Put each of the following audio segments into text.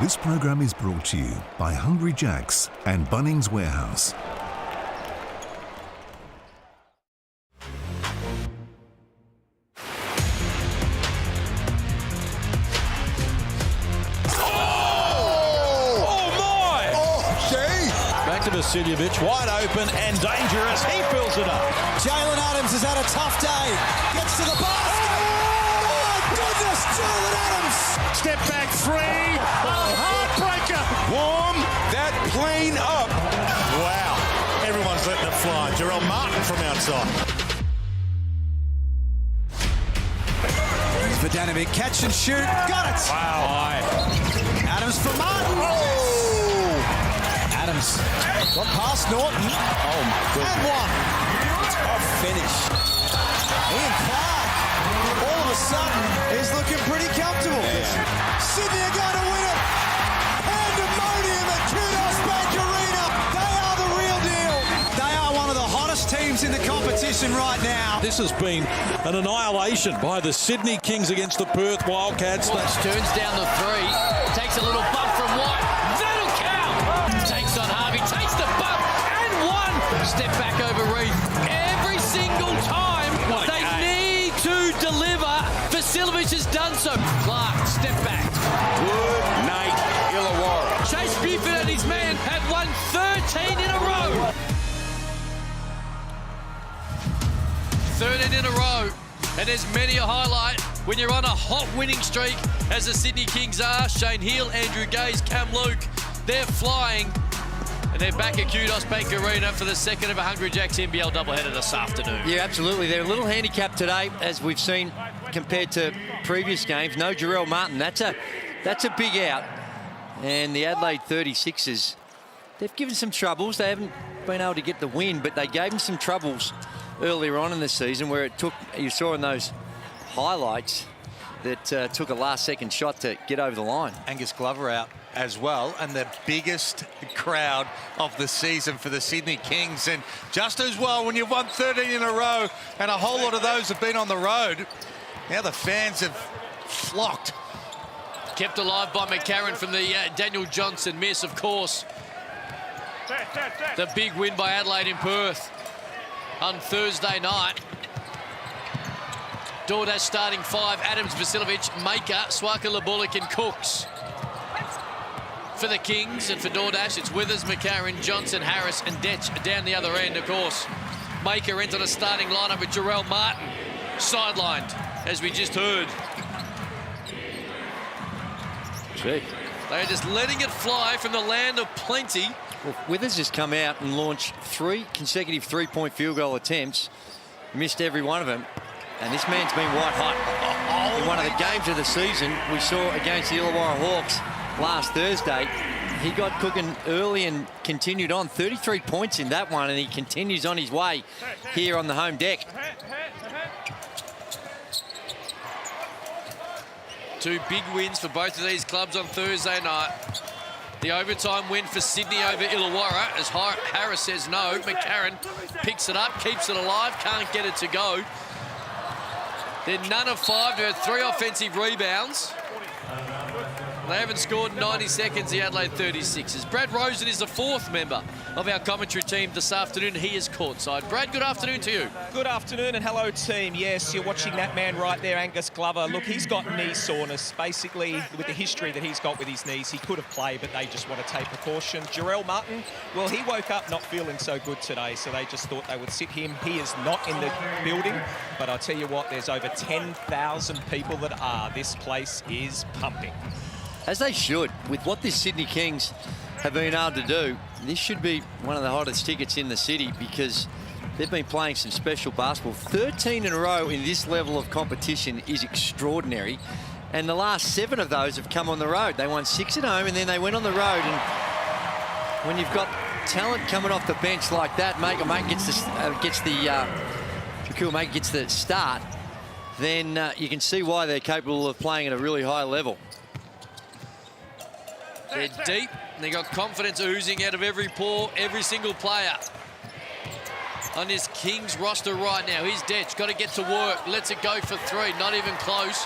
This program is brought to you by Hungry Jack's and Bunnings Warehouse. Vasiljevic wide open and dangerous. He fills it up. Jalen Adams has had a tough day. Gets to the basket. Oh, goodness, Jalen Adams. Step back three. Oh, heartbreaker. Warm that plane up. Wow. Everyone's letting it fly. Jarrell Martin from outside. Vodanovic, catch and shoot. Got it. Wow. Adams for Martin. Adams got past Norton. Oh my goodness. And one. Tough finish. Ian Clark, all of a sudden, is looking pretty comfortable. Yeah. Sydney are going to win it. Pandemonium at Kudos Bank Arena. They are the real deal. They are one of the hottest teams in the competition right now. This has been an annihilation by the Sydney Kings against the Perth Wildcats. Watch turns down the three. Takes a little bump from White. That'll count. Takes on Harvey. Takes the bump. And one. Step back over Reith. Every single time they need to deliver. Vasiljevic has done so. Clark, step back. Good night, Illawarra. Chase Buford and his man have won 13 in a row. 13 in a row. And there's many a highlight when you're on a hot winning streak, as the Sydney Kings are. Shane Heal, Andrew Gaze, Cam Luke, they're flying. And they're back at Kudos Bank Arena for the second of a Hungry Jack's NBL doubleheader this afternoon. Yeah, absolutely. They're a little handicapped today, as we've seen compared to previous games. No Jarrell Martin. That's a big out. And the Adelaide 36ers, they've given some troubles. They haven't been able to get the win, but they gave them some troubles earlier on in the season, where it took, you saw in those highlights, that took a last-second shot to get over the line. Angus Glover out as well, and the biggest crowd of the season for the Sydney Kings. And just as well, when you've won 13 in a row, and a whole lot of those have been on the road, now the fans have flocked. Kept alive by McCarron from the Daniel Johnson miss, of course. The big win by Adelaide in Perth on Thursday night. DoorDash starting five: Adams, Vasiljevic, Maker, Swaka, Labulik and Cooks. For the Kings, and for DoorDash, it's Withers, McCarron, Johnson, Harris and Detch down the other end, of course. Maker entered a starting lineup with Jarrell Martin sidelined, as we just heard. Gee. They're just letting it fly from the land of plenty. Well, Withers has come out and launched 3 consecutive three-point field goal attempts. Missed every one of them. And this man's been white hot. In one of the games of the season we saw against the Illawarra Hawks last Thursday, he got cooking early and continued on. 33 points in that one, and he continues on his way here on the home deck. Two big wins for both of these clubs on Thursday night. The overtime win for Sydney over Illawarra, as Harris says no. McCarron picks it up, keeps it alive, can't get it to go. They're none of 5 to 3 offensive rebounds. They haven't scored in 90 seconds, the Adelaide 36ers. Brad Rosen is the 4th member of our commentary team this afternoon. He is courtside. Brad, good afternoon to you. Good afternoon and hello, team. Yes, you're watching that man right there, Angus Glover. Look, he's got knee soreness. Basically, with the history that he's got with his knees, he could have played, but they just want to take precaution. Jarrell Martin, well, he woke up not feeling so good today, so they just thought they would sit him. He is not in the building, but I tell you what, there's over 10,000 people that are. This place is pumping. As they should. With what this Sydney Kings have been able to do, this should be one of the hottest tickets in the city, because they've been playing some special basketball. 13 in a row in this level of competition is extraordinary. And the last 7 of those have come on the road. They won 6 at home and then they went on the road. And when you've got talent coming off the bench like that, Shaquille Maker gets the start, then you can see why they're capable of playing at a really high level. They're deep, and they got confidence oozing out of every pore, every single player on this Kings roster right now. Here's Detch, got to get to work, lets it go for 3, not even close.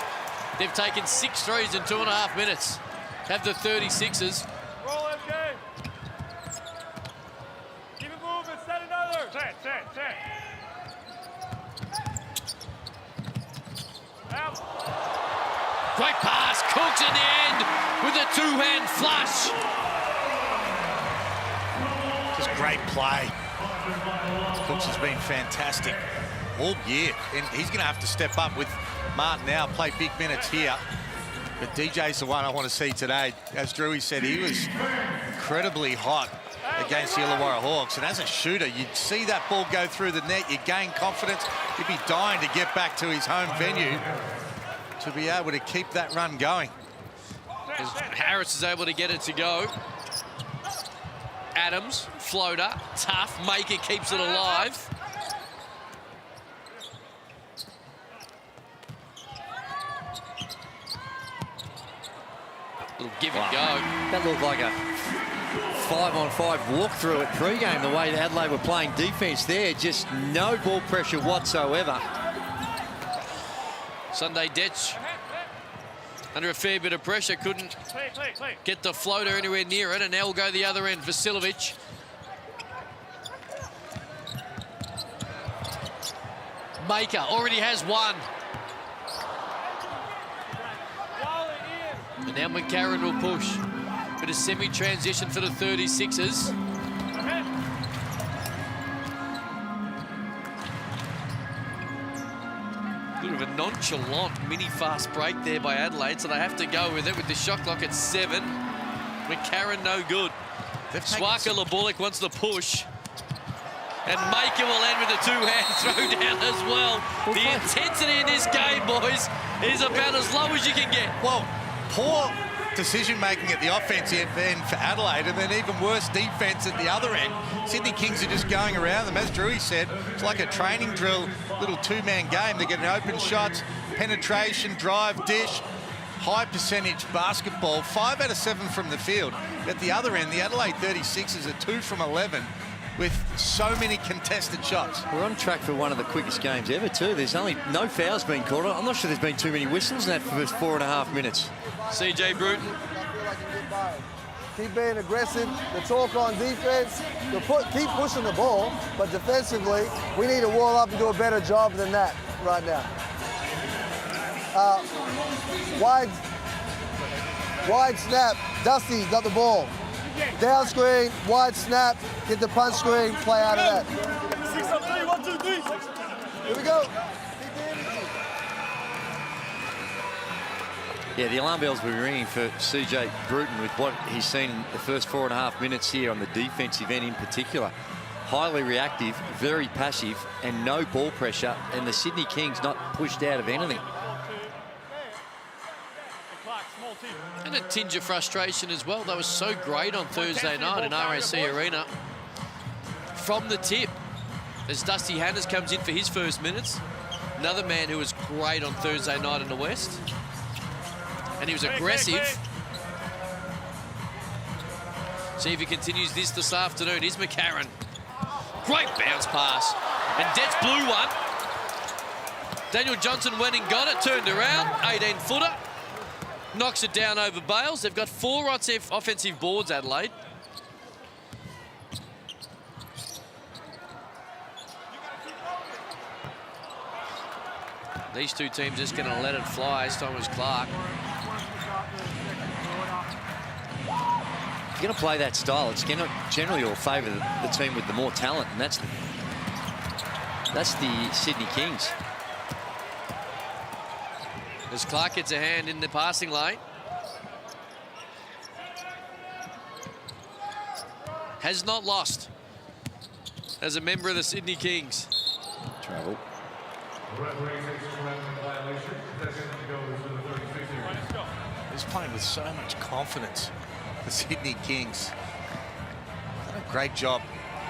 They've taken 6 threes in 2.5 minutes. have the 36ers. Roll, MJ. Keep it moving. Set another. Set. Out. Great pass. Cooks in the end with a two-hand flush. Just great play. Cooks has been fantastic all year, and he's going to have to step up with Martin now, play big minutes here. But DJ's the one I want to see today. As Drewy said, he was incredibly hot against the Illawarra Hawks, and as a shooter, you'd see that ball go through the net, you gain confidence, he'd be dying to get back to his home venue to be able to keep that run going. As Harris is able to get it to go. Adams, floater, tough, Maker keeps it alive. Little give and go. That looked like a 5-on-5 walkthrough at pre-game, the way Adelaide were playing defence there. Just no ball pressure whatsoever. Sunday Detch under a fair bit of pressure, couldn't get the floater anywhere near it, and now we'll go the other end. Vasilovic. Maker already has one. And now McCarron will push. Bit of semi-transition for the 36ers. Bit of a nonchalant mini fast break there by Adelaide, so they have to go with it with the shot clock at 7. McCarron no good. Swaka Labulik wants the push. And Maker will end with a two-hand throwdown as well. The intensity in this game, boys, is about as low as you can get. Well, poor decision-making at the offensive end for Adelaide, and then even worse defence at the other end. Sydney Kings are just going around them. As Drewy said, it's like a training drill, little two-man game. They're getting open shots, penetration, drive, dish, high percentage basketball, 5 out of 7 from the field. At the other end, the Adelaide 36ers are 2 from 11 with so many contested shots. We're on track for one of the quickest games ever too. There's only no fouls being called. I'm not sure there's been too many whistles in that first 4.5 minutes. CJ Bruton. Keep being aggressive. The talk on defense, keep pushing the ball, but defensively, we need to wall up and do a better job than that right now. Wide snap. Dusty's got the ball. Down screen, wide snap, get the punch screen, play out of that. 6 up 3, 1, 2, 3. Here we go. Yeah, the alarm bells will be ringing for CJ Bruton with what he's seen in the first 4.5 minutes here on the defensive end in particular. Highly reactive, very passive, and no ball pressure, and the Sydney Kings not pushed out of anything. And a tinge of frustration as well. They were so great on Thursday night in RSC Arena. From the tip, as Dusty Hanners comes in for his first minutes. Another man who was great on Thursday night in the West. And he was aggressive. See if he continues this afternoon. Here's McCarron. Great bounce pass. And Detz blew one. Daniel Johnson went and got it, turned around, 18-footer. Knocks it down over Bales. They've got 4 offensive boards, Adelaide. These two teams just going to let it fly. This time it was Clark. If you're going to play that style, it's going to generally all favour the team with the more talent, and that's the Sydney Kings. As Clark gets a hand in the passing lane. Has not lost as a member of the Sydney Kings. Travel. He's playing with so much confidence, the Sydney Kings. Done a great job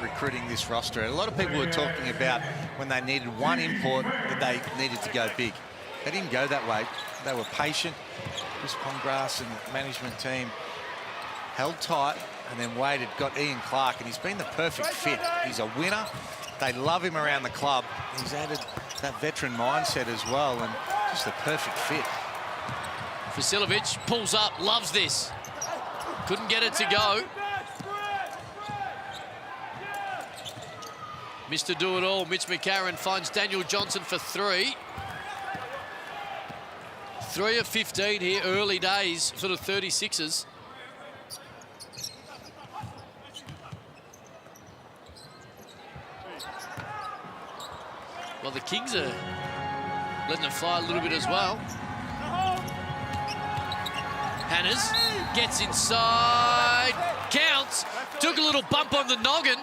recruiting this roster. A lot of people were talking about when they needed one import that they needed to go big. They didn't go that way. They were patient. Chris Pongrass and the management team held tight and then waited, got Ian Clark, and he's been the perfect fit. He's a winner. They love him around the club. He's added that veteran mindset as well, and just the perfect fit. Vasilovic pulls up, loves this. Couldn't get it to go. Mr. Do-It-All, Mitch McCarron finds Daniel Johnson for 3. 3 of 15 here, early days for the 36ers. Well, the Kings are letting it fly a little bit as well. Hannahs gets inside, counts, took a little bump on the noggin,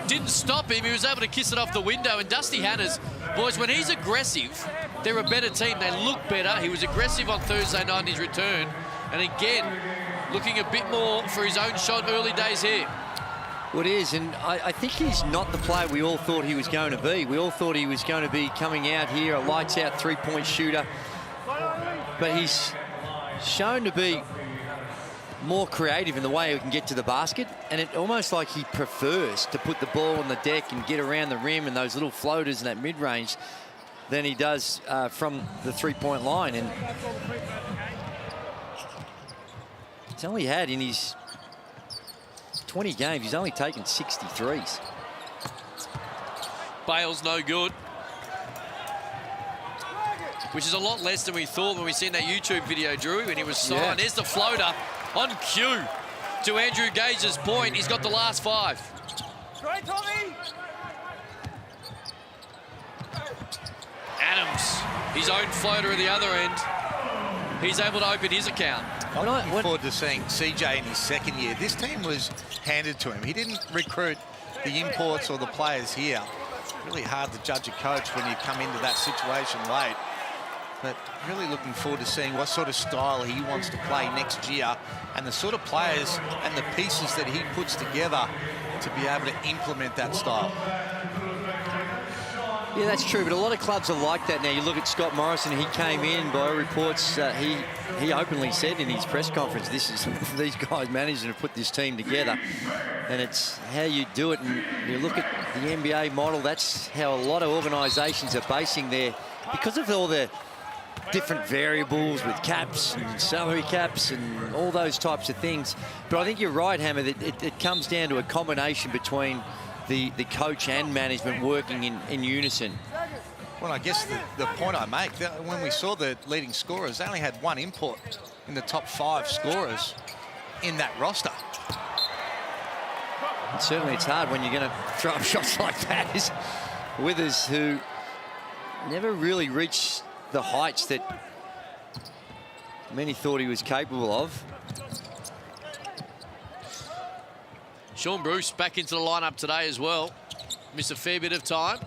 didn't stop him. He was able to kiss it off the window. And Dusty Hannahs, boys, when he's aggressive, they're a better team. They look better. He was aggressive on Thursday night in his return. And again, looking a bit more for his own shot early days here. Well, it is, and I think he's not the player we all thought he was going to be. We all thought he was going to be coming out here, a lights-out three-point shooter. But he's shown to be more creative in the way he can get to the basket, and it almost like he prefers to put the ball on the deck and get around the rim and those little floaters in that mid-range than he does from the three-point line. And he's only had in his 20 games, he's only taken 63s. Bale's no good. Which is a lot less than we thought when we seen that YouTube video, Drew, when he was signed. Yeah. There's the floater on cue. To Andrew Gage's point, he's got the last 5. Great, Tommy! Adams, his own floater at the other end. He's able to open his account. I'm looking forward to seeing CJ in his second year. This team was handed to him. He didn't recruit the imports or the players here. Really hard to judge a coach when you come into that situation late. But really looking forward to seeing what sort of style he wants to play next year and the sort of players and the pieces that he puts together to be able to implement that style. Yeah, that's true, but a lot of clubs are like that now. You look at Scott Morrison, he came in, by reports, he openly said in his press conference, this is these guys managing to put this team together, and it's how you do it. And you look at the NBA model, that's how a lot of organisations are basing their, because of all the different variables with caps and salary caps and all those types of things. But I think you're right, Hammer, that it comes down to a combination between the coach and management working in unison. Well, I guess the point I make, that when we saw the leading scorers, they only had 1 import in the top 5 scorers in that roster. And certainly it's hard when you're going to throw up shots like that. Is Withers, who never really reached the heights that many thought he was capable of. Sean Bruce back into the lineup today as well. Missed a fair bit of time.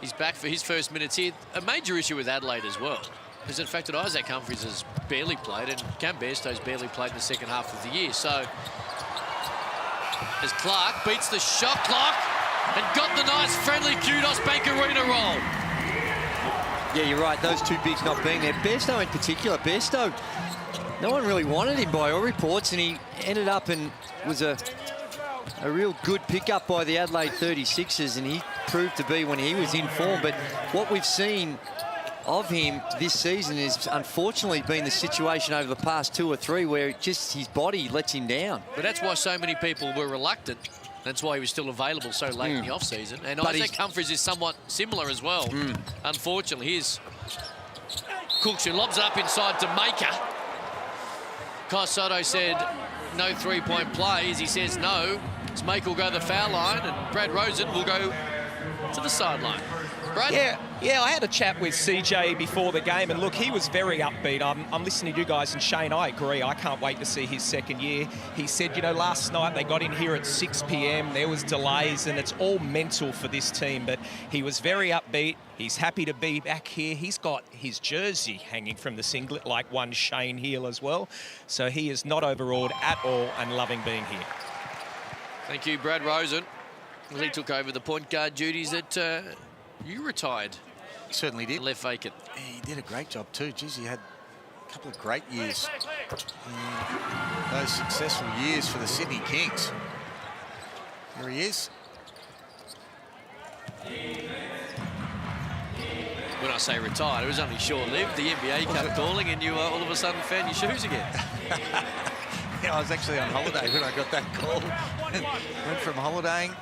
He's back for his first minutes here. A major issue with Adelaide as well is the fact that Isaac Humphries has barely played and Cam Bairstow's barely played in the second half of the year. So as Clark beats the shot clock and got the nice friendly Kudos Bank Arena roll. Yeah, you're right. Those two bigs not being there. Bairstow in particular. Bairstow, no one really wanted him by all reports, and he ended up and was a real good pickup by the Adelaide 36ers, and he proved to be when he was in form. But what we've seen of him this season is unfortunately been the situation over the past 2 or 3 where just his body lets him down. But that's why so many people were reluctant. That's why he was still available so late in the off-season. And but Isaac Humphries is somewhat similar as well. Unfortunately, here's Cooks, who lobs it up inside to Maker. Kai Soto said no 3-point plays. He says no. Maker will go to the foul line, and Brad Rosen will go to the sideline. Brad? Yeah, I had a chat with CJ before the game, and look, he was very upbeat. I'm listening to you guys, and Shane, I agree. I can't wait to see his second year. He said, you know, last night they got in here at 6 p.m. There was delays, and it's all mental for this team. But he was very upbeat. He's happy to be back here. He's got his jersey hanging from the singlet, like one Shane Heal as well. So he is not overawed at all and loving being here. Thank you, Brad Rosen. Well, he took over the point guard duties that you retired. Certainly did. Left vacant. He did a great job too. Geez, he had a couple of great years. Those successful years for the Sydney Kings. Here he is. When I say retired, it was only short-lived. The NBA kept calling and you all of a sudden found your shoes again. Yeah, I was actually on holiday when I got that call. Went from holidaying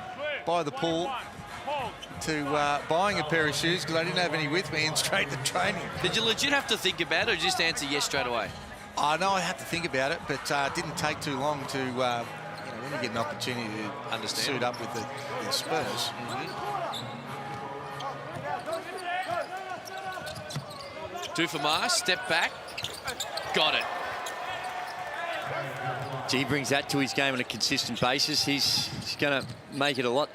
by the pool to buying a pair of shoes because I didn't have any with me and straight to training. Did you legit have to think about it or just answer yes straight away? I know I had to think about it, but it didn't take too long to, when you get an opportunity to understand, suit up with the Spurs. Dufamar, step back, got it. He brings that to his game on a consistent basis. He's going to make it a lot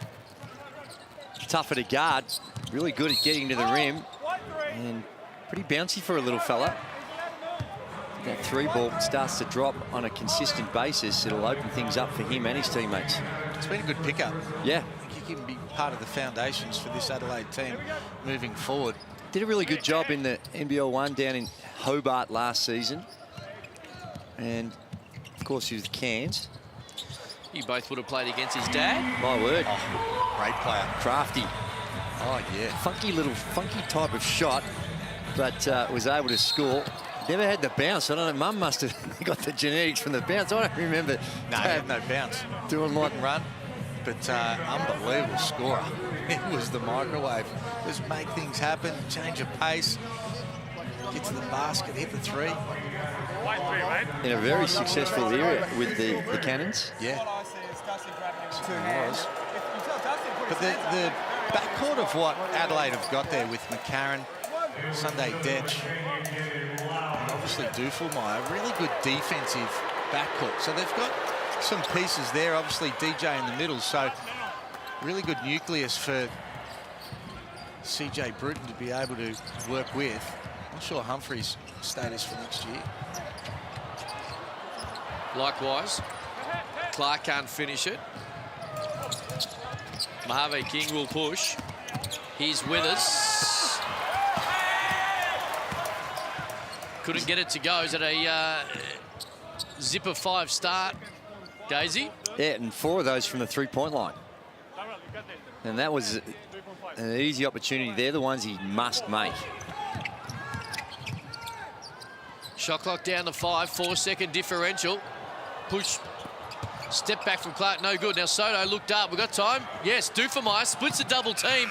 tougher to guard. Really good at getting to the rim. And pretty bouncy for a little fella. That three ball starts to drop on a consistent basis. It'll open things up for him and his teammates. It's been a good pickup. Yeah. I think he can be part of the foundations for this Adelaide team moving forward. Did a really good job in the NBL1 down in Hobart last season. And, of course, he was the Cairns. You both would have played against his dad. My word. Oh, great player. Crafty. Oh, yeah. Funky type of shot, but was able to score. Never had the bounce. I don't know, Mum must have got the genetics from the bounce. I don't remember. No, he had no bounce. Doing like run, but unbelievable scorer. It was the microwave. Just make things happen, change of pace, get to the basket, hit the three. In a very successful area with the Cannons. Yeah. But the backcourt of what Adelaide have got there with McCarron, Sunday Detch, and obviously Duffelmeyer, really good defensive backcourt. So they've got some pieces there, obviously DJ in the middle, so really good nucleus for CJ Bruton to be able to work with. Not sure Humphrey's status for next year. Likewise, Clark can't finish it. Mojave King will push. He's with us. Couldn't get it to go. Is it a zipper 5 start, Daisy? Yeah, and 4 of those from the three-point line. And that was an easy opportunity. They're the ones he must make. Shot clock down to 5, 4-second differential. Push. Step back from Clark, no good. Now Soto looked up. We've got time. Yes, Dufamai splits the double team.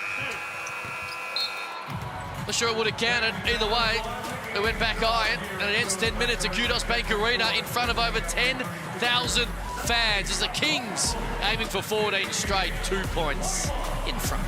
Not sure it would have counted. Either way, it went back iron. And it ends 10 minutes at Kudos Bank Arena in front of over 10,000 fans as the Kings aiming for 14 straight, 2 points in front.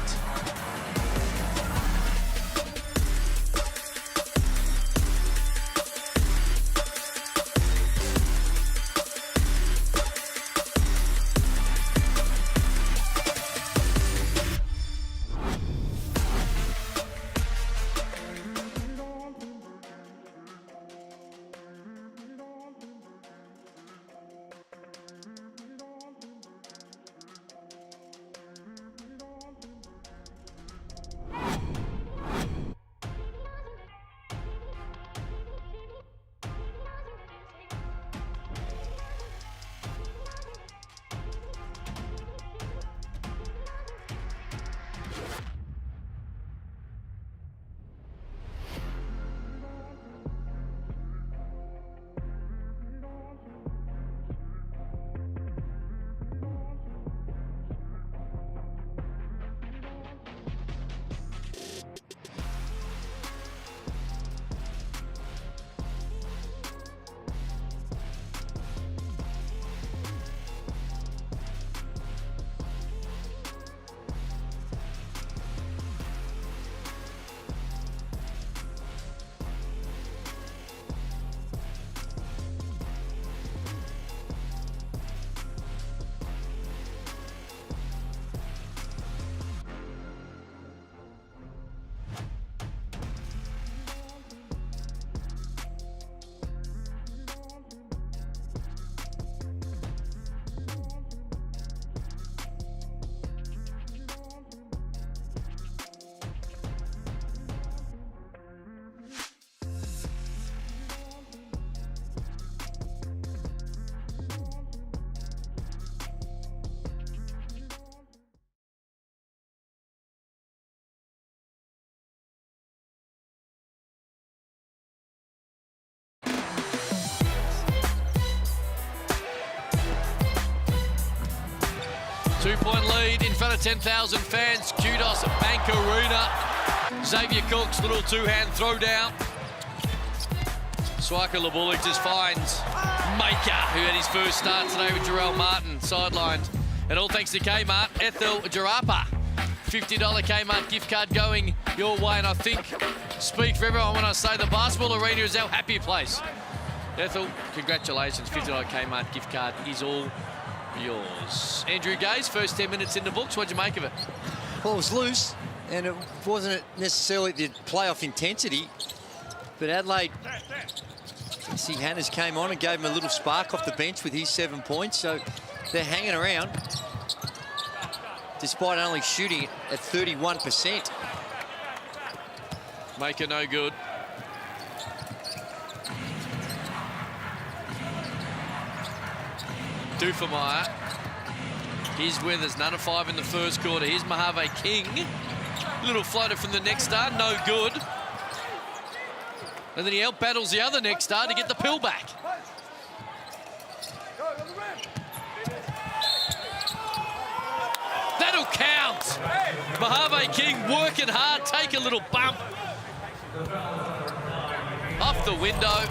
2-point lead in front of 10,000 fans. Kudos at Bank Arena. Xavier Cooks, little two-hand throw down. Swaka Labulik just finds Maker, who had his first start today with Jarrell Martin, sidelined. And all thanks to Kmart, Ethel Jarapa. $50 Kmart gift card going your way. And I think, speak for everyone when I say the basketball arena is our happy place. Ethel, congratulations. $50 Kmart gift card is all yours. Andrew Gaze, first 10 minutes in the books. What'd you make of it? Well, it was loose, and it wasn't necessarily the playoff intensity, but Adelaide, I see Hannahs came on and gave him a little spark off the bench with his 7 points, so they're hanging around, despite only shooting at 31%. Maker no good. Dufemeyer. He's with us, none of 5 in the first quarter. Here's Mojave King. Little floater from the next star, no good. And then he out-battles the other next star to get the pill back. That'll count. Mojave King working hard, take a little bump. Off the window.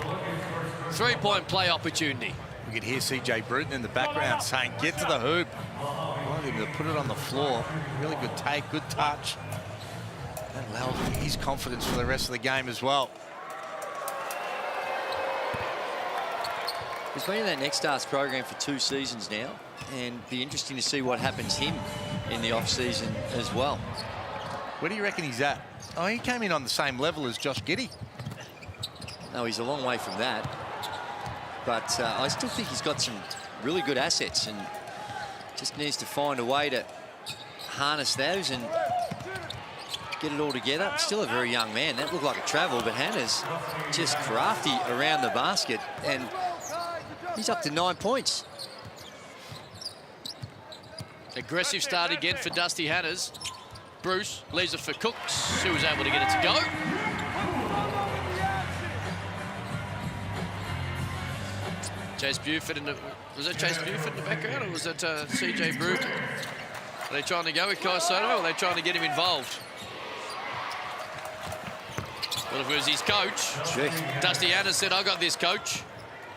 3-point play opportunity. We could hear CJ Bruton in the background saying, get to the hoop. Wanted him to put it on the floor. Really good take, good touch. That allowed his confidence for the rest of the game as well. He's been in that Next Stars program for 2 seasons now, and be interesting to see what happens him in the off-season as well. Where do you reckon he's at? Oh, he came in on the same level as Josh Giddey. No, he's a long way from that. But I still think he's got some really good assets and just needs to find a way to harness those and get it all together. Still a very young man. That looked like a travel, but Hannah's just crafty around the basket, and he's up to 9 points. Aggressive start again for Dusty Hannahs. Bruce leaves it for Cooks, who was able to get it to go. Chase Buford in the... Was that Chase Buford in the background, or was that CJ Bruton? Are they trying to go with Kai Soto, or are they trying to get him involved? Well, if it was his coach, Dusty Hannahs said, I got this, coach.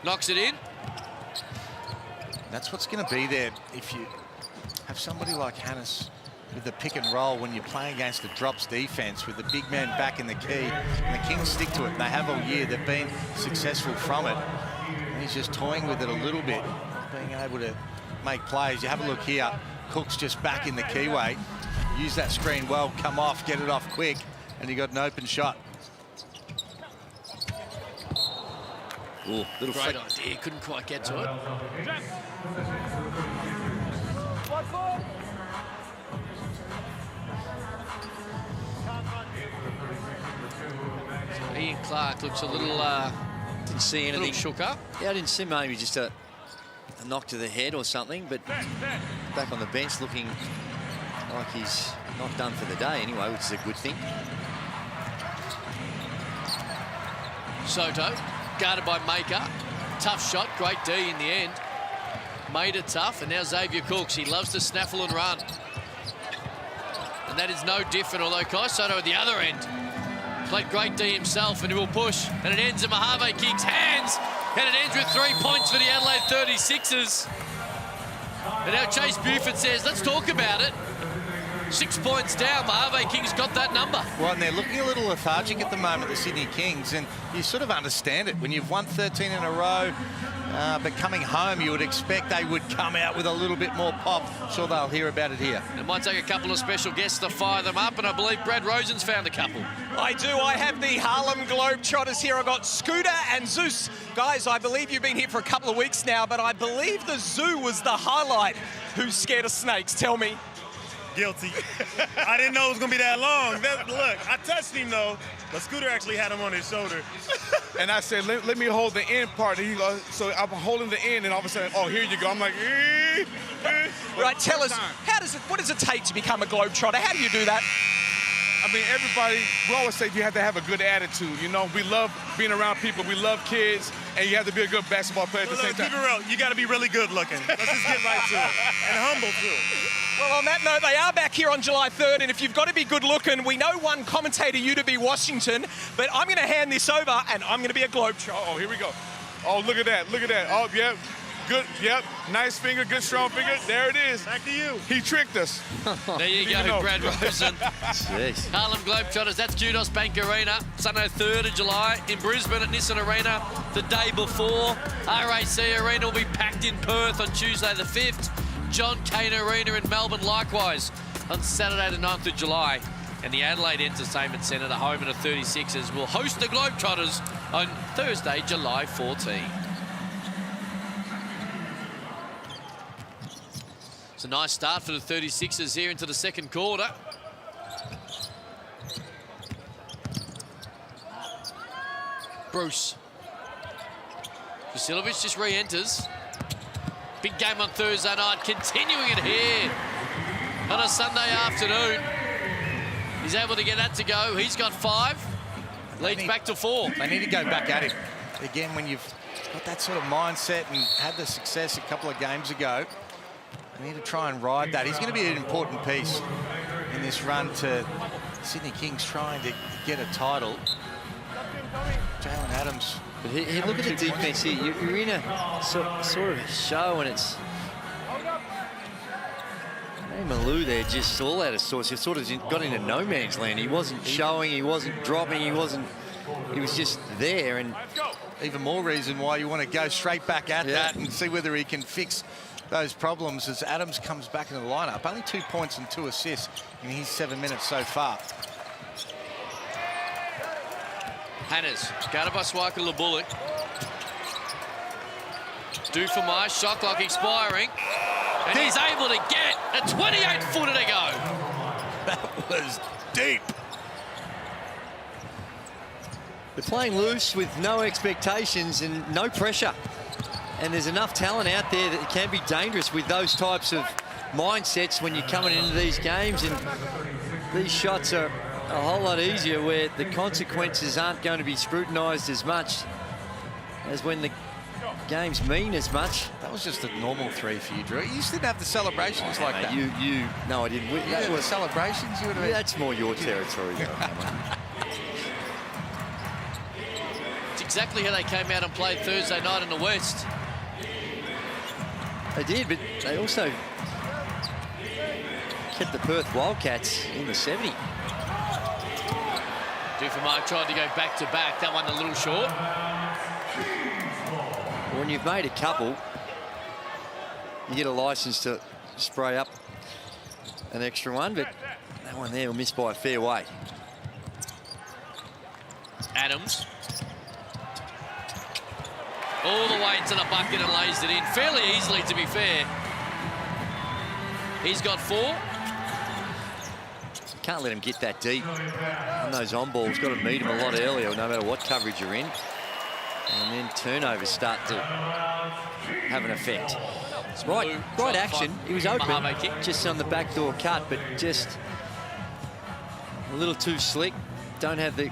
Knocks it in. That's what's going to be there if you have somebody like Hannahs with the pick and roll when you're playing against the drops defense with the big man back in the key, and the Kings stick to it. They have all year. They've been successful from it. And he's just toying with it a little bit, being able to make plays. You have a look here. Cook's just back in the keyway. Use that screen well, come off, get it off quick, and you got an open shot. Ooh, little great idea, couldn't quite get to it. So Ian Clark looks a little didn't see anything. Little shook up. Yeah, I didn't see maybe just a knock to the head or something, but back on the bench looking like he's not done for the day anyway, which is a good thing. Soto, guarded by Maker. Tough shot, great D in the end. Made it tough, and now Xavier Cooks. He loves to snaffle and run. And that is no different, although Kai Soto at the other end played great D himself, and he will push, and it ends in Mojave King's hands, and it ends with 3 points for the Adelaide 36ers. And now Chase Buford says, let's talk about it. 6 points down, Mojave Kings got that number. Well, and they're looking a little lethargic at the moment, the Sydney Kings, and you sort of understand it. When you've won 13 in a row, but coming home, you would expect they would come out with a little bit more pop. Sure, they'll hear about it here. It might take a couple of special guests to fire them up, and I believe Brad Rosen's found a couple. I do. I have the Harlem Globetrotters here. I've got Scooter and Zeus. Guys, I believe you've been here for a couple of weeks now, but I believe the zoo was the highlight. Who's scared of snakes? Tell me. Guilty. I didn't know it was going to be that long. Look, I touched him, though, but Scooter actually had him on his shoulder. And I said, let me hold the end part. And so I'm holding the end, and all of a sudden, oh, here you go. I'm like, Right, tell us, what does it take to become a Globetrotter? How do you do that? I mean, everybody, we always say you have to have a good attitude. You know, we love being around people. We love kids. And you have to be a good basketball player at the same time. Keep it real. You got to be really good looking. Let's just get right to it. And humble, too. Well, on that note, they are back here on July 3rd, and if you've got to be good looking, we know one commentator, you to be Washington, but I'm going to hand this over, and I'm going to be a globetrotter. Oh, here we go. Oh, look at that. Look at that. Oh, yep. Good. Yep. Nice finger. Good, strong finger. There it is. Back to you. He tricked us. There you go, Brad Rosen. Jeez. Harlem Globetrotters, that's Kudos Bank Arena, Sunday 3rd of July. In Brisbane at Nissan Arena the day before. RAC Arena will be packed in Perth on Tuesday the 5th. John Cain Arena in Melbourne likewise on Saturday the 9th of July. And the Adelaide Entertainment Centre, the home of the 36ers, will host the Globetrotters on Thursday, July 14. It's a nice start for the 36ers here into the second quarter. Bruce. Vasilovic just re-enters. Big game on Thursday night, continuing it here on a Sunday afternoon. He's able to get that to go. He's got 5. Leads back to 4. They need to go back at him. Again, when you've got that sort of mindset and had the success a couple of games ago, they need to try and ride that. He's going to be an important piece in this run to Sydney Kings trying to get a title. Jalen Adams. But look at the defense here. You're in a sort of show, and it's Malou there just all out of sorts. He sort of got into no man's land. He wasn't showing, he wasn't dropping, he was just there. And even more reason why you want to go straight back at that and see whether he can fix those problems as Adams comes back into the lineup. Only 2 points and 2 assists in his 7 minutes so far. Hannahs, guarded by Swiker Labullock. Dufamai, shot clock expiring. And he's able to get a 28-footer to go. That was deep. They're playing loose with no expectations and no pressure. And there's enough talent out there that it can be dangerous with those types of mindsets when you're coming into these games. And these shots are a whole lot easier where the consequences aren't going to be scrutinised as much as when the games mean as much. That was just a normal 3 for you, Drew. You just didn't have the celebrations like that. No, I didn't. That was celebrations. You would have. That's more your territory, though. It's exactly how they came out and played Thursday night in the West. They did, but they also kept the Perth Wildcats in the 70. Dufamai tried to go back-to-back. That one a little short. When you've made a couple, you get a license to spray up an extra one, but that one there will miss by a fair way. Adams. All the way to the bucket and lays it in. Fairly easily, to be fair. He's got 4. Can't let him get that deep on those on-balls. Got to meet him a lot earlier, no matter what coverage you're in. And then turnovers start to have an effect. It's right action. He was open, just on the backdoor cut, but just a little too slick. Don't have the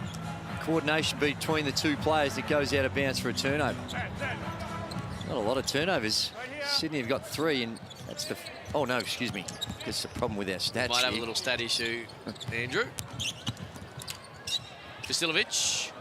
coordination between the two players that goes out of bounds for a turnover. Not a lot of turnovers. Sydney have got 3, and that's the... Oh, no, excuse me. That's the problem with our stats. Might have a little stat issue, Andrew. Vasilovic.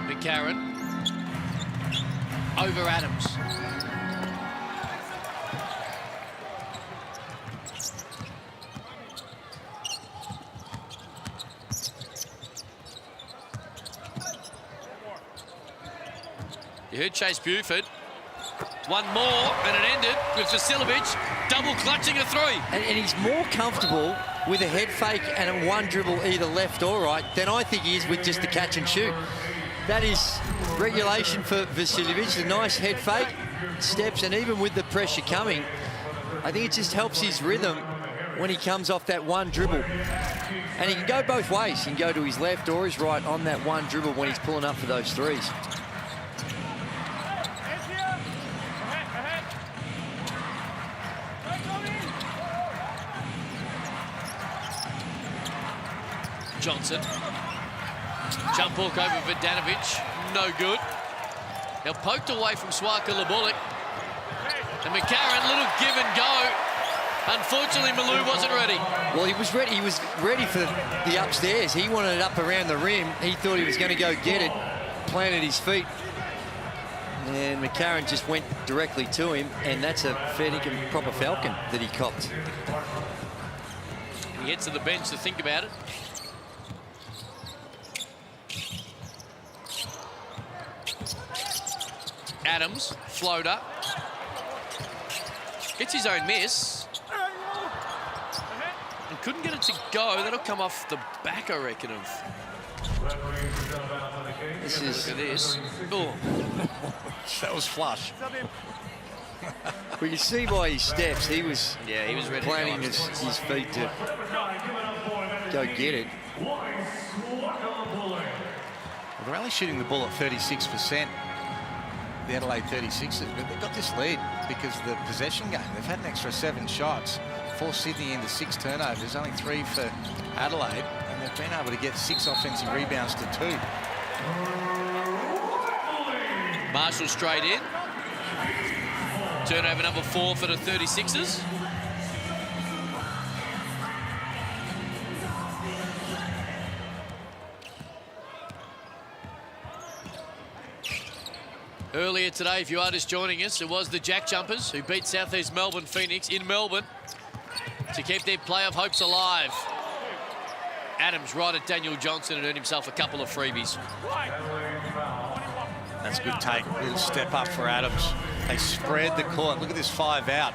McCarron. Over Adams. You heard Chase Buford. One more, and it ended with Vasilovic double clutching a 3. And he's more comfortable with a head fake and a one dribble either left or right than I think he is with just the catch and shoot. That is regulation for Vasilovic. A nice head fake, steps, and even with the pressure coming, I think it just helps his rhythm when he comes off that one dribble. And he can go both ways. He can go to his left or his right on that one dribble when he's pulling up for those threes. Johnson. Jump hook over Vidanovic. No good. Now poked away from Swaka Labulik. And McCarron, little give and go. Unfortunately, Malou wasn't ready. Well, he was ready. He was ready for the upstairs. He wanted it up around the rim. He thought he was going to go get it, planted his feet. And McCarron just went directly to him, and that's a fair dinkum proper falcon that he copped. He heads to the bench to think about it. Adams, floater. Gets his own miss. And couldn't get it to go. That'll come off the back, I reckon, of... This is... Look at this. Oh. That was flush. We can see by his steps, he was, he was ready planting his feet to go get it. Well, they're only shooting the ball at 36%. The Adelaide 36ers, but they've got this lead because of the possession game. They've had an extra 7 shots, forced Sydney into 6 turnovers, only 3 for Adelaide, and they've been able to get 6 offensive rebounds to 2. Marshall straight in. Turnover number 4 for the 36ers. Earlier today, if you are just joining us, it was the Jack Jumpers who beat South East Melbourne Phoenix in Melbourne to keep their playoff hopes alive. Adams right at Daniel Johnson and earned himself a couple of freebies. That's a good take. A little step up for Adams. They spread the court. Look at this 5 out.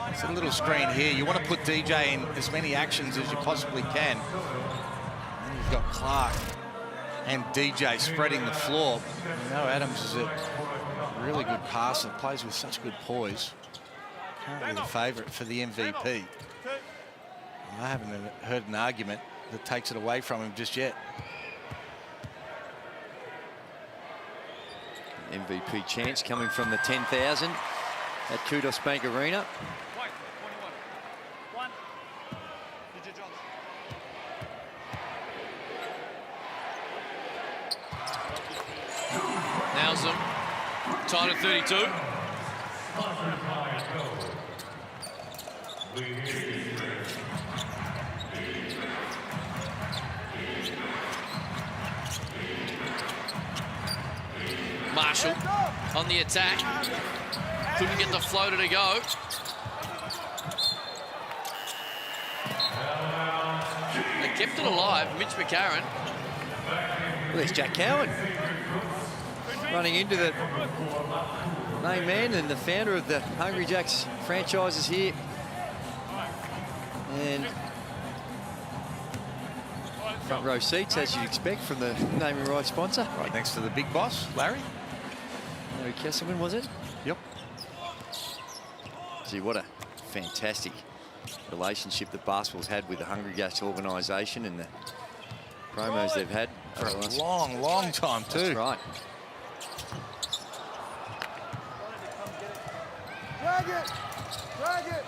It's a little screen here. You want to put DJ in as many actions as you possibly can. And you've got Clark and DJ spreading the floor. You know Adams is a really good passer, plays with such good poise. Currently the favourite for the MVP. And I haven't heard an argument that takes it away from him just yet. MVP chance coming from the 10,000 at Kudos Bank Arena. Nowsam, tied at 32. Marshall on the attack. Couldn't get the floater to go. They kept it alive. Mitch McCarron. Well, there's Jack Cowan running into the main man and the founder of the Hungry Jacks franchises here. And front row seats, as you'd expect from the naming rights sponsor. Right next to the big boss, Larry. Larry Kesselman, was it? Yep. Gee, what a fantastic relationship that basketball's had with the Hungry Jacks organisation and the promos they've had. For a long, long time, too. That's right. Drag it! Drag it!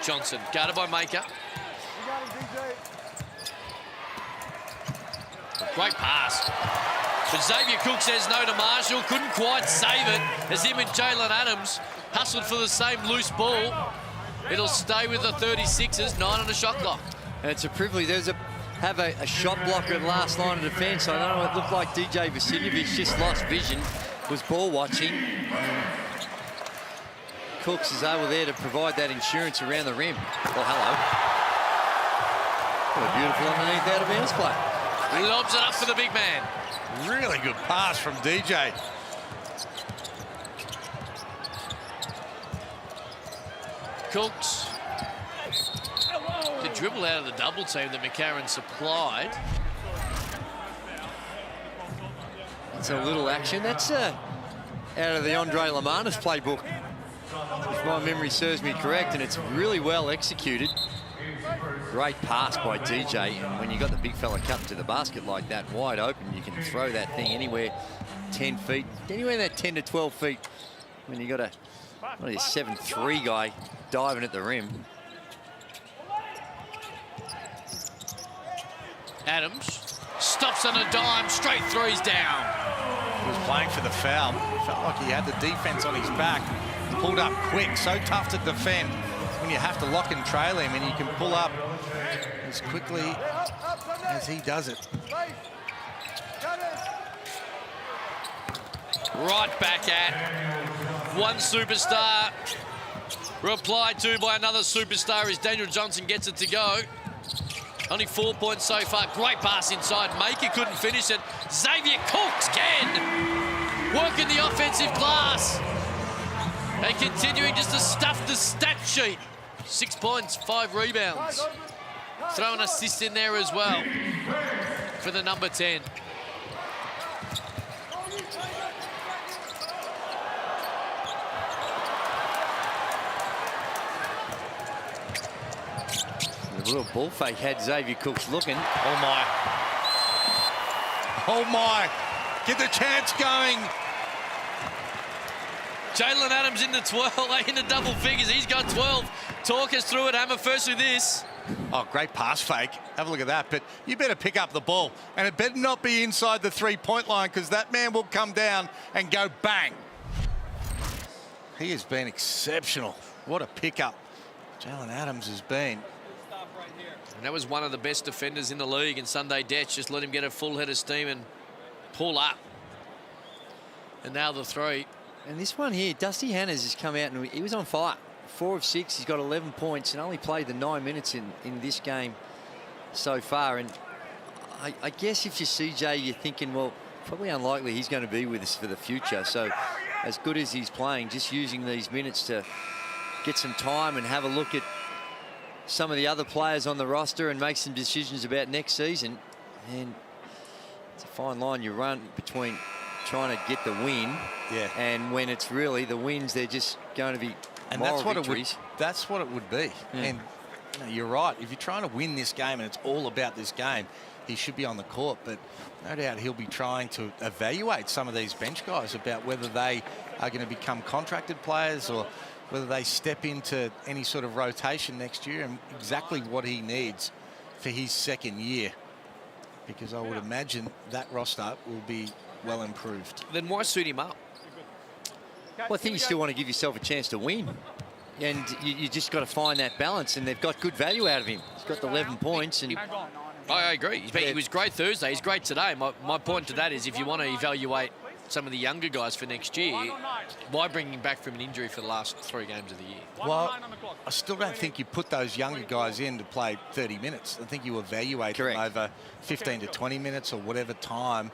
Johnson, guarded by Maker. You got him, DJ. Great pass. But Xavier Cook says no to Marshall. Couldn't quite save it as him and Jalen Adams hustled for the same loose ball. It'll stay with the 36ers, 9 on the shot clock. And it's a privilege. There's a shot blocker at last line of defence. I don't know, it looked like DJ Vasiljevic just lost vision, was ball watching. Cooks is able there to provide that insurance around the rim. Well, hello. What a beautiful underneath out of bounds play. He lobs it up for the big man. Really good pass from DJ. Cooks. The dribble out of the double team that McCarron supplied. That's a little action. That's out of the Andre Lamanis playbook, if my memory serves me correct, and it's really well executed. Great pass by DJ, and when you got the big fella cutting to the basket like that, wide open, you can throw that thing anywhere 10 feet, anywhere in that 10 to 12 feet. When you got a 7'3" guy diving at the rim. Adams stops on a dime, straight threes down. He was playing for the foul. Felt like he had the defense on his back. Pulled up quick, so tough to defend when you have to lock and trail him, and you can pull up as quickly as he does it. Right back at one superstar. Replied to by another superstar as Daniel Johnson gets it to go. Only 4 points so far. Great pass inside. Maker couldn't finish it. Xavier Cooks can. Working the offensive glass. And continuing just to stuff the stat sheet. 6 points, 5 rebounds. Throw an assist in there as well for the number 10. The little ball fake had Xavier Cooks looking. Oh my. Oh my. Get the chance going. Jalen Adams in the 12, in the double figures. He's got 12. Talk us through it, Hammer. First with this. Oh, great pass fake. Have a look at that. But you better pick up the ball. And it better not be inside the three-point line, because that man will come down and go bang. He has been exceptional. What a pickup Jalen Adams has been. And that was one of the best defenders in the league. And Sunday Detch just let him get a full head of steam and pull up. And now the three. And this one here, Dusty Hannahs has come out and he was on fire. 4 of 6, he's got 11 points and only played the 9 minutes in this game so far. And I guess if you're CJ, you're thinking, well, probably unlikely he's going to be with us for the future. So as good as he's playing, just using these minutes to get some time and have a look at some of the other players on the roster and make some decisions about next season. And it's a fine line you run between trying to get the win, and when it's really the wins, they're just going to be and moral that's what victories. it would. That's what it would be. And you know, you're right. If you're trying to win this game and it's all about this game, he should be on the court. But no doubt he'll be trying to evaluate some of these bench guys about whether they are going to become contracted players or whether they step into any sort of rotation next year, and exactly what he needs for his second year. Because I would imagine that roster will be well improved. Then why suit him up? Well, I think you still want to give yourself a chance to win. And you just got to find that balance, and they've got good value out of him. He's got the 11 points. And I agree. He was great Thursday. He's great today. My point to that is, if you want to evaluate some of the younger guys for next year, why bring him back from an injury for the last 3 games of the year? Well, I still don't think you put those younger guys in to play 30 minutes. I think you evaluate them over 15 to 20 minutes or whatever time,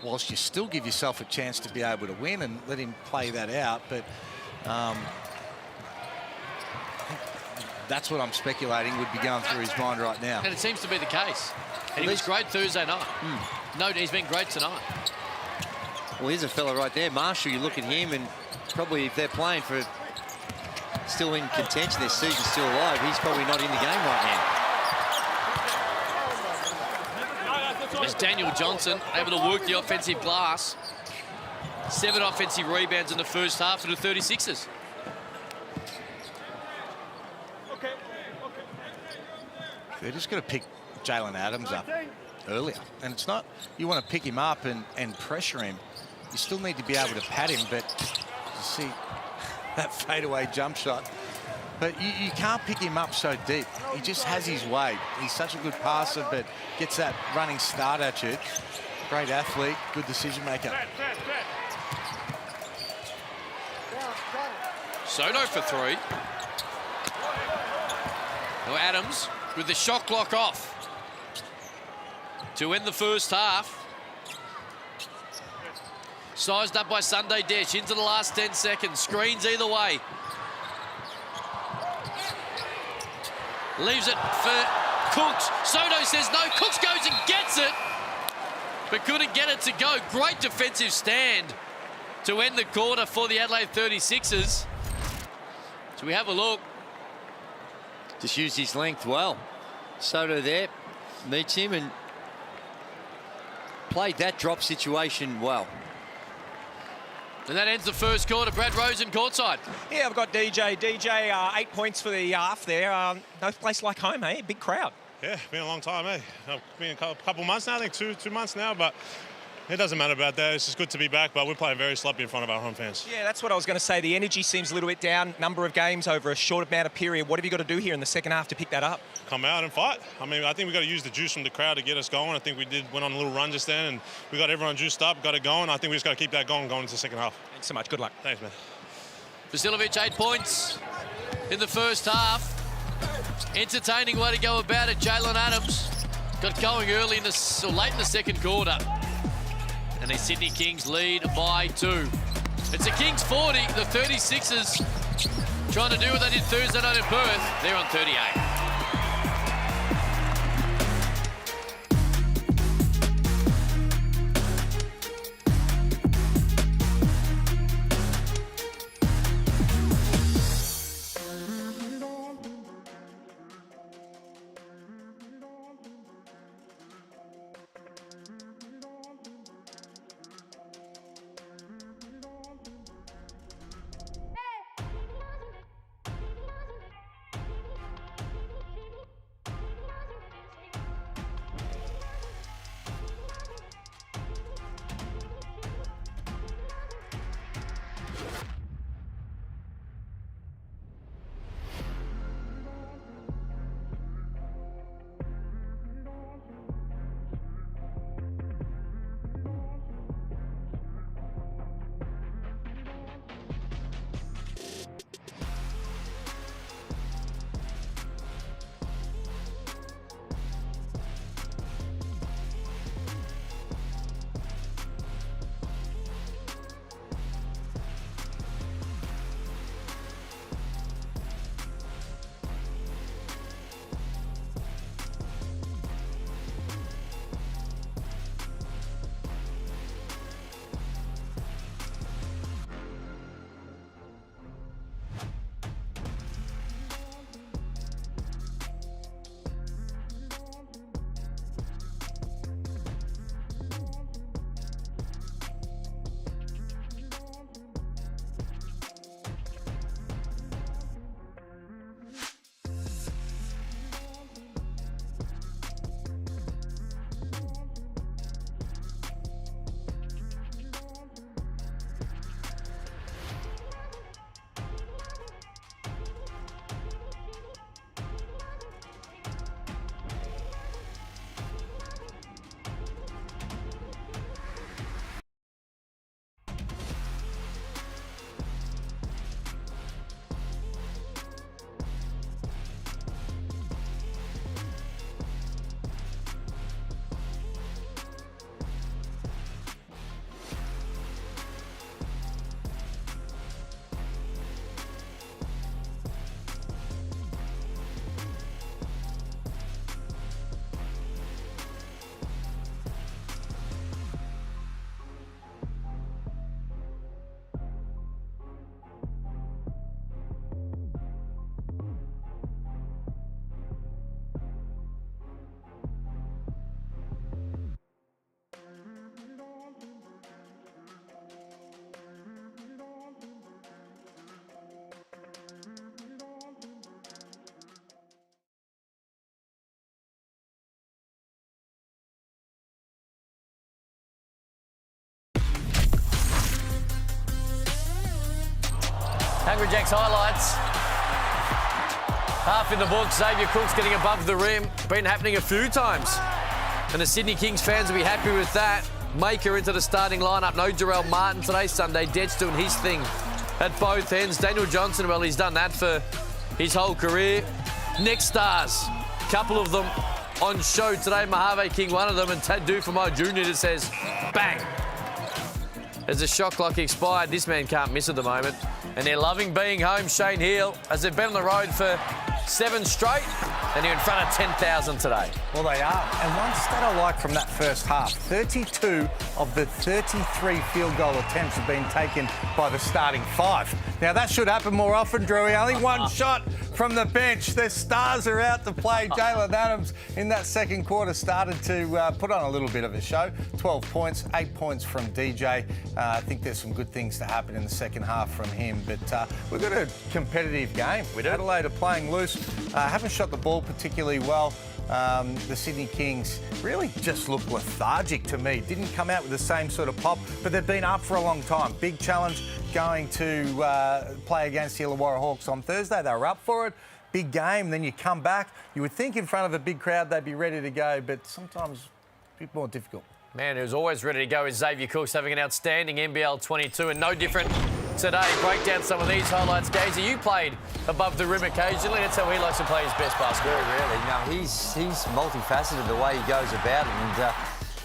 whilst you still give yourself a chance to be able to win, and let him play that out. But that's what I'm speculating would be going through his mind right now. And it seems to be the case. And he was great Thursday night. No, he's been great tonight. Well, here's a fella right there, Marshall. You look at him, and probably if they're playing for still in contention, their season's still alive, he's probably not in the game right now. As Daniel Johnson able to work the offensive glass. 7 offensive rebounds in the first half for the 36ers. They're just going to pick Jalen Adams up earlier. And it's not, you want to pick him up and pressure him. You still need to be able to pad him, but you see that fadeaway jump shot. But you can't pick him up so deep. He just has his way. He's such a good passer, but gets that running start at you. Great athlete, good decision maker. Soto for 3. Now Adams with the shot clock off to end the first half. Sized up by Sunday Detch into the last 10 seconds. Screens either way. Leaves it for Cooks. Soto says no. Cooks goes and gets it, but couldn't get it to go. Great defensive stand to end the quarter for the Adelaide 36ers. So we have a look. Just used his length well. Soto there meets him and played that drop situation well. And that ends the first quarter. Brad Rosen courtside. Yeah, I've got DJ. DJ, 8 points for the half there. No place like home, eh? Big crowd. Yeah, been a long time, eh? Been a couple months now, I think 2 months now, but it doesn't matter about that. It's just good to be back, but we're playing very sloppy in front of our home fans. Yeah, that's what I was going to say. The energy seems a little bit down. Number of games over a short amount of period. What have you got to do here in the second half to pick that up? Come out and fight. I mean, I think we got to use the juice from the crowd to get us going. I think went on a little run just then, and we got everyone juiced up, got it going. I think we just got to keep that going into the second half. Thanks so much. Good luck. Thanks, man. Vasilovic, 8 points in the first half. Entertaining way to go about it. Jalen Adams got going early in the, or late in the second quarter. And the Sydney Kings lead by 2. It's a Kings 40. The 36ers trying to do what they did Thursday night in Perth. They're on 38. Hungry Jack's highlights. Half in the book. Xavier Cook's getting above the rim. Been happening a few times. And the Sydney Kings fans will be happy with that. Maker into the starting lineup. No Jarrell Martin today, Sunday. Dead's doing his thing at both ends. Daniel Johnson, well, he's done that for his whole career. Next stars. Couple of them on show today. Mojave King, one of them. And Tad Dufamo Jr. just says, bang. As the shot clock expired, this man can't miss at the moment. And they're loving being home. Shane Heal, as they've been on the road for 7 straight. And you're in front of 10,000 today. Well, they are. And one stat I like from that first half, 32 of the 33 field goal attempts have been taken by the starting 5. Now, that should happen more often, Drewy. Only one shot from the bench. Their stars are out to play. Jalen Adams in that second quarter started to put on a little bit of a show. 12 points, 8 points from DJ. I think there's some good things to happen in the second half from him. But we've got a competitive game. Adelaide are playing loose, haven't shot the ball particularly well. The Sydney Kings really just look lethargic to me. Didn't come out with the same sort of pop, but they've been up for a long time. Big challenge going to play against the Illawarra Hawks on Thursday. They were up for it. Big game. Then you come back. You would think in front of a big crowd they'd be ready to go, but sometimes a bit more difficult. Man who's always ready to go is Xavier Cooks, having an outstanding NBL22 and no different today. Break down some of these highlights. Gazy, you played above the rim occasionally. That's how he likes to play his best basketball. Very rarely. No, he's multifaceted the way he goes about it, and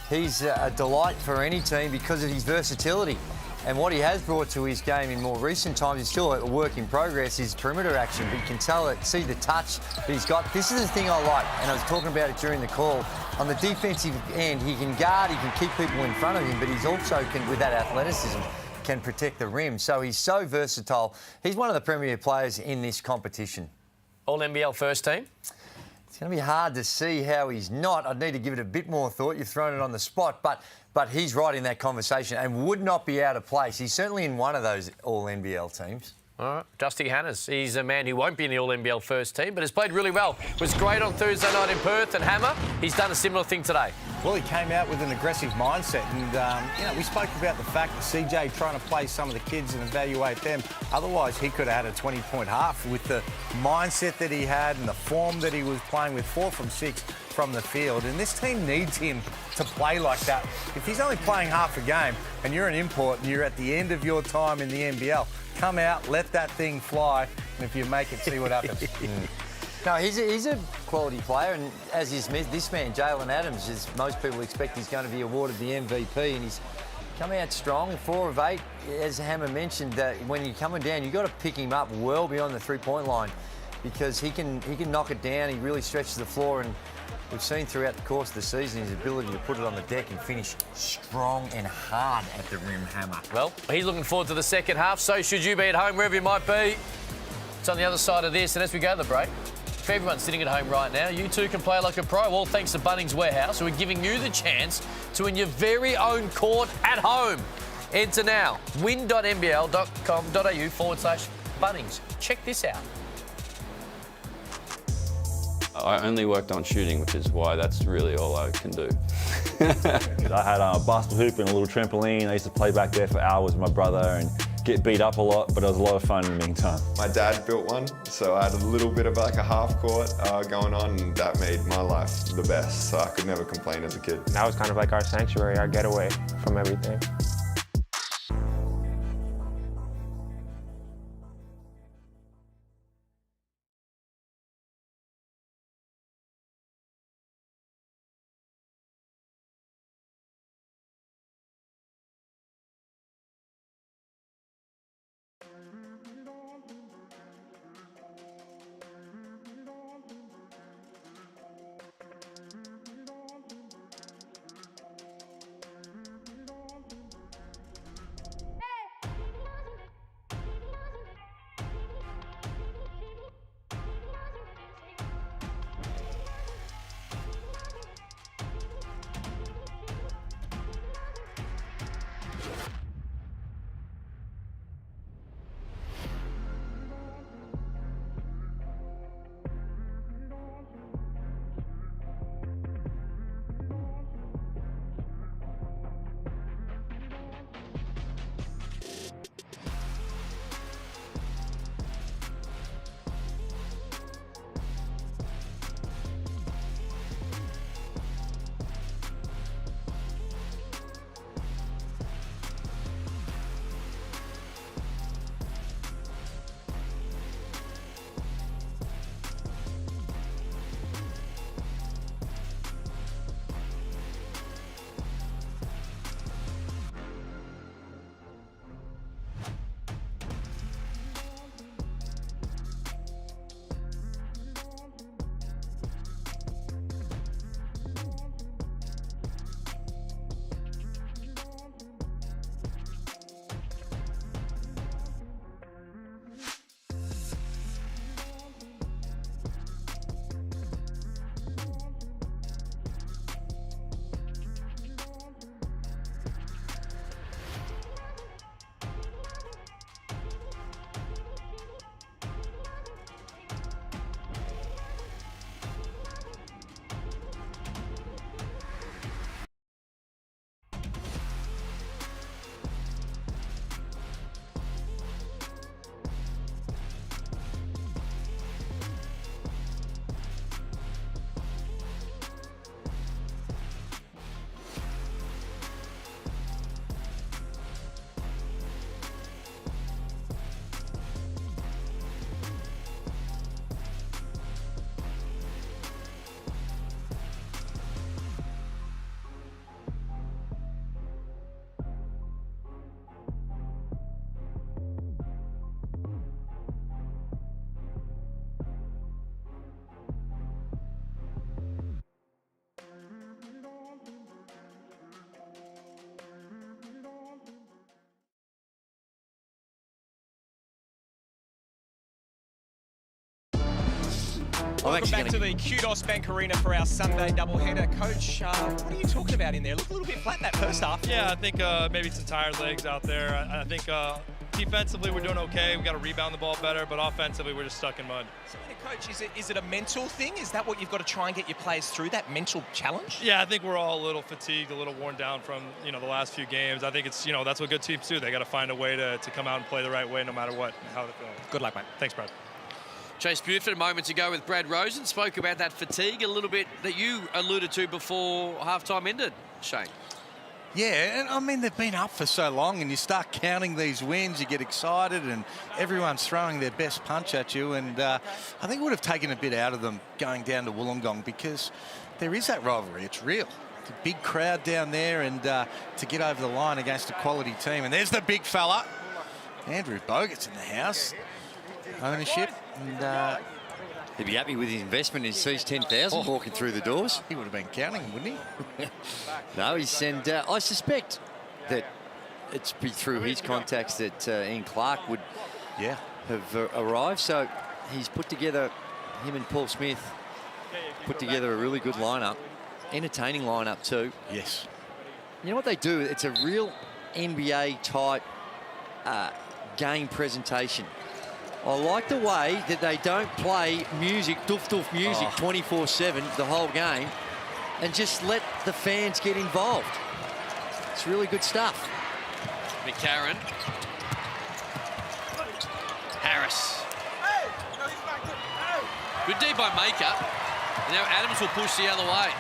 he's a delight for any team because of his versatility. And what he has brought to his game in more recent times, he's still a work in progress, is perimeter action. But you can tell it, see the touch that he's got. This is the thing I like, and I was talking about it during the call. On the defensive end, he can guard, he can keep people in front of him, but he's also can, with that athleticism, can protect the rim. So he's so versatile. He's one of the premier players in this competition. All NBL first team? It's going to be hard to see how he's not. I'd need to give it a bit more thought. You've thrown it on the spot, but he's right in that conversation and would not be out of place. He's certainly in one of those all-NBL teams. All right, Dusty Hannes. He's a man who won't be in the All-NBL first team, but has played really well. Was great on Thursday night in Perth, and Hammer, he's done a similar thing today. Well, he came out with an aggressive mindset, and we spoke about the fact that CJ trying to play some of the kids and evaluate them. Otherwise, he could have had a 20-point half with the mindset that he had and the form that he was playing with, 4 from 6 from the field. And this team needs him to play like that. If he's only playing half a game and you're an import and you're at the end of your time in the NBL, come out, let that thing fly, and if you make it, see what happens. No, he's a quality player, and as is this man, Jalen Adams, as most people expect he's going to be awarded the MVP, and he's come out strong, 4 of 8. As Hammer mentioned, when you're coming down, you've got to pick him up well beyond the three-point line because he can knock it down. He really stretches the floor, and we've seen throughout the course of the season his ability to put it on the deck and finish strong and hard at the rim, Hammer. Well, he's looking forward to the second half. So should you be at home, wherever you might be. It's on the other side of this. And as we go to the break, for everyone sitting at home right now, you too can play like a pro. All thanks to Bunnings Warehouse, who are giving you the chance to win your very own court at home. Enter now. win.nbl.com.au/Bunnings. Check this out. I only worked on shooting, which is why that's really all I can do. I had a basketball hoop and a little trampoline. I used to play back there for hours with my brother and get beat up a lot, but it was a lot of fun in the meantime. My dad built one, so I had a little bit of like a half court going on, and that made my life the best, so I could never complain as a kid. That was kind of like our sanctuary, our getaway from everything. Welcome back to the Kudos Bank Arena for our Sunday doubleheader. Coach, what are you talking about in there? Looked a little bit flat that first half. Yeah, I think maybe some tired legs out there. I think defensively we're doing okay. We got to rebound the ball better, but offensively we're just stuck in mud. So, Coach, is it a mental thing? Is that what you've got to try and get your players through, that mental challenge? Yeah, I think we're all a little fatigued, a little worn down from the last few games. I think it's that's what good teams do. They got to find a way to come out and play the right way, no matter what how they're feeling. Good luck, mate. Thanks, Brad. Chase Buford a moment ago with Brad Rosen spoke about that fatigue a little bit that you alluded to before halftime ended, Shane. Yeah, and I mean, they've been up for so long, and you start counting these wins, you get excited, and everyone's throwing their best punch at you. And I think it would have taken a bit out of them going down to Wollongong, because there is that rivalry. It's real. It's a big crowd down there, and to get over the line against a quality team. And there's the big fella, Andrew Bogut's in the house. Ownership. And he'd be happy with his investment. He sees 10,000 walking through the doors. He would have been counting them, wouldn't he? No, and I suspect that it's be through his contacts that Ian Clark would have arrived. So he's put together, him and Paul Smith, put together a really good lineup. Entertaining lineup too. Yes. You know what they do? It's a real NBA type game presentation. I like the way that they don't play music, doof music, 24/7 the whole game, and just let the fans get involved. It's really good stuff. McCarron. Harris. Good D by Maker. And now Adams will push the other way.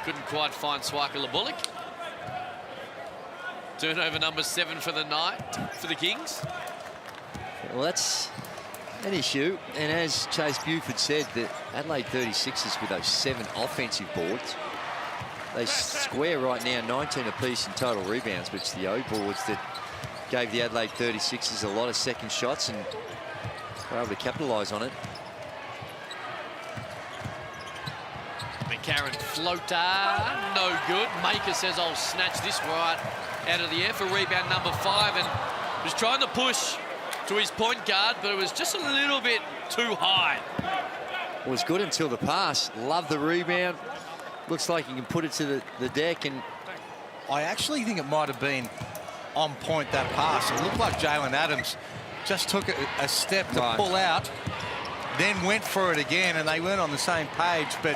Couldn't quite find Swaka Bullock. Turnover number 7 for the night for the Kings. Well, that's an issue. And as Chase Buford said, the Adelaide 36ers with those 7 offensive boards, they square right now 19 apiece in total rebounds, which the O boards that gave the Adelaide 36ers a lot of second shots, and were able to capitalise on it. McCarron floater, no good. Maker says, I'll snatch this right out of the air for rebound number 5, and was trying to push to his point guard, but it was just a little bit too high. It was good until the pass. Love the rebound. Looks like he can put it to the deck, and I actually think it might have been on point, that pass. It looked like Jalen Adams just took a step to pull out, then went for it again, and they weren't on the same page. But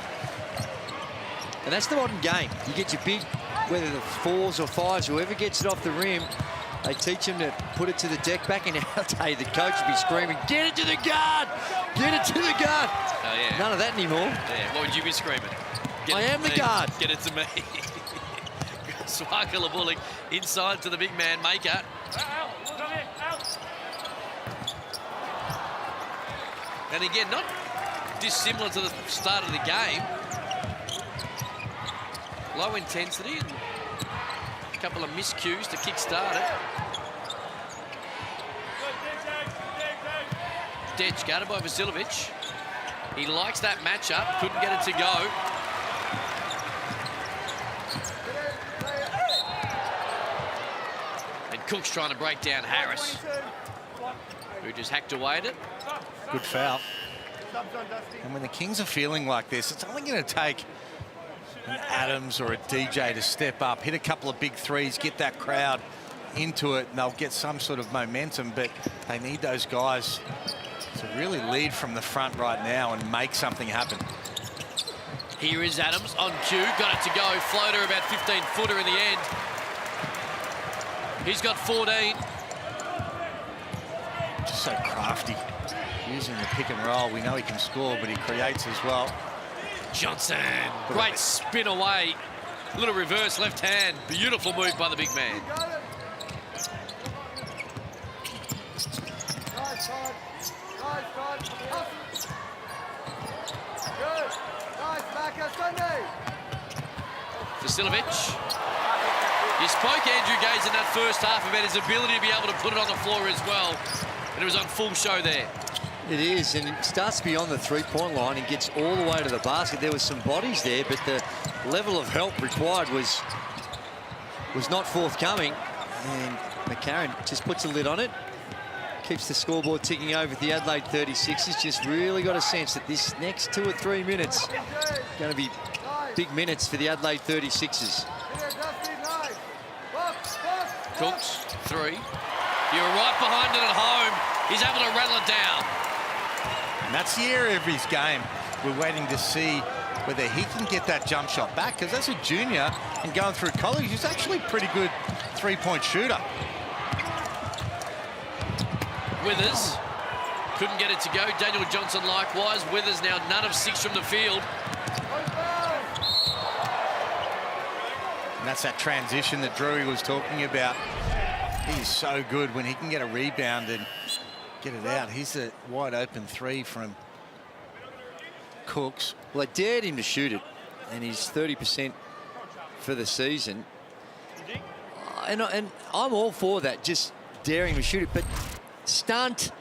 and that's the modern game. You get your big, whether the 4s or 5s, whoever gets it off the rim, they teach them to put it to the deck. Back in our day, the coach would be screaming, "Get it to the guard! Get it to the guard!" Oh, yeah. None of that anymore. Yeah, what would you be screaming? I am the guard. Get it to me. Swaka Bullock inside to the big man, Maker. And again, not dissimilar to the start of the game. Low intensity and a couple of miscues to kick-start it. Detch guarded by Vasiljevic. He likes that matchup, couldn't get it to go. And Cook's trying to break down Harris, who just hacked away at it. good foul. And when the Kings are feeling like this, it's only going to take an Adams or a DJ to step up, hit a couple of big threes, get that crowd into it, and they'll get some sort of momentum. But they need those guys to really lead from the front right now and make something happen. Here is Adams on cue, got it to go. Floater about 15-footer in the end. He's got 14. Just so crafty, using the pick and roll. We know he can score, but he creates as well. Johnson, great spin away. Little reverse left hand. Beautiful move by the big man. Vasiljevic. You spoke, Andrew Gaze, in that first half about his ability to be able to put it on the floor as well. And it was on full show there. It is, and it starts beyond the three-point line and gets all the way to the basket. There was some bodies there, but the level of help required was not forthcoming. And McCarron just puts a lid on it. Keeps the scoreboard ticking over at the Adelaide 36ers. Just really got a sense that this next 2 or 3 minutes going to be big minutes for the Adelaide 36ers. Cooks, 3. You're right behind it at home. He's able to rattle it down. And that's the area of his game we're waiting to see whether he can get that jump shot back, because as a junior and going through college, he's actually a pretty good three-point shooter. Withers couldn't get it to go. Daniel Johnson likewise. Withers now none of 6 from the field. And that's that transition that Drewy was talking about. He's so good when he can get a rebound and get it out. He's a wide open 3 from Cooks. Well, I dared him to shoot it, and he's 30% for the season. And I'm all for that, just daring him to shoot it, but stunt,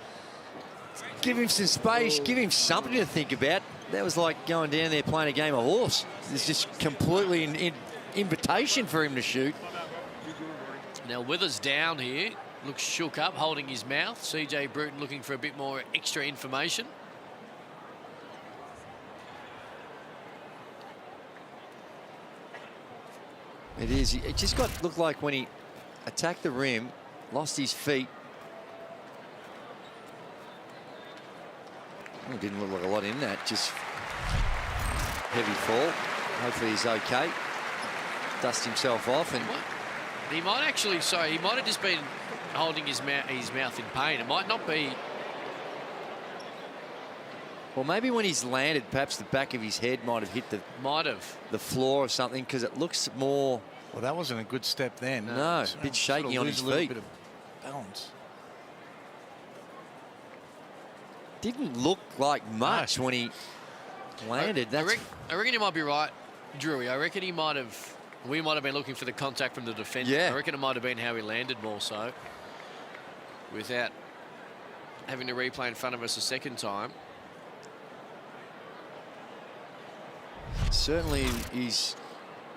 give him some space, give him something to think about. That was like going down there playing a game of horse. It's just completely an invitation for him to shoot. Now Withers down here, looks shook up, holding his mouth. CJ Bruton looking for a bit more extra information. It is. It just looked like when he attacked the rim, lost his feet. Well, didn't look like a lot in that. Just heavy fall. Hopefully he's okay. Dust himself off and. He might actually. Sorry, he might have just been holding his mouth in pain. It might not be. Well, maybe when he's landed, perhaps the back of his head might have hit the floor or something, because it looks more. Well, that wasn't a good step then. No, a bit shaky on his feet. Bit of balance. Didn't look like much when he landed. I reckon he might be right, Drewy. I reckon he might have. We might have been looking for the contact from the defender. Yeah. I reckon it might have been how he landed more so, without having to replay in front of us a second time. Certainly he's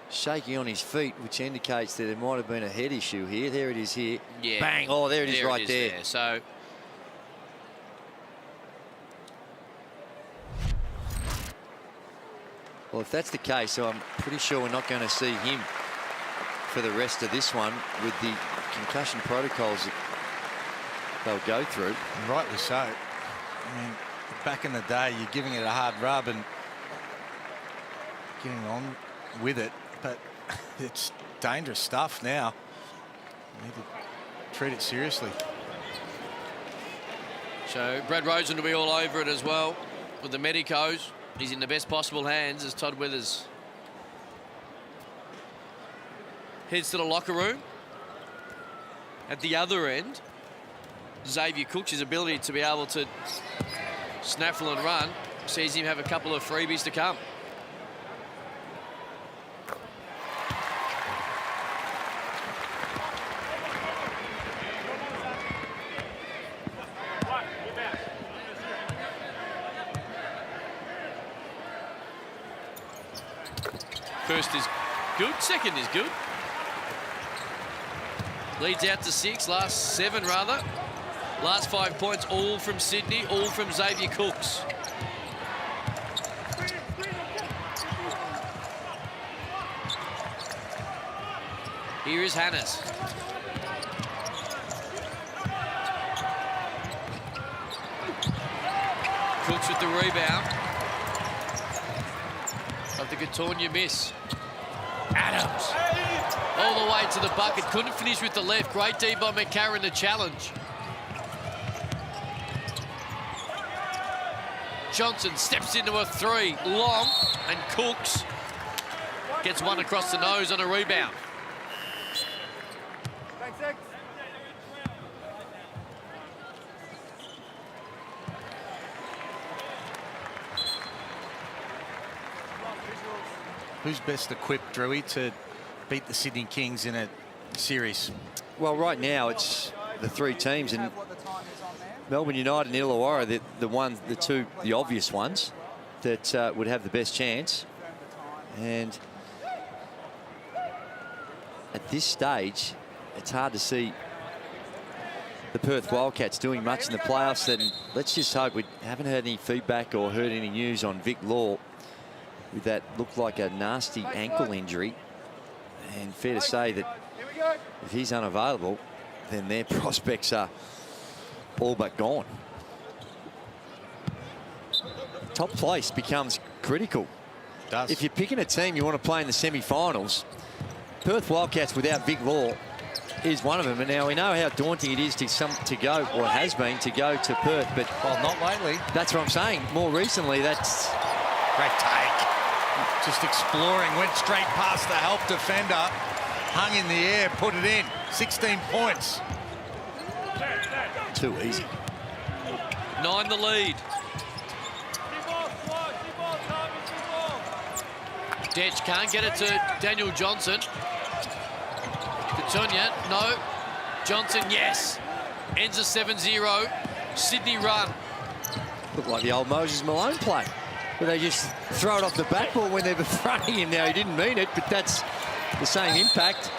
shaking on his feet, which indicates that there might have been a head issue here. There it is here. Yeah. Bang. Oh, there it is right there. So well, if that's the case, so I'm pretty sure we're not going to see him for the rest of this one with the concussion protocols that they'll go through. And rightly so. I mean, back in the day, you're giving it a hard rub and getting on with it, but it's dangerous stuff now. You need to treat it seriously. So Brad Rosen will be all over it as well with the medicos. He's in the best possible hands as Todd Withers heads to the locker room. At the other end, Xavier Cooks, his ability to be able to snaffle and run, sees him have a couple of freebies to come. First is good, second is good. Leads out to 6, last 7 rather. Last 5 points, all from Sydney, all from Xavier Cooks. Here is Hannes. Cooks with the rebound. Of the Catonia miss. Adams. All the way to the bucket. Couldn't finish with the left. Great D by McCarron to challenge. Johnson steps into a 3. Long. And Cooks gets one across the nose on a rebound. Who's best equipped, Drewy, to beat the Sydney Kings in a series? Well, right now it's the 3 teams, and Melbourne United and Illawarra, the obvious ones that would have the best chance. And at this stage, it's hard to see the Perth Wildcats doing much in the playoffs. And let's just hope we haven't heard any feedback or heard any news on Vic Law with that looked like a nasty ankle injury. And fair to say that if he's unavailable, then their prospects are all but gone. Top place becomes critical. If you're picking a team you want to play in the semi-finals, Perth Wildcats without Vic Law is one of them. And now we know how daunting it is to go, or has been, to go to Perth. But well, not lately. That's what I'm saying. More recently, that's great take. Just exploring, went straight past the help defender, hung in the air, put it in. 16 points. Too easy. 9 the lead. Detch can't get it to Daniel Johnson. Petunia, no. Johnson, yes. Ends a 7-0. Sydney run. Looked like the old Moses Malone play, where they just throw it off the backboard when they're fronting him. Now, he didn't mean it, but that's the same impact.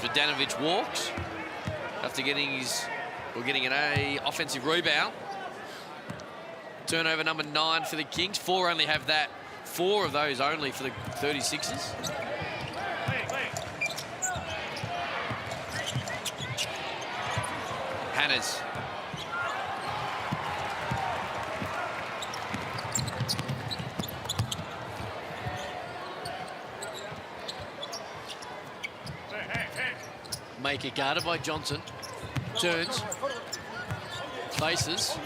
Vodanovic walks after getting an offensive rebound. Turnover number 9 for the Kings. 4 only have that. 4 of those only for the 36ers. Hannahs. Make it guarded by Johnson. Turns. Faces.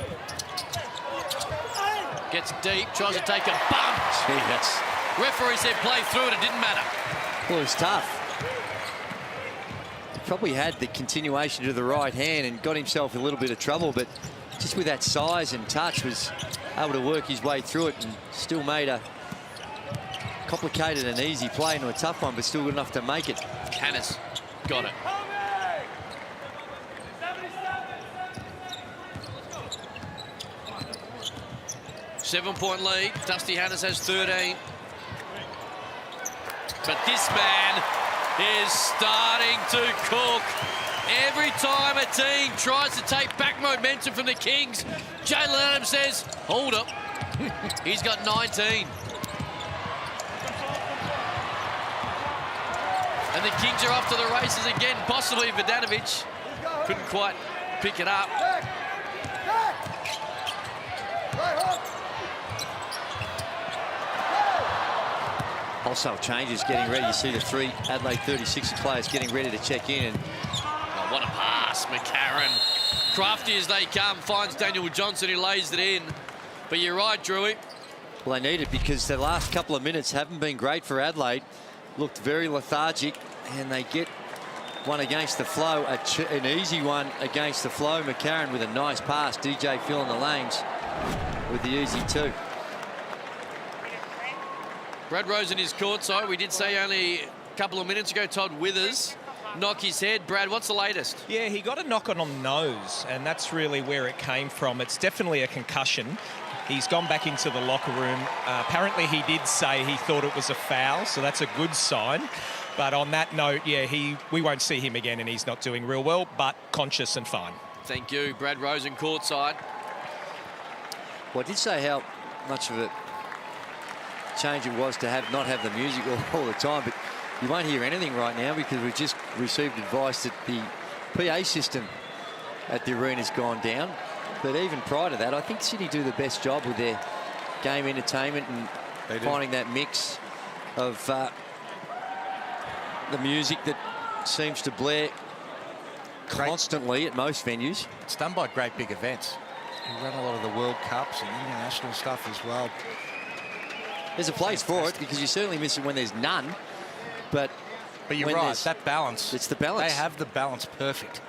Gets deep, tries to take a bump. Gee, that's... Referee said play through it, it didn't matter. Well, it's tough. He probably had the continuation to the right hand and got himself in a little bit of trouble, but just with that size and touch was able to work his way through it and still made a complicated and easy play into a tough one, but still good enough to make it. Hannahs got it. Seven-point lead. Dusty Hannahs has 13. But this man is starting to cook. Every time a team tries to take back momentum from the Kings, Jalen Adams says, hold up. He's got 19. And the Kings are off to the races again. Possibly Vodanovic couldn't quite pick it up. Wholesale changes getting ready. You see the 3 Adelaide 36 players getting ready to check in. And oh, what a pass, McCarron. Crafty as they come, finds Daniel Johnson who lays it in. But you're right, Drewy. Well, they need it because the last couple of minutes haven't been great for Adelaide. Looked very lethargic, and they get one against the flow, an easy one against the flow. McCarron with a nice pass. DJ filling the lanes with the easy 2. Brad Rosen is courtside. We did say only a couple of minutes ago, Todd Withers knocked his head. Brad, what's the latest? Yeah, he got a knock on the nose, and that's really where it came from. It's definitely a concussion. He's gone back into the locker room. Apparently, he did say he thought it was a foul, so that's a good sign. But on that note, yeah, we won't see him again, and he's not doing real well, but conscious and fine. Thank you, Brad Rosen, courtside. Well, I did say how much of a change it was to not have the music all the time, but you won't hear anything right now because we've just received advice that the PA system at the arena's gone down. But even prior to that, I think Sydney do the best job with their game entertainment and finding that mix of the music that seems to blare constantly at most venues. It's done by great big events. We run a lot of the World Cups and international stuff as well. There's a place for it because you certainly miss it when there's none. But you're right, that balance. It's the balance. They have the balance perfect.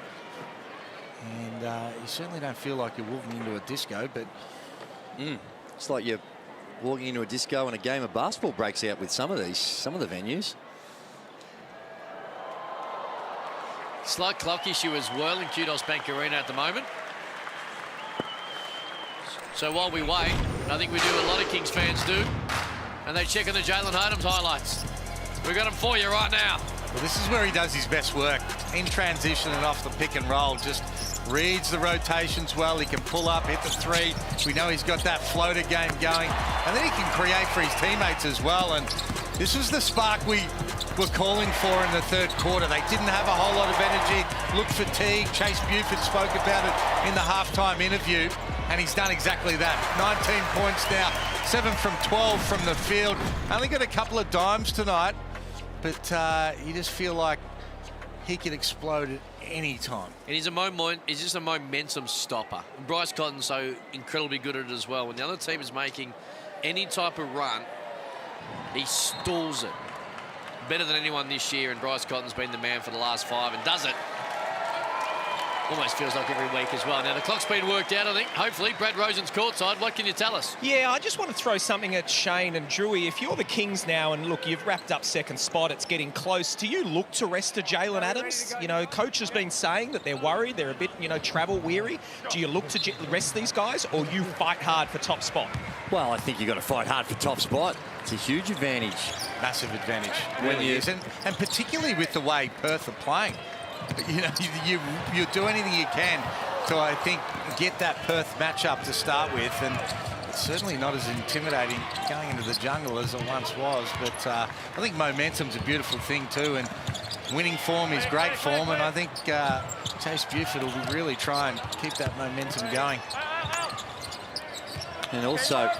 And you certainly don't feel like you're walking into a disco, but... It's like you're walking into a disco and a game of basketball breaks out with some of the venues. Slight clock issue as well in Kudos Bank Arena at the moment. So while we wait, I think we do a lot of Kings fans do, and they check on the Jalen Adams highlights. We've got them for you right now. Well, this is where he does his best work. In transition and off the pick and roll, just reads the rotations well. He can pull up, hit the three. We know he's got that floater game going. And then he can create for his teammates as well. And this was the spark we were calling for in the third quarter. They didn't have a whole lot of energy, looked fatigued. Chase Buford spoke about it in the halftime interview, and he's done exactly that. 19 points now, 7 from 12 from the field. Only got a couple of dimes tonight, but you just feel like he could explode at any time. And he's just a momentum stopper. And Bryce Cotton's so incredibly good at it as well. When the other team is making any type of run, he stalls it. Better than anyone this year, and Bryce Cotton's been the man for the last 5 and does it. Almost feels like every week as well. Now, the clock's been worked out, I think. Hopefully, Brad Rosen's courtside. What can you tell us? Yeah, I just want to throw something at Shane and Drewy. If you're the Kings now, and look, you've wrapped up second spot, it's getting close. Do you look to rest a Jalen Adams? You know, coach has been saying that they're worried. They're a bit, travel weary. Do you look to rest these guys, or you fight hard for top spot? Well, I think you've got to fight hard for top spot. It's a huge advantage. Massive advantage. Really is. And particularly with the way Perth are playing. You do anything you can to, I think, get that Perth matchup to start with, and it's certainly not as intimidating going into the jungle as it once was. But I think momentum's a beautiful thing too, and winning form is great form, and I think Chase Buford will be really try and keep that momentum going. And also,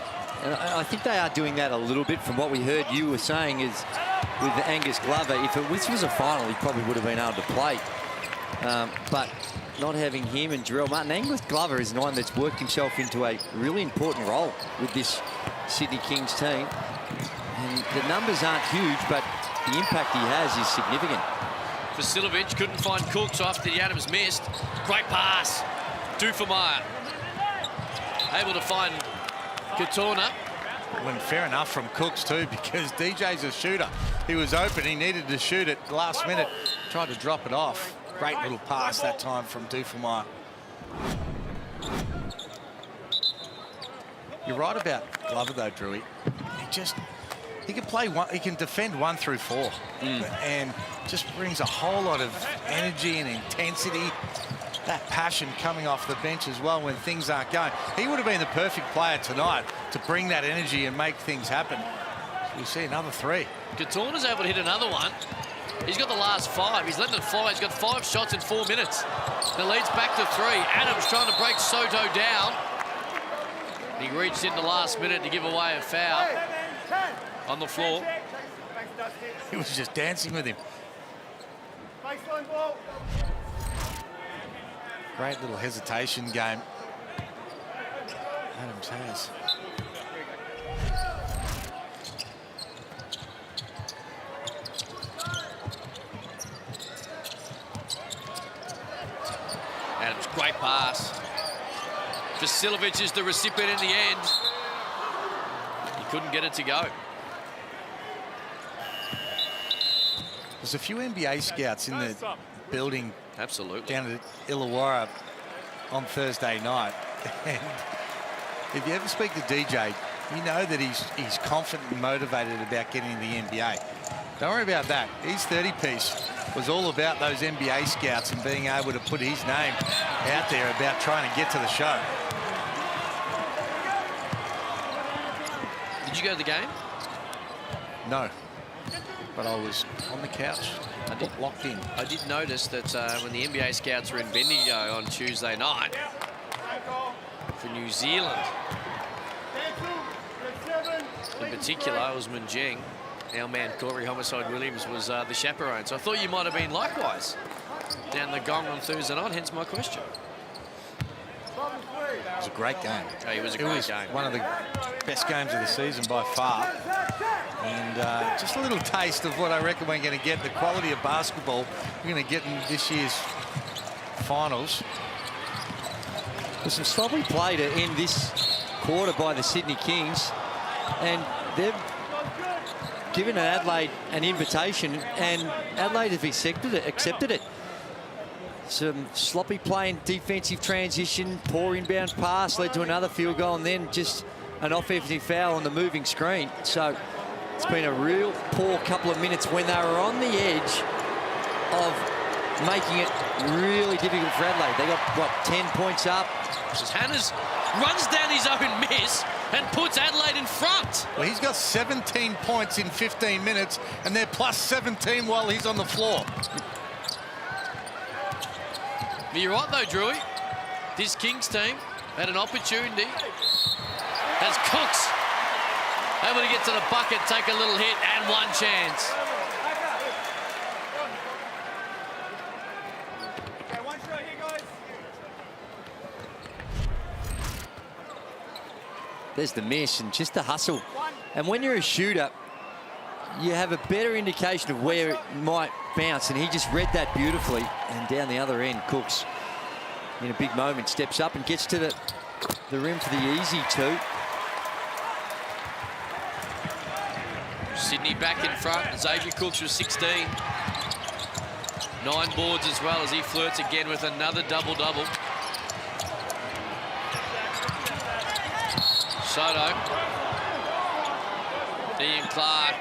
I think they are doing that a little bit from what we heard you were saying is with Angus Glover. If this was a final, he probably would have been able to play. But not having him and Jarrell Martin, Angus Glover is one that's worked himself into a really important role with this Sydney Kings team. And the numbers aren't huge, but the impact he has is significant. Vasiljevic couldn't find Cooks after the Adams missed. Great pass. Dufemeyer able to find Katorna. Well, fair enough from Cooks too, because DJ's a shooter. He was open, he needed to shoot it last minute, tried to drop it off. Great little pass that time from Dufemeyer. You're right about Glover though, Drewy. He can play one, he can defend 1 through 4, and just brings a whole lot of energy and intensity. That passion coming off the bench as well when things aren't going. He would have been the perfect player tonight to bring that energy and make things happen. We see another 3. Katorna's able to hit another one. He's got the last 5. He's letting it fly. He's got 5 shots in 4 minutes. The lead's back to 3. Adams trying to break Soto down. He reached in the last minute to give away a foul on the floor. He was just dancing with him. Great little hesitation game Adams has. Adams, great pass. Vasiljevic is the recipient in the end. He couldn't get it to go. There's a few NBA scouts in the building. Absolutely. Down at Illawarra on Thursday night. And if you ever speak to DJ, you know that he's confident and motivated about getting to the NBA. Don't worry about that. His 30-piece was all about those NBA scouts and being able to put his name out there about trying to get to the show. Did you go to the game? No, but I was on the couch. I did locked in. I did notice that when the NBA scouts were in Bendigo on Tuesday night for New Zealand, in particular, Osman Jeng, our man Corey Homicide Williams was the chaperone. So I thought you might have been likewise down the Gong on Thursday night, hence my question. It was a great game. Oh, it was a great game. One of the best games of the season by far. And just a little taste of what I reckon we're going to get, the quality of basketball we're going to get in this year's finals. There's some sloppy play to end this quarter by the Sydney Kings, and they've given Adelaide an invitation, and Adelaide have accepted it. Some sloppy play in defensive transition, poor inbound pass led to another field goal, and then just an offensive foul on the moving screen. So It's been a real poor couple of minutes when they were on the edge of making it really difficult for Adelaide. They got, what, 10 points up? Hannahs runs down his own miss and puts Adelaide in front. Well, he's got 17 points in 15 minutes, and they're plus 17 while he's on the floor. But you're right, though, Drewy. This Kings team had an opportunity as Cooks able to get to the bucket, take a little hit, and one chance. There's the miss and just the hustle. And when you're a shooter, you have a better indication of where it might bounce, and he just read that beautifully. And down the other end, Cooks, in a big moment, steps up and gets to the rim for the easy two. Sydney back in front. Xavier Cooks was 16. 9 boards as well as he flirts again with another double-double. Soto. Ian Clark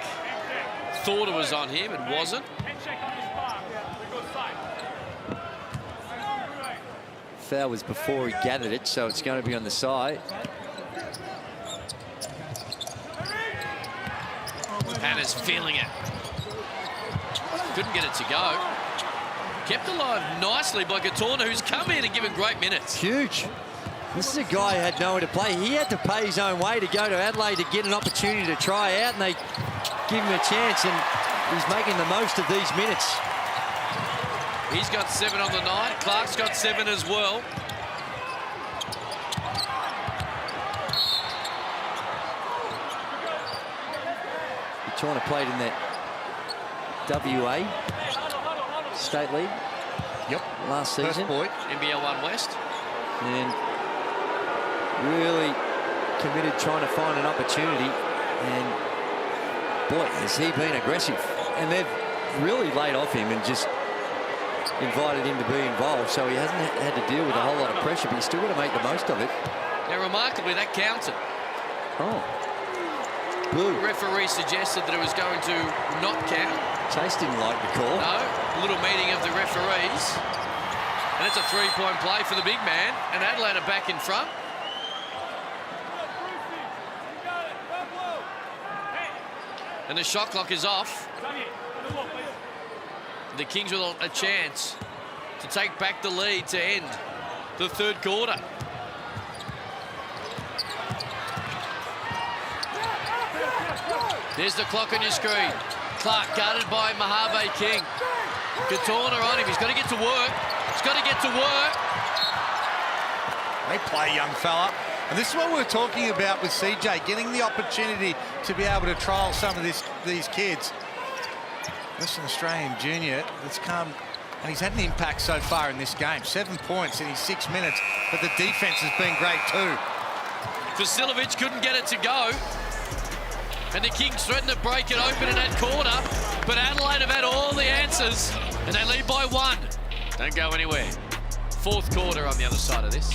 thought it was on him, it wasn't. Foul was before he gathered it, so it's going to be on the side. Hannah's feeling it. Couldn't get it to go. Kept alive nicely by Gatorna, who's come in and given great minutes. Huge. This is a guy who had nowhere to play. He had to pay his own way to go to Adelaide to get an opportunity to try out, and they give him a chance, and he's making the most of these minutes. He's got 7 on the night. Clark's got 7 as well. Gatorna played in that WA State League. Yep. Last season. NBL 1 West. And really committed, trying to find an opportunity. And boy, has he been aggressive. And they've really laid off him and just invited him to be involved. So he hasn't had to deal with a whole lot of pressure, but he's still got to make the most of it. Now, remarkably, that counted. Oh. Blue. The referee suggested that it was going to not count. Chase didn't like the call. No, a little meeting of the referees. And it's a 3-point play for the big man. And Adelaide are back in front. And the shot clock is off. The Kings with a chance to take back the lead to end the third quarter. There's the clock on your screen. Clark guarded by Mojave King. Gatorna on him. He's got to get to work. He's got to get to work. They play, young fella. And this is what we're talking about with CJ, getting the opportunity to be able to trial some of these kids. Western Australian junior that's come, and he's had an impact so far in this game. 7 points in his 6 minutes, but the defense has been great too. Vasilovic couldn't get it to go. And the Kings threatened to break it open in that quarter, but Adelaide have had all the answers, and they lead by 1. Don't go anywhere. Fourth quarter on the other side of this.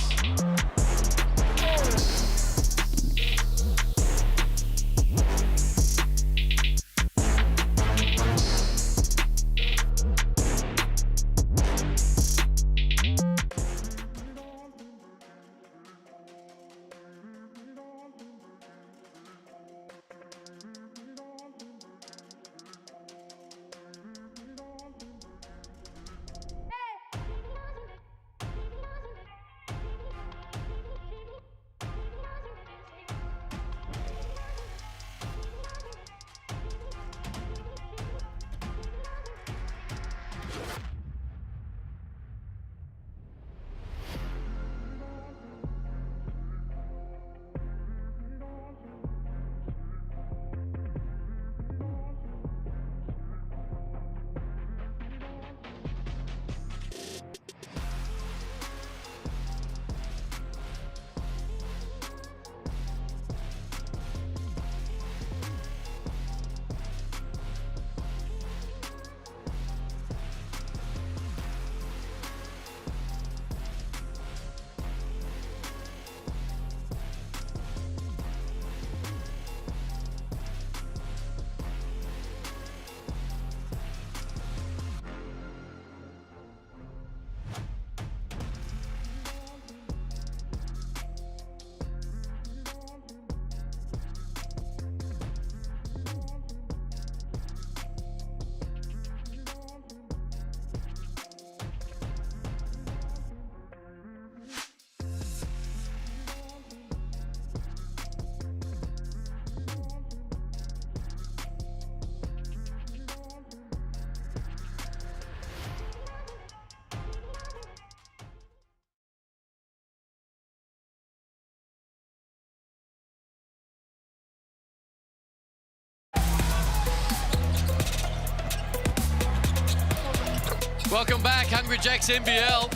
Welcome back, Hungry Jacks NBL.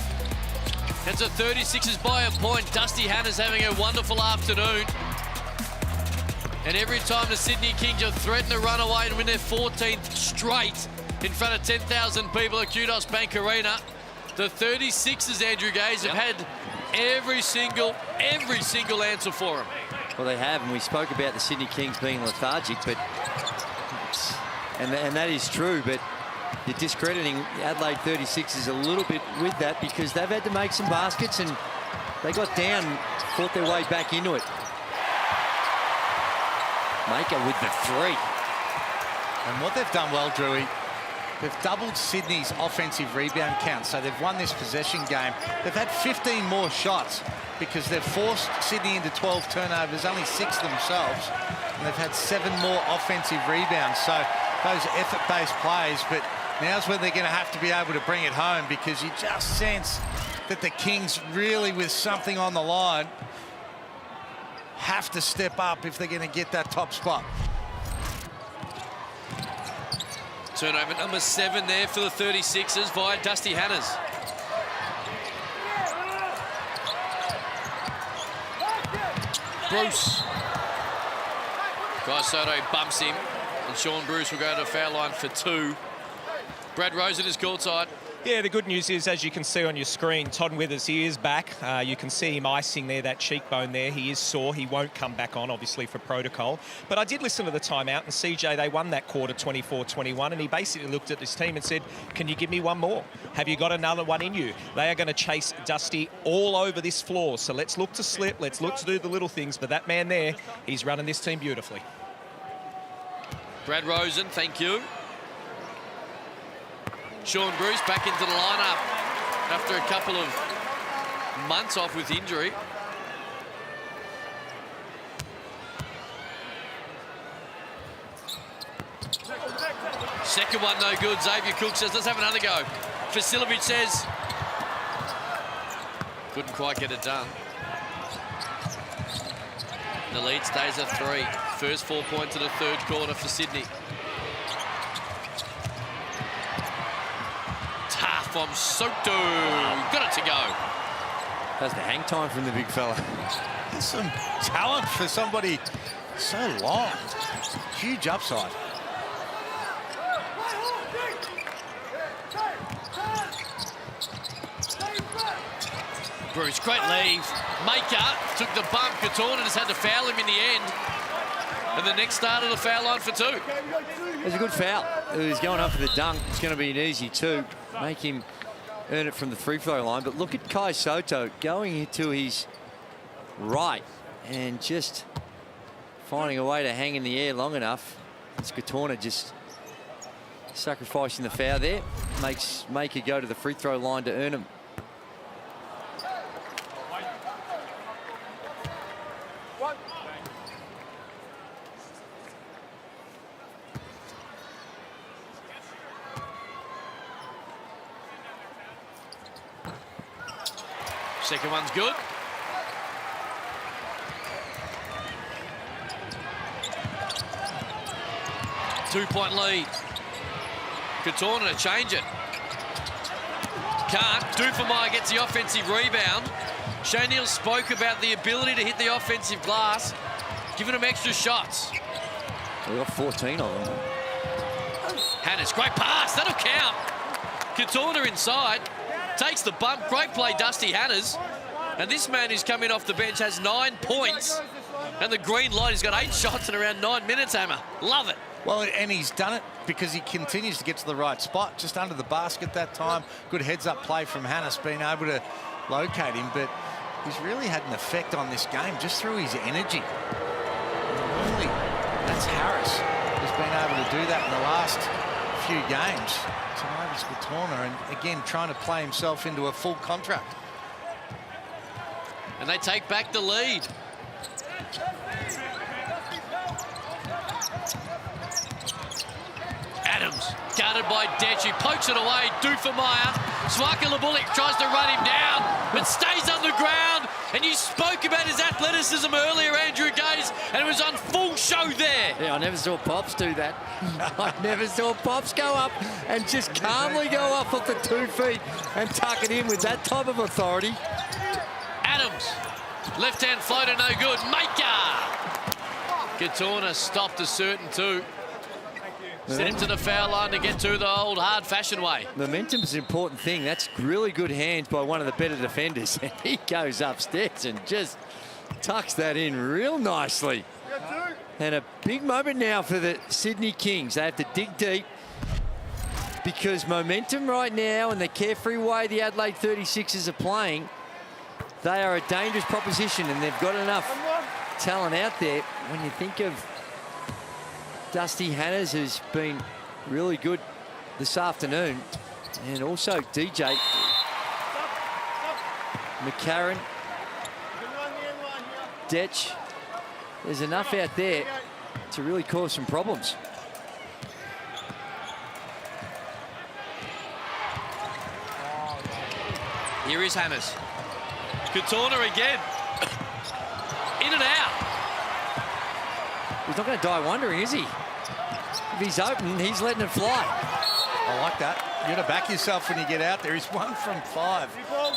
It's a 36ers by a point. Dusty Hannah's having a wonderful afternoon. And every time the Sydney Kings have threatened to run away and win their 14th straight in front of 10,000 people at Kudos Bank Arena, the 36ers, Andrew Gaze, have had every single answer for them. Well, they have, and we spoke about the Sydney Kings being lethargic, but and that is true, but you're discrediting Adelaide 36ers a little bit with that because they've had to make some baskets and they got down, fought their way back into it. Maker with the three. And what they've done well, Drewy, they've doubled Sydney's offensive rebound count, so they've won this possession game. They've had 15 more shots because they've forced Sydney into 12 turnovers, only 6 themselves, and they've had 7 more offensive rebounds. So those effort-based plays, but now's when they're going to have to be able to bring it home because you just sense that the Kings really, with something on the line, have to step up if they're going to get that top spot. Turnover number 7 there for the 36ers via Dusty Hannahs. Bruce. Guy Soto bumps him, and Sean Bruce will go to the foul line for 2. Brad Rosen is courtside. Yeah, the good news is, as you can see on your screen, Todd Withers, he is back. You can see him icing there, that cheekbone there. He is sore. He won't come back on, obviously, for protocol. But I did listen to the timeout, and CJ, they won that quarter 24-21, and he basically looked at this team and said, can you give me one more? Have you got another one in you? They are going to chase Dusty all over this floor. So let's look to slip. Let's look to do the little things. But that man there, he's running this team beautifully. Brad Rosen, thank you. Sean Bruce back into the lineup after a couple of months off with injury. Second one no good. Xavier Cook says, let's have another go. Vasilovic says, couldn't quite get it done. The lead stays at 3. First 4 points in the third quarter for Sydney. From Soto, got it to go. That's the hang time from the big fella. That's some talent for somebody so long. Huge upside. Bruce, great leave. Maker took the bump. Katorna just had to foul him in the end. And the next start of the foul line for 2. It was a good foul. He was going up for the dunk. It's going to be an easy 2. Make him earn it from the free throw line. But look at Kai Soto going to his right and just finding a way to hang in the air long enough. It's Katorna just sacrificing the foul there. Makes Maker go to the free throw line to earn him. Second one's good. Two-point lead. Katorna to change it. Can't. Dufemire gets the offensive rebound. Shane Neal spoke about the ability to hit the offensive glass, giving them extra shots. We got 14 of them. Hannahs, great pass. That'll count. Katorna inside. Takes the bump. Great play, Dusty Hannahs. And this man who's coming off the bench has 9 points. And the green light, he's got 8 shots in around 9 minutes, Hammer. Love it. Well, and he's done it because he continues to get to the right spot, just under the basket that time. Good heads-up play from Hannahs, being able to locate him. But he's really had an effect on this game just through his energy. Normally, that's Harris who's been able to do that in the last few games. Tonight it's Katorna, and again trying to play himself into a full contract. And they take back the lead. Adams, guarded by Dechi, pokes it away. Dufemire, Swaka Labulik tries to run him down, but stays on the ground. And you spoke about his athleticism earlier, Andrew Gaze, and it was on full show there. Yeah, I never saw Pops do that. I never saw Pops go up and just calmly go off the 2 feet and tuck it in with that type of authority. Adams, left-hand floater, no good. Maker! Katorna stopped a certain 2. Sent him to the foul line to get to the old hard-fashioned way. Momentum is an important thing. That's really good hands by one of the better defenders. He goes upstairs and just tucks that in real nicely. And a big moment now for the Sydney Kings. They have to dig deep because momentum right now and the carefree way the Adelaide 36ers are playing, they are a dangerous proposition, and they've got enough talent out there. When you think of Dusty Hannahs, who's been really good this afternoon, and also DJ McCarron, Detch. There's enough out there to really cause some problems. Here is Hannahs. Katorna again. In and out. He's not going to die wondering, is he? If he's open, he's letting it fly. I like that. You got to back yourself when you get out there. He's 1 from 5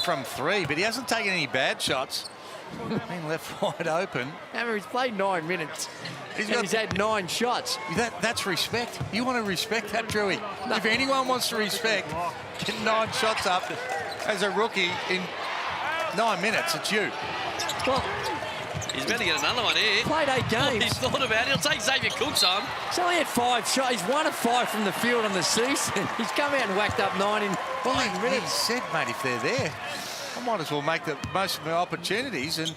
from 3, but he hasn't taken any bad shots. Been left wide open. Hammer, he's played 9 minutes. He's had 9 shots. That's respect. You want to respect that, Drewy. No. If anyone wants to respect, get 9 shots up as a rookie in 9 minutes, it's you. Well, he's about to get another one here. Played 8 games. He's thought about it. He'll take Xavier Cooks on. He's only had 5 shots. He's 1 of 5 from the field on the season. He's come out and whacked up 9 in 5 minutes. He said, mate, if they're there, I might as well make the most of my opportunities, and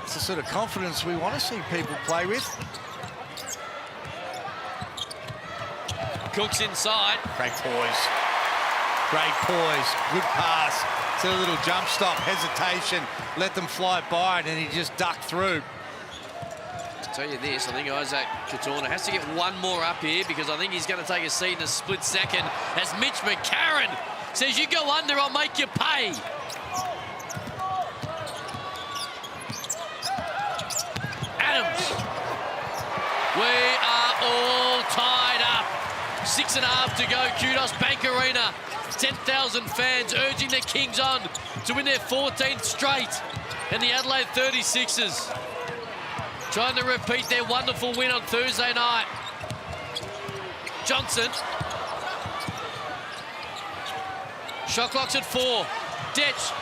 it's the sort of confidence we want to see people play with. Cooks inside. Great poise. Great poise. Good pass. It's a little jump stop, hesitation, let them fly by it, and he just ducked through. I'll tell you this, I think Isaac Katorna has to get 1 more up here, because I think he's going to take a seat in a split second as Mitch McCarron says, you go under, I'll make you pay. Adams. We are all tied up. 6.5 to go. Kudos Bank Arena. 10,000 fans urging the Kings on to win their 14th straight. And the Adelaide 36ers trying to repeat their wonderful win on Thursday night. Johnson. Shot clock's at 4. Detch.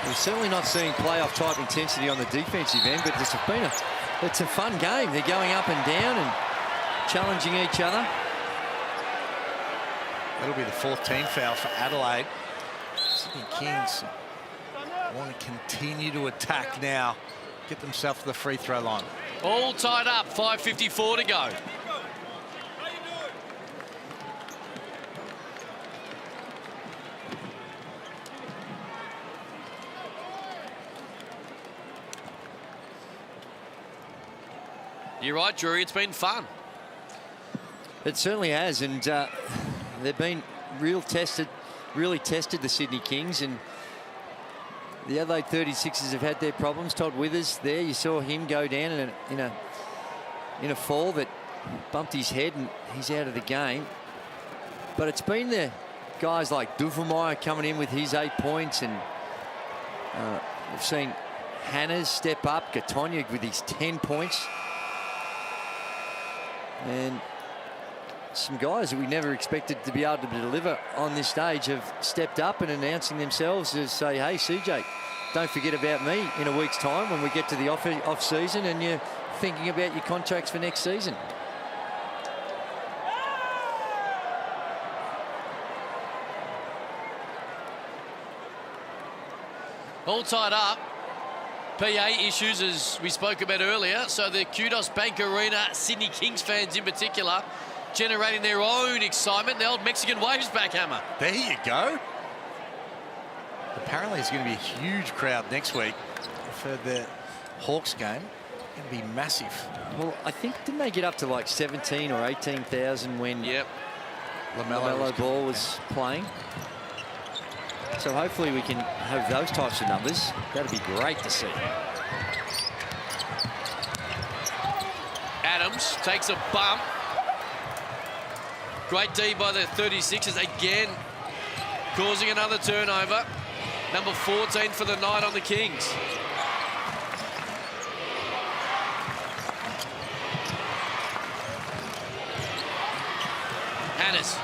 We're certainly not seeing playoff type intensity on the defensive end, but it's a fun game. They're going up and down and challenging each other. That'll be the 4th team foul for Adelaide. Sydney Kings want to continue to attack now, get themselves to the free throw line. All tied up, 5:54 to go. You're right, Drury, it's been fun. It certainly has, and they've been really tested, the Sydney Kings, and the Adelaide 36ers have had their problems. Todd Withers there, you saw him go down in a fall that bumped his head, and he's out of the game. But it's been the guys like Duvermeyer coming in with his 8 points, and we've seen Hannahs step up, Gatonya with his 10 points. And some guys that we never expected to be able to deliver on this stage have stepped up and announcing themselves to say, hey, CJ, don't forget about me in a week's time when we get to the off season and you're thinking about your contracts for next season. All tied up. PA issues, as we spoke about earlier, so the Kudos Bank Arena, Sydney Kings fans in particular, generating their own excitement. The old Mexican waves back, Hammer. There you go. Apparently it's going to be a huge crowd next week for the Hawks game. Going to be massive. Well, I think, didn't they get up to like 17 or 18,000 when LaMelo Ball was playing? So hopefully we can have those types of numbers. That'd be great to see. Adams takes a bump. Great D by the 36ers again, causing another turnover. Number 14 for the night on the Kings. Hannes.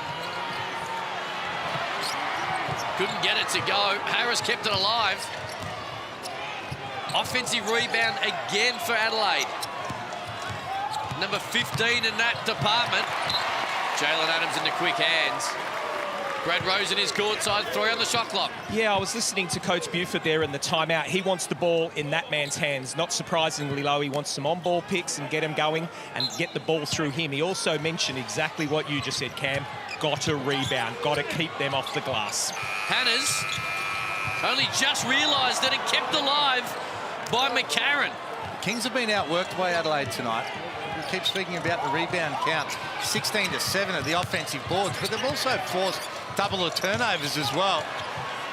Couldn't get it to go. Harris kept it alive. Offensive rebound again for Adelaide. Number 15 in that department. Jalen Adams in the quick hands. Brad Rose in his courtside, 3 on the shot clock. Yeah, I was listening to Coach Buford there in the timeout. He wants the ball in that man's hands. Not surprisingly, low. He wants some on-ball picks and get him going and get the ball through him. He also mentioned exactly what you just said, Cam. Got to rebound. Got to keep them off the glass. Hannes only just realised that it kept alive by McCarron. Kings have been outworked by Adelaide tonight. We keep speaking about the rebound counts. 16-7 at the offensive boards, but they've also forced double the turnovers as well.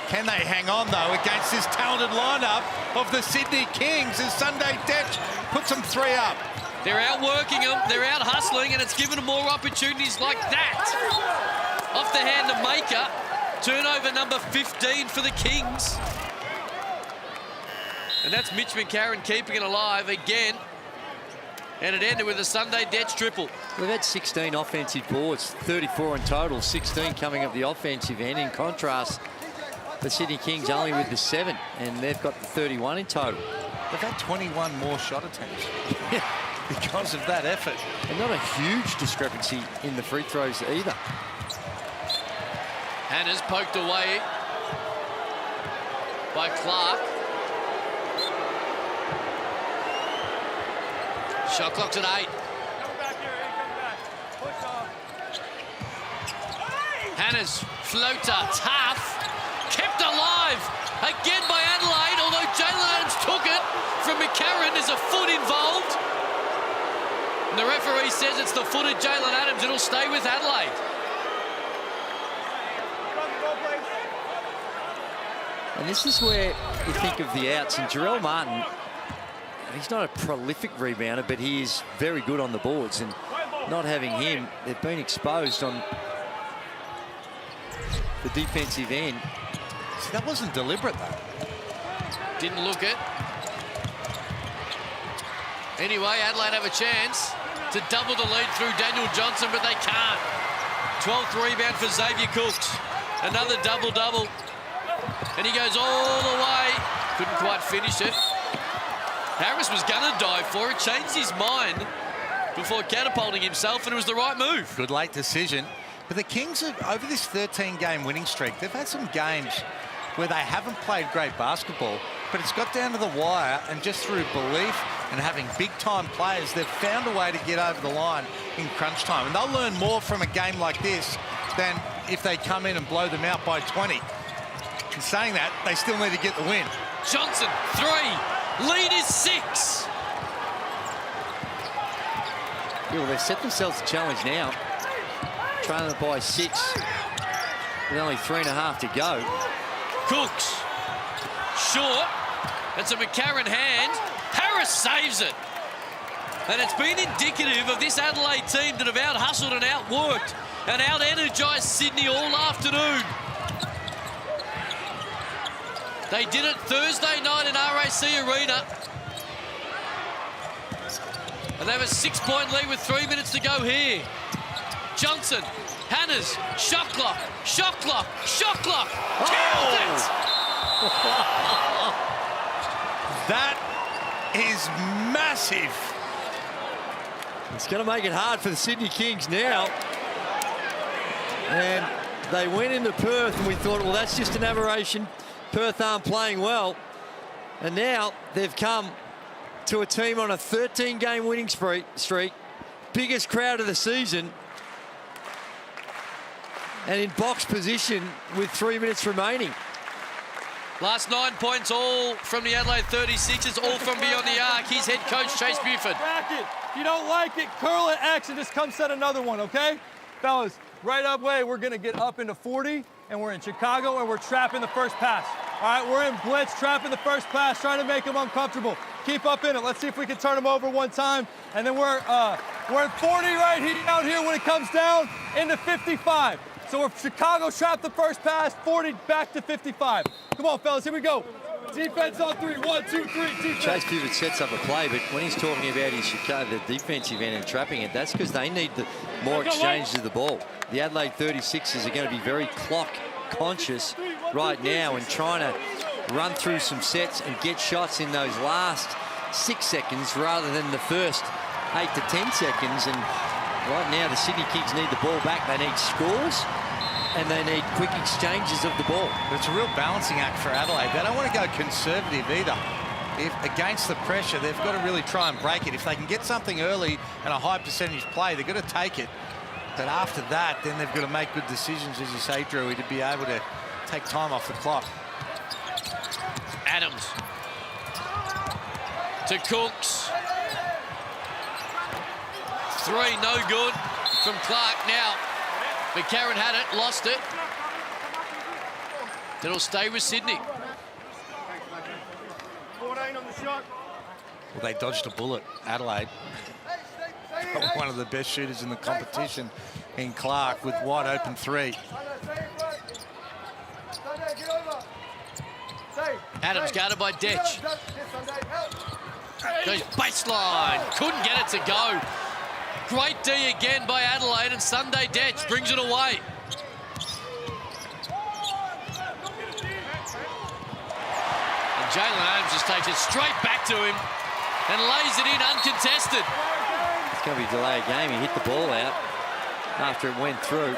Can they hang on, though, against this talented lineup of the Sydney Kings as Sunday Detch puts them 3 up? They're outworking them, they're out hustling, and it's given them more opportunities like that. Off the hand of Maker. Turnover number 15 for the Kings. And that's Mitch McCarron keeping it alive again. And it ended with a Sunday Detch triple. We've had 16 offensive boards, 34 in total, 16 coming up the offensive end. In contrast, the Sydney Kings only with the 7, and they've got the 31 in total. They've had 21 more shot attempts because of that effort. And not a huge discrepancy in the free throws either. Hannes poked away by Clark. Shot clock's at 8. Hannes, floater, tough, kept alive again by Adelaide, although Jalen Adams took it from McCarron. There's a foot involved. And the referee says it's the foot of Jalen Adams. It'll stay with Adelaide. And this is where you think of the outs. And Jarrell Martin, he's not a prolific rebounder, but he is very good on the boards. And not having him, they've been exposed on the defensive end. See, that wasn't deliberate, though. Didn't look it. Anyway, Adelaide have a chance to double the lead through Daniel Johnson, but they can't. 12th rebound for Xavier Cooks. Another double-double. And he goes all the way. Couldn't quite finish it. Harris was going to dive for it, changed his mind before catapulting himself, and it was the right move. Good late decision. But the Kings, have, over this 13-game winning streak, they've had some games where they haven't played great basketball, but it's got down to the wire, and just through belief and having big-time players, they've found a way to get over the line in crunch time. And they'll learn more from a game like this than if they come in and blow them out by 20. In saying that, they still need to get the win. Johnson, 3. Lead is 6. Yeah, well, they've set themselves a challenge now. Trailing it by 6 with only 3.5 to go. Cooks. Short. It's a McCarron hand. Harris saves it. And it's been indicative of this Adelaide team that have out-hustled and outworked and out-energised Sydney all afternoon. They did it Thursday night in RAC Arena. And they have a 6-point lead with 3 minutes to go here. Johnson, Hannes, shot clock, shot clock, shot clock. Count it! That is massive. It's going to make it hard for the Sydney Kings now. And they went into Perth and we thought, well, that's just an aberration. Perth aren't playing well. And now they've come to a team on a 13-game winning streak. Biggest crowd of the season. And in box position with 3 minutes remaining. Last 9 points, all from the Adelaide 36ers, all from beyond the arc. Here's head coach Chase Buford. Back it. If you don't like it, curl it, X, and just come set another one, okay? Fellas, right up way, we're going to get up into 40. and we're in Chicago, and we're trapping the first pass. All right, we're in blitz, trapping the first pass, trying to make them uncomfortable. Keep up in it. Let's see if we can turn them over one time. And then we're at 40 right here, out here when it comes down into 55. So we're Chicago, trap the first pass, 40 back to 55. Come on, fellas, here we go. Defense on 3. 1, 2, 3. Defense. Chase Pivot sets up a play, but when he's talking about his Chicago, the defensive end and trapping it, that's because they need more exchanges of the ball. The Adelaide 36ers are going to be very clock conscious right now and trying to run through some sets and get shots in those last 6 seconds rather than the first 8 to 10 seconds. And right now the Sydney Kings need the ball back. They need scores and they need quick exchanges of the ball. But it's a real balancing act for Adelaide. They don't want to go conservative either. If against the pressure, they've got to really try and break it. If they can get something early and a high percentage play, they've got to take it. But after that, then they've got to make good decisions, as you say, Drewy, to be able to take time off the clock. Adams to Cooks. 3, no good from Clark. Now, McCarron had it, lost it. Then it'll stay with Sydney. 14 on the shot. Well, they dodged a bullet, Adelaide. One of the best shooters in the competition in Clark with wide open 3. Adams guarded by Detch. Goes baseline. Couldn't get it to go. Great D again by Adelaide, and Sunday Detch brings it away. And Jalen Adams just takes it straight back to him and lays it in uncontested. It's going to be a delay of game. He hit the ball out after it went through.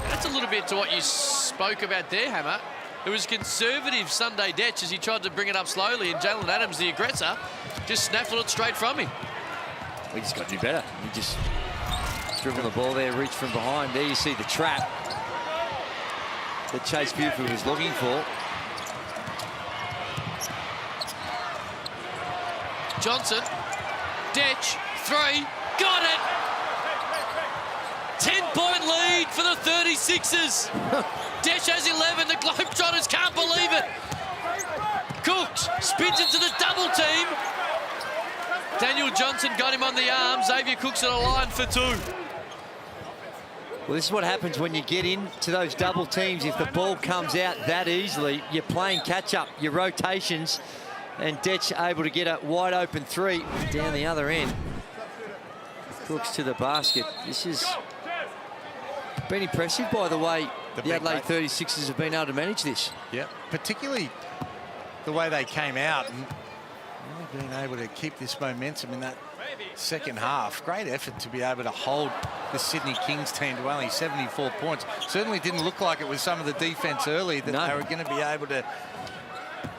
That's a little bit to what you spoke about there, Hammer. It was conservative Sunday Detch as he tried to bring it up slowly, and Jalen Adams, the aggressor, just snaffled it straight from him. We just got to do better. He just dribbled the ball there, reached from behind. There you see the trap that Chase Buford was looking for. Johnson, Detch, 3, got it! 10-point lead for the 36ers. Detch has 11, the Globetrotters can't believe it. Cooks spins into the double team. Daniel Johnson got him on the arm. Xavier Cooks at a line for 2. Well, this is what happens when you get into those double teams. If the ball comes out that easily, you're playing catch-up, your rotations, and Detch able to get a wide open 3 down the other end. Cooks to the basket. This has been impressive, by the way. The Adelaide 36ers have been able to manage this. Yeah, particularly the way they came out and really being able to keep this momentum in that second half. Great effort to be able to hold the Sydney Kings team to only 74 points. Certainly didn't look like it with some of the defense early that they were going to be able to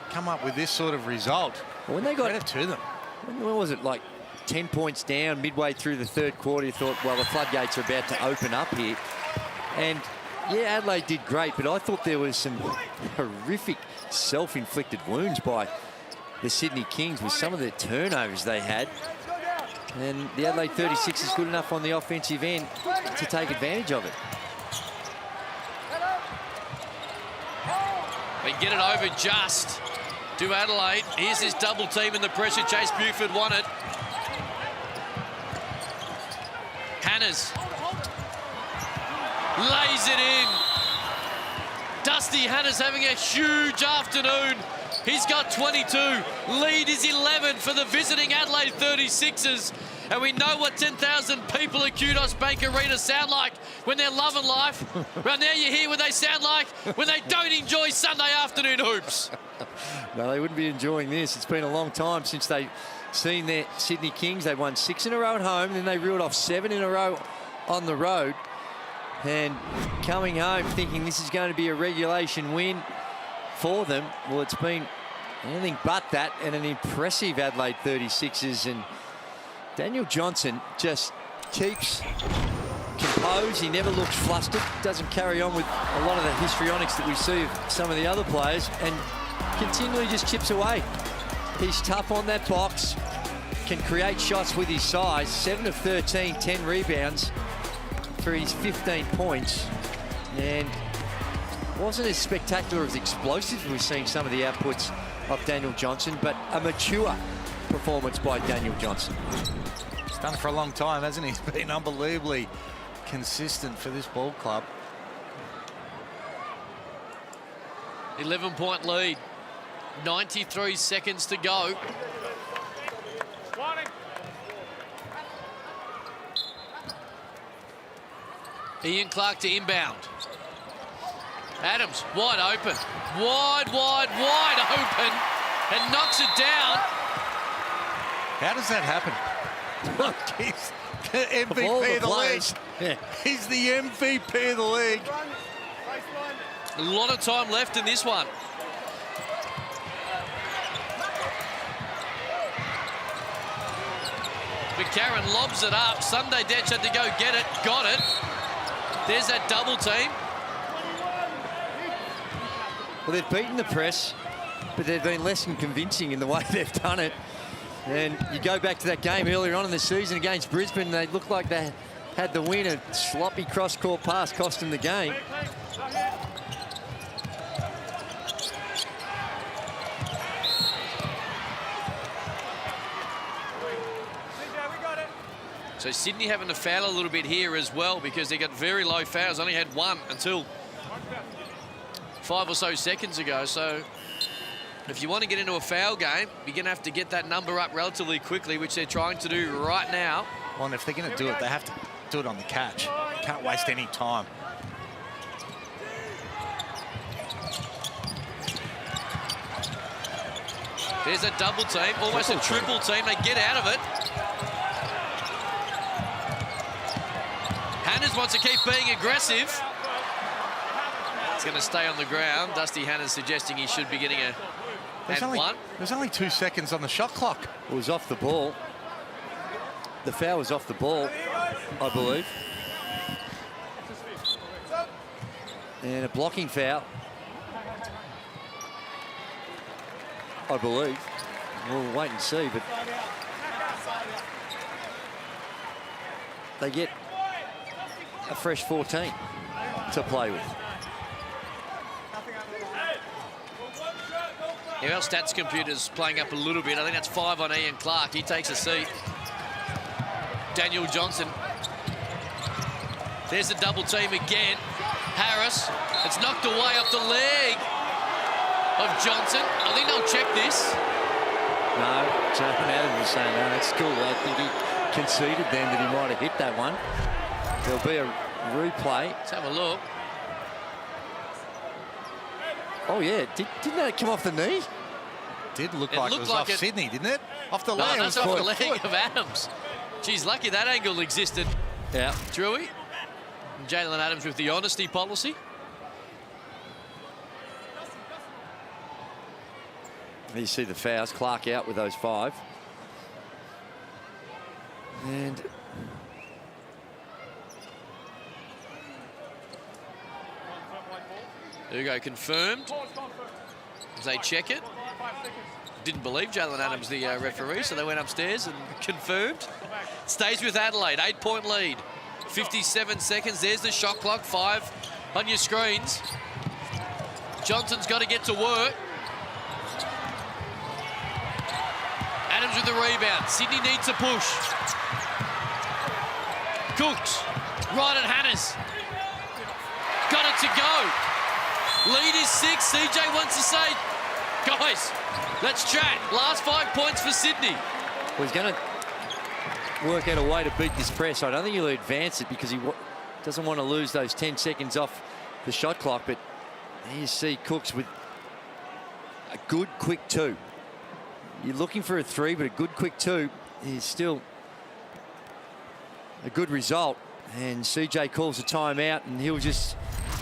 come up with this sort of result. Well, when they got credit to them. When was it, like 10 points down midway through the third quarter, you thought, well, the floodgates are about to open up here. And yeah, Adelaide did great, but I thought there was some horrific self-inflicted wounds by the Sydney Kings with some of the turnovers they had. And the Adelaide 36 is good enough on the offensive end to take advantage of it. They get it over just to Adelaide. Here's this double team and the pressure Chase Buford wanted. Hannahs lays it in. Dusty Hannahs having a huge afternoon. He's got 22. Lead is 11 for the visiting Adelaide 36ers. And we know what 10,000 people at Kudos Bank Arena sound like when they're loving life. Right now you hear what they sound like when they don't enjoy Sunday afternoon hoops. No, they wouldn't be enjoying this. It's been a long time since they've seen their Sydney Kings. They won 6 in a row at home, then they reeled off 7 in a row on the road. And coming home thinking this is going to be a regulation win for them. Well, it's been anything but that, and an impressive Adelaide 36ers. And Daniel Johnson just keeps composed. He never looks flustered. Doesn't carry on with a lot of the histrionics that we see of some of the other players, and continually just chips away. He's tough on that box, can create shots with his size. 7 of 13, 10 rebounds for his 15 points. And wasn't as spectacular as explosive we've seen some of the outputs of Daniel Johnson, but a mature performance by Daniel Johnson. He's done it for a long time, hasn't he? He's been unbelievably consistent for this ball club. 11-point lead. 93 seconds to go. Ian Clark to inbound. Adams wide open. Wide open. And knocks it down. How does that happen? He's the MVP of the league. Yeah. He's the MVP of the league. A lot of time left in this one. McCarron lobs it up. Sunday Dech had to go get it. Got it. There's that double team. Well, they've beaten the press, but they've been less than convincing in the way they've done it. And you go back to that game earlier on in the season against Brisbane, they looked like they had the win. A sloppy cross-court pass cost them the game. So Sydney having to foul a little bit here as well because they got very low fouls. Only had one until 5 or so seconds ago. So if you want to get into a foul game, you're going to have to get that number up relatively quickly, which they're trying to do right now. Well, and if they're going to do it, they have to do it on the catch. Can't waste any time. There's a double team, almost a triple team. They get out of it. Hannahs wants to keep being aggressive. It's going to stay on the ground. Dusty Hannahs suggesting he should be getting a one. There's only 2 seconds on the shot clock. It was off the ball. The foul was off the ball, I believe. And a blocking foul, I believe. We'll wait and see, but they get a fresh 14 to play with. Yeah, our stats computer's playing up a little bit. I think that's 5 on Ian Clark. He takes a seat. Daniel Johnson. There's a double team again. Harris. It's knocked away off the leg of Johnson. I think they'll check this. No, Jonathan Adams was saying, no, that's cool. I think he conceded then that he might have hit that one. There'll be a replay. Let's have a look. Oh, yeah. Didn't that come off the knee? Did look like it was off Sydney, didn't it? Off the leg. No, that's off the leg of Adams. Geez, lucky that angle existed. Yeah. Drewy. Jalen Adams with the honesty policy. You see the fouls. Clark out with those 5. And there you go, confirmed. As they check it. Didn't believe Jalen Adams, the referee, so they went upstairs and confirmed. Stays with Adelaide, 8-point lead. 57 seconds, there's the shot clock, 5 on your screens. Johnson's got to get to work. Adams with the rebound. Sydney needs a push. Cooks, right at Hannahs. Got it to go. Lead is 6. CJ wants to say, guys, let's chat. Last 5 points for Sydney. Well, he's going to work out a way to beat this press. I don't think he'll advance it because he doesn't want to lose those 10 seconds off the shot clock. But here you see Cooks with a good quick 2. You're looking for a 3, but a good quick 2 is still a good result. And CJ calls a timeout, and he'll just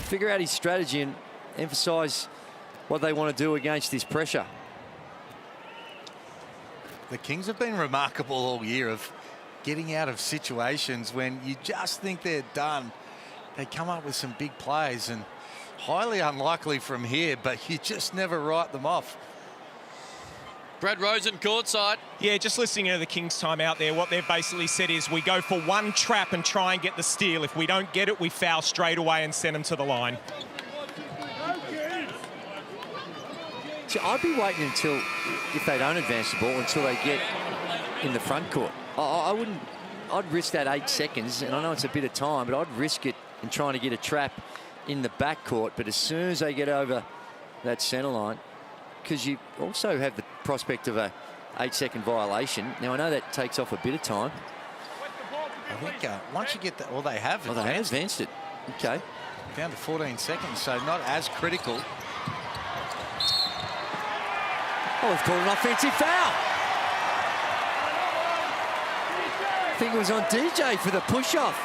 figure out his strategy and emphasise what they want to do against this pressure. The Kings have been remarkable all year of getting out of situations when you just think they're done. They come up with some big plays, and highly unlikely from here, but you just never write them off. Brad Rosen courtside. Yeah, just listening to the Kings timeout there, what they've basically said is we go for one trap and try and get the steal. If we don't get it, we foul straight away and send them to the line. So I'd be waiting until, if they don't advance the ball, until they get in the front court. I wouldn't, I'd risk that 8 seconds, and I know it's a bit of time, but I'd risk it in trying to get a trap in the back court. But as soon as they get over that centre line, because you also have the prospect of a 8-second violation. Now, I know that takes off a bit of time. I think once you get that, well, they have advanced. Oh, they have advanced it. Okay. Down to 14 seconds, so not as critical. Oh, we've called an offensive foul. I think it was on DJ for the push-off.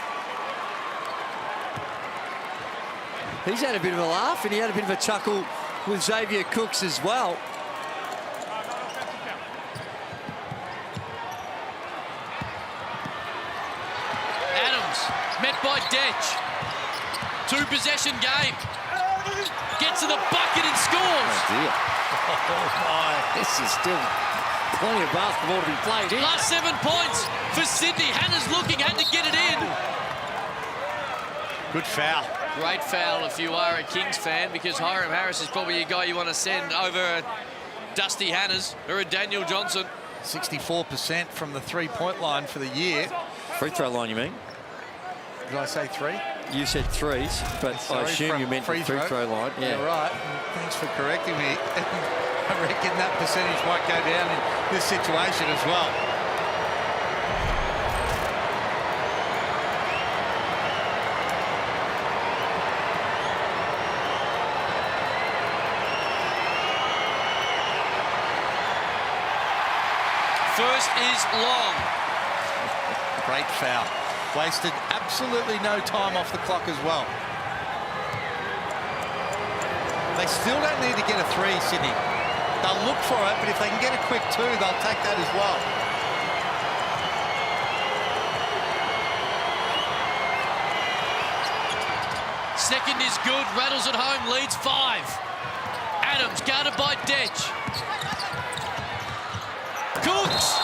He's had a bit of a laugh, and he had a bit of a chuckle with Xavier Cooks as well. Adams, met by Detch. 2-possession game. Gets to the bucket and scores. Oh, dear. Oh, my. This is still plenty of basketball to be played here. Last 7 points for Sydney. Hannah's looking, had to get it in. Good foul. Great foul if you are a Kings fan, because Hiram Harris is probably a guy you want to send over a Dusty Hannahs or a Daniel Johnson. 64% from the three-point line for the year. Free throw line, you mean? Did I say 3? You said 3s, but I assume you meant free throw line. Yeah. You're right. Thanks for correcting me. I reckon that percentage might go down in this situation as well. First is long. Great foul. Wasted absolutely no time off the clock as well. They still don't need to get a 3, Sydney. They'll look for it, but if they can get a quick 2, they'll take that as well. Second is good. Rattles at home, leads 5. Adams guarded by Detch. Cooks.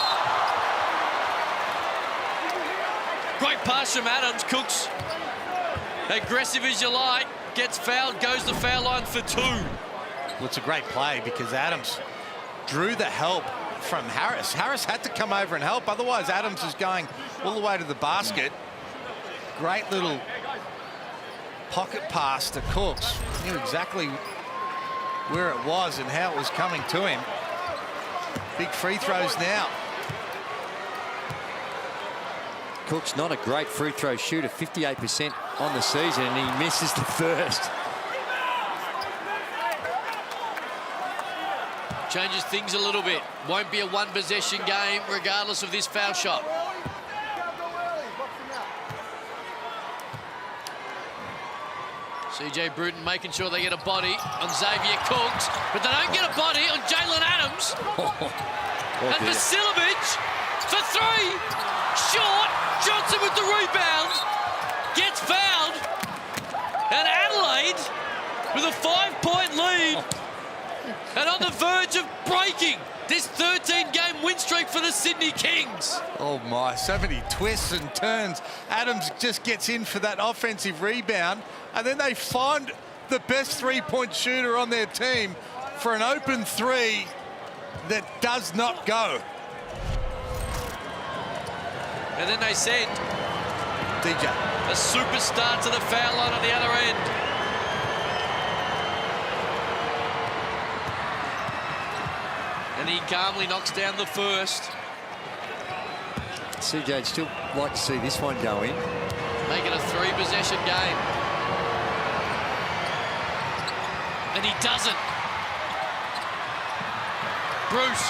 Great pass from Adams. Cooks, aggressive as you like, gets fouled, goes the foul line for 2. Well, it's a great play because Adams drew the help from Harris. Harris had to come over and help, otherwise Adams is going all the way to the basket. Great little pocket pass to Cooks. Knew exactly where it was and how it was coming to him. Big free throws now. Cook's not a great free throw shooter, 58% on the season, and he misses the first. Changes things a little bit. Won't be a 1-possession game regardless of this foul shot. CJ Bruton making sure they get a body on Xavier Cooks, but they don't get a body on Jalen Adams. And Vasiljevic for 3. Short. Johnson with the rebound. Gets fouled. And Adelaide with a 5-point lead. And on the verge of breaking this 13-game win streak for the Sydney Kings. Oh my, so many twists and turns. Adams just gets in for that offensive rebound, and then they find the best three-point shooter on their team for an open 3 that does not go. And then they send DJ, a superstar to the foul line on the other end. And he calmly knocks down the first. CJ'd still like to see this one go in. Make it a 3-possession game. And he doesn't. Bruce.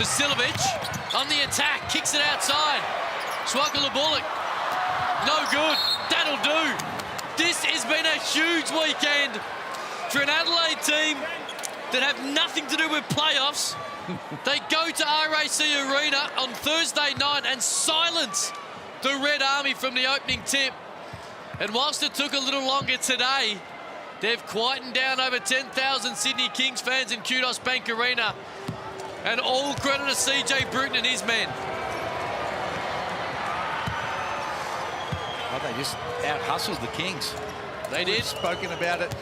Vasiljevic on the attack. Kicks it outside. Swagala Bullock. No good. That'll do. This has been a huge weekend for an Adelaide team that have nothing to do with playoffs. They go to RAC Arena on Thursday night and silence the Red Army from the opening tip. And whilst it took a little longer today, they've quietened down over 10,000 Sydney Kings fans in Kudos Bank Arena. And all credit to CJ Bruton and his men. Well, they just out-hustled the Kings. They did. We've spoken about it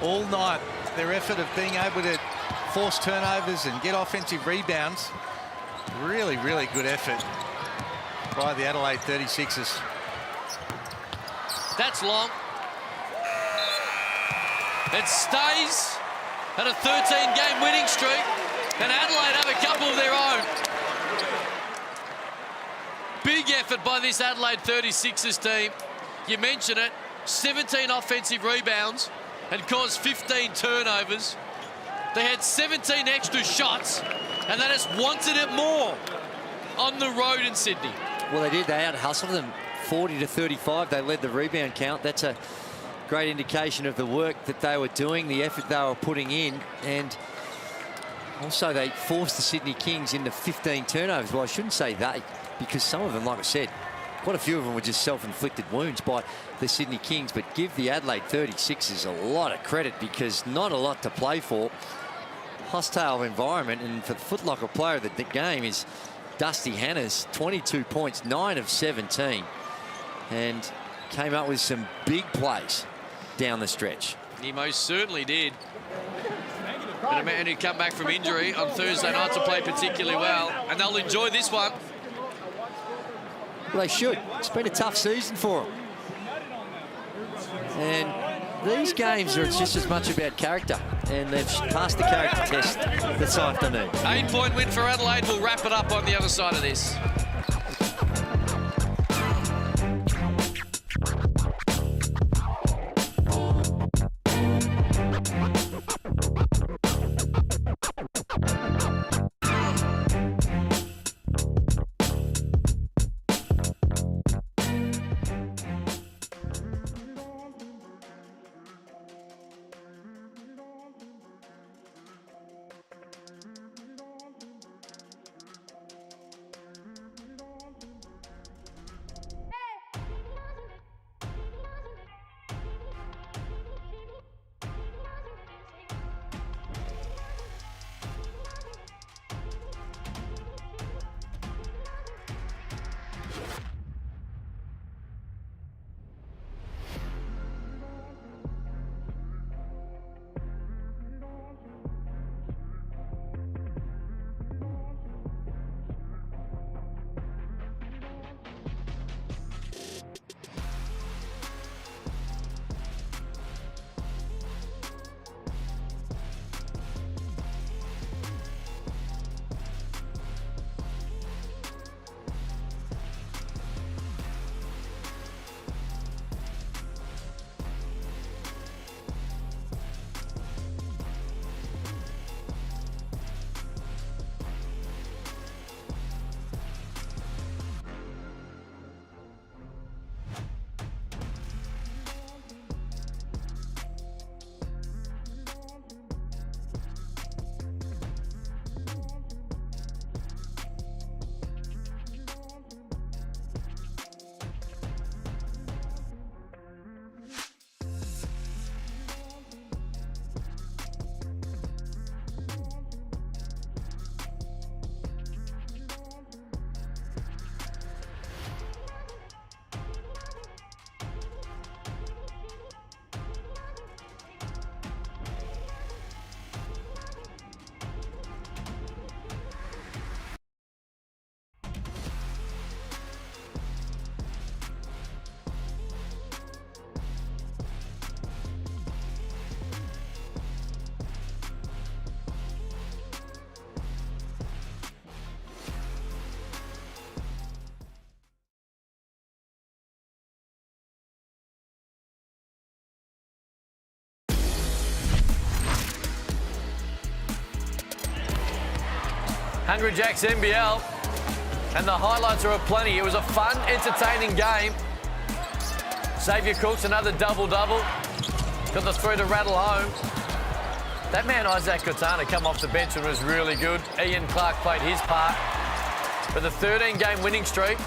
all night. Their effort of being able to force turnovers and get offensive rebounds. Really, really good effort by the Adelaide 36ers. That's long. It stays at a 13-game winning streak, and Adelaide have a couple of their own. Big effort by this Adelaide 36ers team. You mention it, 17 offensive rebounds and caused 15 turnovers. They had 17 extra shots, and they just wanted it more on the road in Sydney. Well, they did. They out-hustled them 40-35. They led the rebound count. That's a great indication of the work that they were doing, the effort they were putting in, and also they forced the Sydney Kings into 15 turnovers. Well, I shouldn't say they, because some of them, like I said, quite a few of them were just self-inflicted wounds by the Sydney Kings, but give the Adelaide 36ers a lot of credit because not a lot to play for. Hostile environment, and for the Foot Locker player of the game is Dusty Hannahs, 22 points, 9 of 17, and came up with some big plays down the stretch. He most certainly did. But a man who come back from injury on Thursday night to play particularly well, and they'll enjoy this one. Well, they should. It's been a tough season for them. And these games are just as much about character, and they've passed the character test this afternoon. 8-point win for Adelaide. We'll wrap it up on the other side of this. Hungry Jacks NBL, and the highlights are aplenty. It was a fun, entertaining game. Xavier Cooks, another double-double. Got the three to rattle home. That man, Isaac Katana, come off the bench and was really good. Ian Clark played his part. But the 13-game winning streak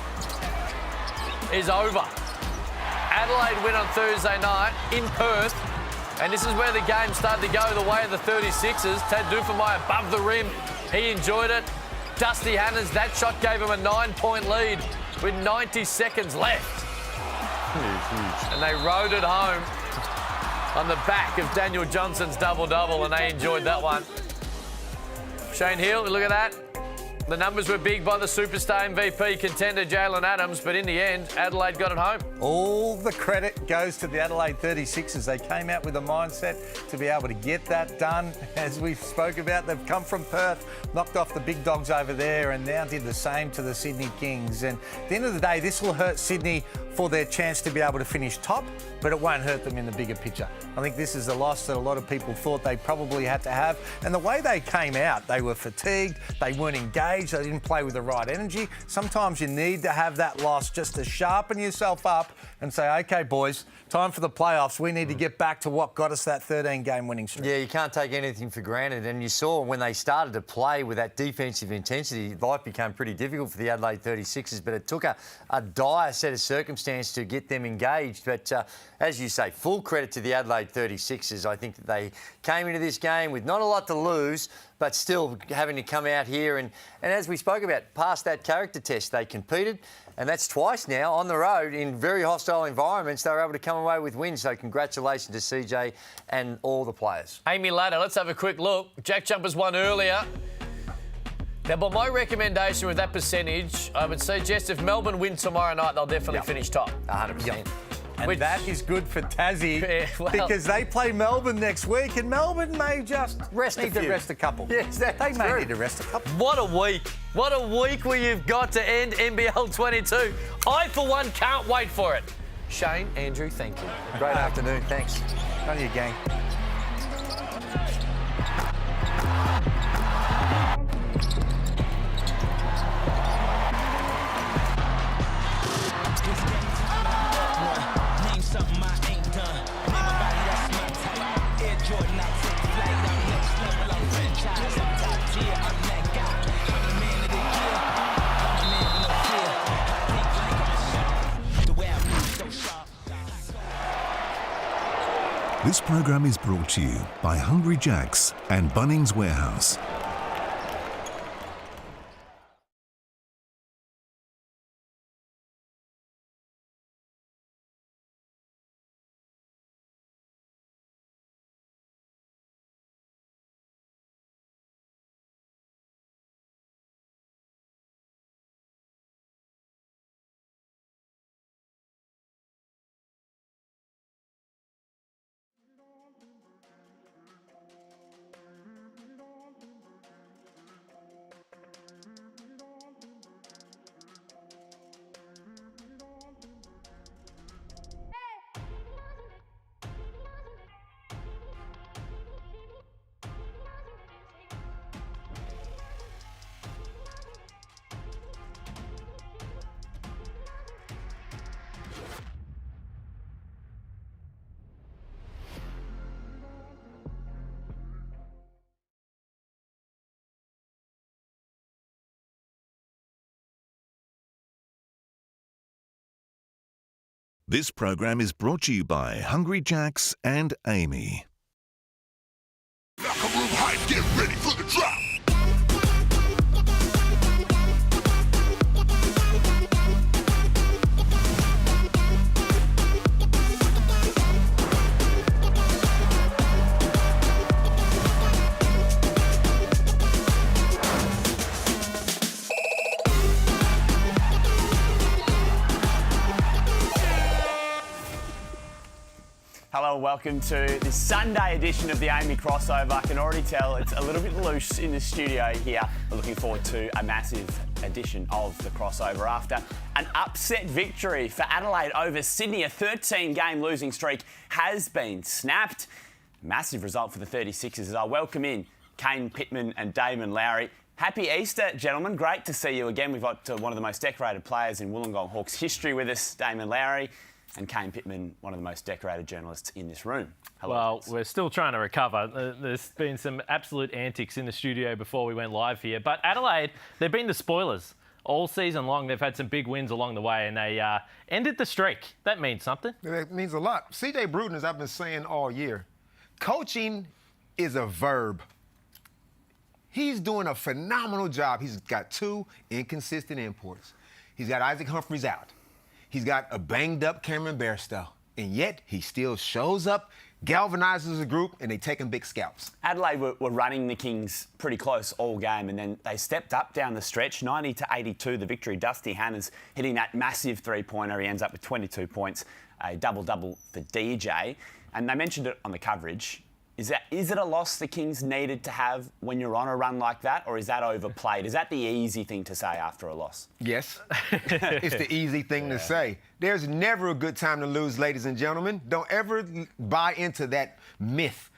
is over. Adelaide win on Thursday night in Perth. And this is where the game started to go the way of the 36ers. Tad Duffermeyer above the rim He enjoyed it. Dusty Hanners, that shot gave him a 9-point lead with 90 seconds left. And they rode it home on the back of Daniel Johnson's double-double, and they enjoyed that one. Shane Hill, look at that. The numbers were big by the superstar MVP contender Jalen Adams, but in the end, Adelaide got it home. All the credit goes to the Adelaide 36ers. They came out with a mindset to be able to get that done. As we spoke about, they've come from Perth, knocked off the big dogs over there, and now did the same to the Sydney Kings. And at the end of the day, this will hurt Sydney for their chance to be able to finish top, but it won't hurt them in the bigger picture. I think this is a loss that a lot of people thought they probably had to have. And the way they came out, they were fatigued, they weren't engaged, they didn't play with the right energy. Sometimes you need to have that loss just to sharpen yourself up and say, OK, boys, time for the playoffs. We need to get back to what got us that 13-game winning streak. Yeah, you can't take anything for granted. And you saw when they started to play with that defensive intensity, life became pretty difficult for the Adelaide 36ers, but it took a dire set of circumstances to get them engaged. But as you say, full credit to the Adelaide 36ers. I think that they came into this game with not a lot to lose, but still having to come out here. And as we spoke about, past that character test, they competed. And that's twice now on the road in very hostile environments. They were able to come away with wins. So congratulations to CJ and all the players. Amy Ladder, let's have a quick look. Jack Jumpers won earlier. Now, by my recommendation with that percentage, I would suggest if Melbourne win tomorrow night, they'll definitely finish top. 100%. Yep. And that is good for Tassie because they play Melbourne next week, and Melbourne may just need to rest a couple. Yes, they may need to rest a couple. What a week. What a week you've got to end NBL22. I, for one, can't wait for it. Shane, Andrew, thank you. Great afternoon. Thanks. On you, gang. This program is brought to you by Hungry Jack's and Bunnings Warehouse. This program is brought to you by Hungry Jack's and Amy. Locker room hype, get ready for the drop. Hello and welcome to this Sunday edition of the Amy Crossover. I can already tell it's a little bit loose in the studio here. We're looking forward to a massive edition of the Crossover after an upset victory for Adelaide over Sydney. A 13-game losing streak has been snapped. Massive result for the 36ers as I welcome in Kane Pittman and Damon Lowry. Happy Easter, gentlemen. Great to see you again. We've got one of the most decorated players in Wollongong Hawks history with us, Damon Lowry. And Kane Pittman, one of the most decorated journalists in this room. Hello. Well, we're still trying to recover. There's been some absolute antics in the studio before we went live here. But Adelaide, they've been the spoilers all season long. They've had some big wins along the way, and they ended the streak. That means something. That means a lot. CJ Bruton, as I've been saying all year, coaching is a verb. He's doing a phenomenal job. He's got 2 inconsistent imports. He's got Isaac Humphries out. He's got a banged-up Cameron Bairstow. And yet, he still shows up, galvanizes the group, and they take him big scalps. Adelaide were running the Kings pretty close all game, and then they stepped up down the stretch, 90-82, the victory. Dusty Hannah's hitting that massive three-pointer. He ends up with 22 points, a double-double for DJ. And they mentioned it on the coverage. Is it a loss the Kings needed to have when you're on a run like that, or is that overplayed? Is that the easy thing to say after a loss? Yes. It's the easy thing to say. There's never a good time to lose, ladies and gentlemen. Don't ever buy into that myth.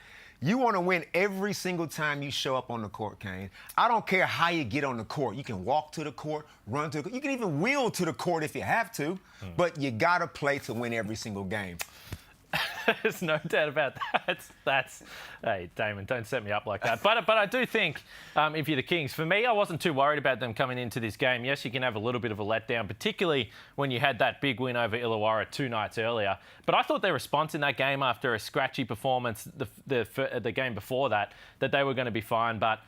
You want to win every single time you show up on the court, Kane. I don't care how you get on the court. You can walk to the court, run to the court. You can even wheel to the court if you have to, but you got to play to win every single game. There's no doubt about that. Hey, Damon, don't set me up like that. But I do think if you're the Kings, for me, I wasn't too worried about them coming into this game. Yes, you can have a little bit of a letdown, particularly when you had that big win over Illawarra 2 nights earlier. But I thought their response in that game after a scratchy performance the game before that they were going to be fine. But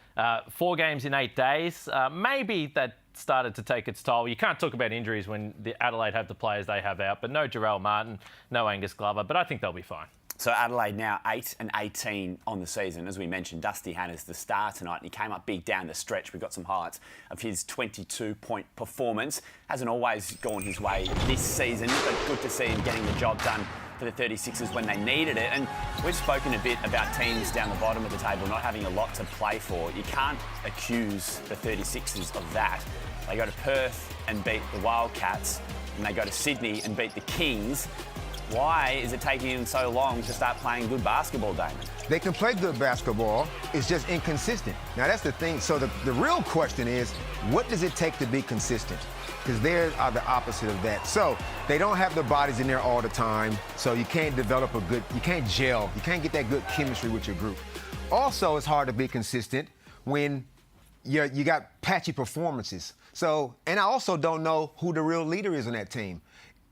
4 games in 8 days, maybe that started to take its toll. You can't talk about injuries when the Adelaide have the players they have out, but no Jarrell Martin, no Angus Glover, but I think they'll be fine. So Adelaide now 8-18 on the season. As we mentioned, Dusty Hannah's the star tonight, and he came up big down the stretch. We've got some highlights of his 22-point performance. Hasn't always gone his way this season, but good to see him getting the job done for the 36ers when they needed it. And we've spoken a bit about teams down the bottom of the table not having a lot to play for. You can't accuse the 36ers of that. They go to Perth and beat the Wildcats, and they go to Sydney and beat the Kings. Why is it taking them so long to start playing good basketball, Damon? They can play good basketball. It's just inconsistent. Now, that's the thing. So the real question is, what does it take to be consistent? Because they are the opposite of that. So they don't have the bodies in there all the time, so you can't develop you can't gel. You can't get that good chemistry with your group. Also, it's hard to be consistent when you got patchy performances. So, and I also don't know who the real leader is on that team.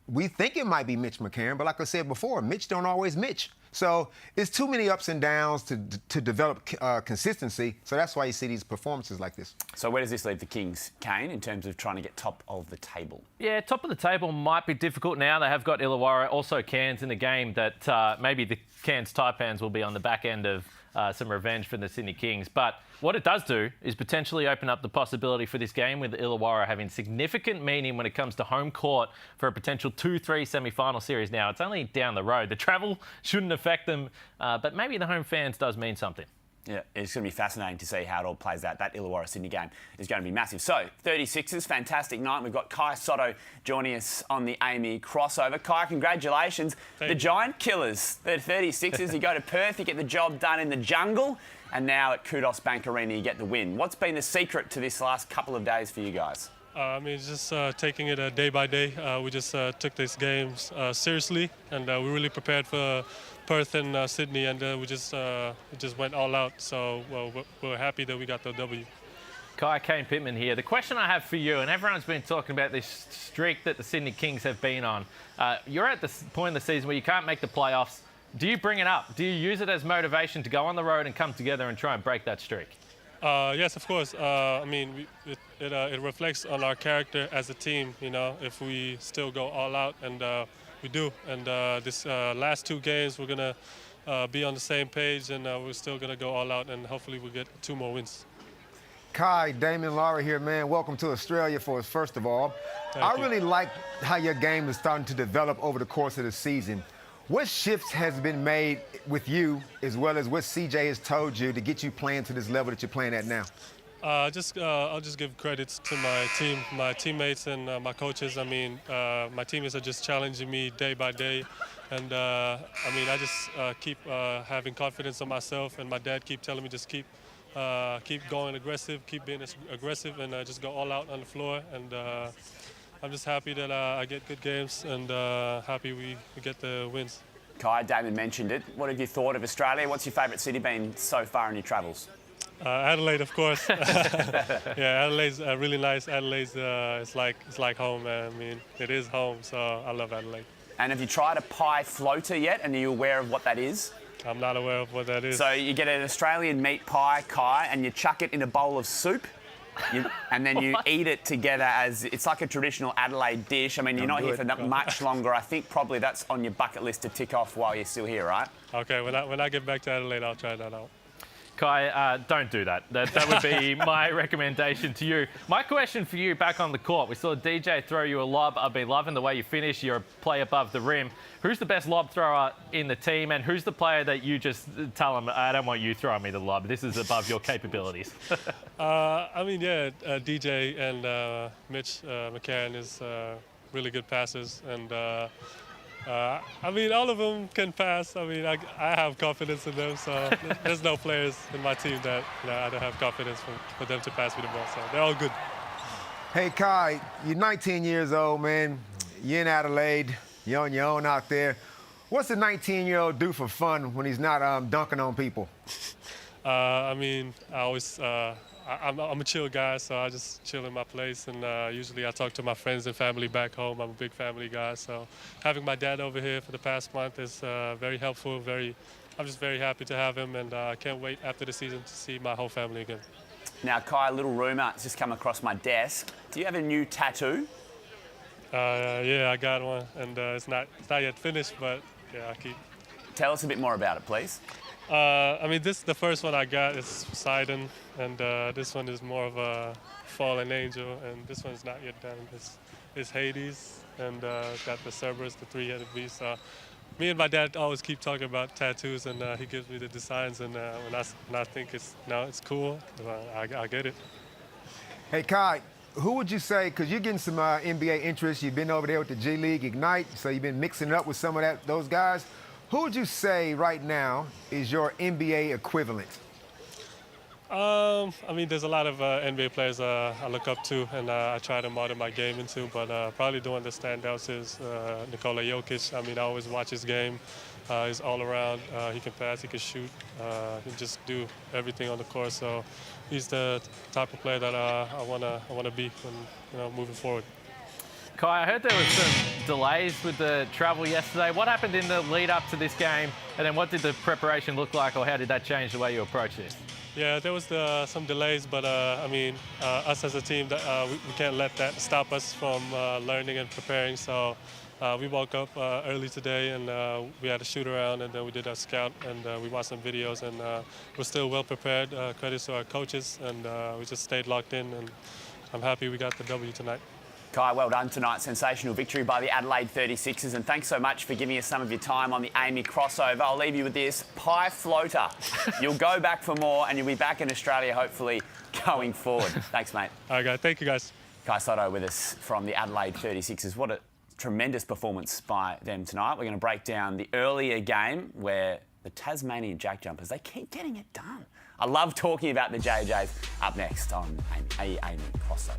We think it might be Mitch McCarron, but like I said before, Mitch don't always Mitch. So it's too many ups and downs to develop consistency. So that's why you see these performances like this. So where does this leave the Kings, Kane, in terms of trying to get top of the table? Yeah, top of the table might be difficult now. They have got Illawarra, also Cairns in the game that maybe the Cairns Taipans will be on the back end of some revenge for the Sydney Kings. But what it does do is potentially open up the possibility for this game with Illawarra having significant meaning when it comes to home court for a potential 2-3 semi-final series. Now, it's only down the road. The travel shouldn't affect them, but maybe the home fans does mean something. Yeah, it's going to be fascinating to see how it all plays out. That Illawarra-Sydney game is going to be massive. So, 36ers, fantastic night. We've got Kai Sotto joining us on the Amy crossover. Kai, congratulations. The Giant Killers, the 36ers, you go to Perth, you get the job done in the jungle, and now at Kudos Bank Arena, you get the win. What's been the secret to this last couple of days for you guys? It's just taking it day by day. We just took these games seriously, and we really prepared for Perth and Sydney, and we just went all out. So we're happy that we got the W. Kai, Kane Pittman here. The question I have for you, and everyone's been talking about this streak that the Sydney Kings have been on. You're at the point in the season where you can't make the playoffs. Do you bring it up? Do you use it as motivation to go on the road and come together and try and break that streak? Yes, of course. It reflects on our character as a team, you know, if we still go all out, and we do. And this last 2 games, we're going to be on the same page, and we're still going to go all out, and hopefully we'll get 2 more wins. Kai, Damon Laurie here, man. Welcome to Australia for us, first of all. I really like how your game is starting to develop over the course of the season. What shifts has been made with you, as well as what CJ has told you to get you playing to this level that you're playing at now? I'll just give credits to my team, my teammates, and my coaches. My teammates are just challenging me day by day, and I just keep having confidence in myself. And my dad keep telling me just keep going aggressive, keep being aggressive, and just go all out on the floor. And I'm just happy that I get good games, and happy we get the wins. Kai, Damon mentioned it. What have you thought of Australia? What's your favourite city been so far in your travels? Adelaide, of course. Yeah, Adelaide's really nice. Adelaide's it's like home. It is home, so I love Adelaide. And have you tried a pie floater yet? And are you aware of what that is? I'm not aware of what that is. So you get an Australian meat pie, Kai, and you chuck it in a bowl of soup. And then you eat it together as it's like a traditional Adelaide dish. I mean, you're not here for that much longer. I think probably that's on your bucket list to tick off while you're still here, right? Okay, when I get back to Adelaide, I'll try that out. Kai, don't do that. That would be my recommendation to you. My question for you back on the court. We saw DJ throw you a lob. I've been loving the way you finish. You're a play above the rim. Who's the best lob thrower in the team, and who's the player that you just tell them, I don't want you throwing me the lob. This is above your capabilities. I mean, yeah, DJ and Mitch McCarron is really good passes, and I mean, all of them can pass. I mean, I have confidence in them, so there's no players in my team that I don't have confidence for them to pass me the ball, so they're all good. Hey, Kai, you're 19 years old, man. You're in Adelaide. You're on your own out there. What's a 19-year-old do for fun when he's not dunking on people? I mean, I always, I'm a chill guy, so I just chill in my place, and usually I talk to my friends and family back home. I'm a big family guy, so having my dad over here for the past month is very helpful. I'm just very happy to have him, and I can't wait after the season to see my whole family again. Now, Kai, a little rumour has just come across my desk. Do you have a new tattoo? Yeah, I got one, and it's not yet finished, but yeah, I keep. Tell us a bit more about it, please. I mean, the first one I got is Poseidon, and this one is more of a fallen angel, and this one's not yet done. It's Hades, and it's got the Cerberus, the three-headed beast. Me and my dad always keep talking about tattoos, and he gives me the designs, and when I think it's cool, I get it. Hey, Kai, who would you say, because you're getting some NBA interest, you've been over there with the G League Ignite, so you've been mixing it up with some of those guys. Who would you say right now is your NBA equivalent? I mean, there's a lot of NBA players I look up to, and I try to model my game into, but probably the one that stands out is Nikola Jokic. I mean, I always watch his game. He's all around. He can pass, he can shoot, he can just do everything on the court. So he's the type of player that I wanna be when, moving forward. Kai, I heard there was some delays with the travel yesterday. What happened in the lead up to this game, and then what did the preparation look like, or how did that change the way you approach this? Yeah, there was some delays, but I mean, us as a team, we can't let that stop us from learning and preparing. So we woke up early today, and we had a shoot around, and then we did a scout, and we watched some videos, and we're still well prepared. Credits to our coaches, and we just stayed locked in, and I'm happy we got the W tonight. Kai, well done tonight. Sensational victory by the Adelaide 36ers, and thanks so much for giving us some of your time on the Amy crossover. I'll leave you with this pie floater. You'll go back for more, and you'll be back in Australia, hopefully, going forward. Thanks, mate. All right, guys. Thank you, guys. Kai Sotto with us from the Adelaide 36ers. What a tremendous performance by them tonight. We're going to break down the earlier game where the Tasmanian Jack Jumpers, they keep getting it done. I love talking about the JJs. Up next on Amy crossover.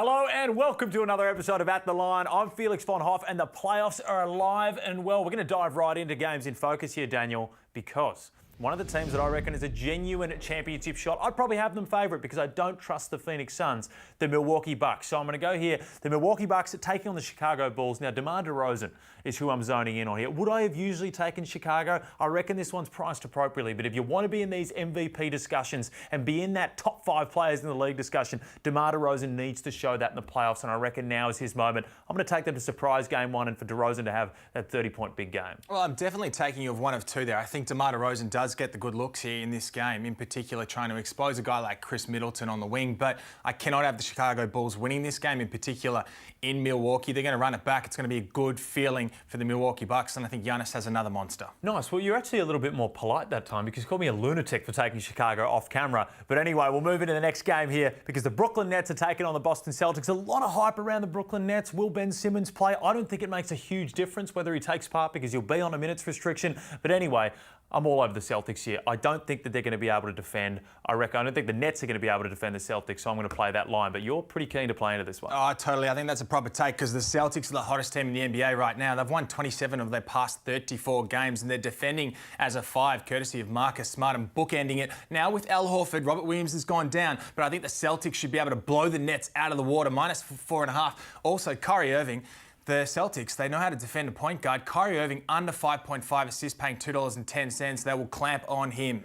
Hello and welcome to another episode of At the Line. I'm Felix von Hoff and the playoffs are alive and well. We're going to dive right into games in focus here, Daniel, because one of the teams that I reckon is a genuine championship shot, I'd probably have them favourite because I don't trust the Phoenix Suns, the Milwaukee Bucks. So I'm going to go here. The Milwaukee Bucks are taking on the Chicago Bulls. Now, DeMar DeRozan is who I'm zoning in on here. Would I have usually taken Chicago? I reckon this one's priced appropriately. But if you want to be in these MVP discussions and be in that top 5 players in the league discussion, DeMar DeRozan needs to show that in the playoffs, and I reckon now is his moment. I'm going to take them to surprise game 1 and for DeRozan to have that 30-point big game. Well, I'm definitely taking you of one of two there. I think DeMar DeRozan does get the good looks here in this game, in particular trying to expose a guy like Chris Middleton on the wing, but I cannot have the Chicago Bulls winning this game, in particular in Milwaukee. They're going to run it back. It's going to be a good feeling for the Milwaukee Bucks, and I think Giannis has another monster. Nice. Well, you're actually a little bit more polite that time because you called me a lunatic for taking Chicago off camera. But anyway, we'll move into the next game here because the Brooklyn Nets are taking on the Boston Celtics. A lot of hype around the Brooklyn Nets. Will Ben Simmons play? I don't think it makes a huge difference whether he takes part because he'll be on a minutes restriction. But anyway, I'm all over the Celtics here. I don't think that they're going to be able to defend. I don't think the Nets are going to be able to defend the Celtics, so I'm going to play that line. But you're pretty keen to play into this one. Oh, totally. I think that's a proper take because the Celtics are the hottest team in the NBA right now. They've won 27 of their past 34 games, and they're defending as a 5, courtesy of Marcus Smart, and bookending it. Now with Al Horford, Robert Williams has gone down, but I think the Celtics should be able to blow the Nets out of the water, minus 4.5. Also, Kyrie Irving. The Celtics, they know how to defend a point guard. Kyrie Irving, under 5.5 assists, paying $2.10. They will clamp on him.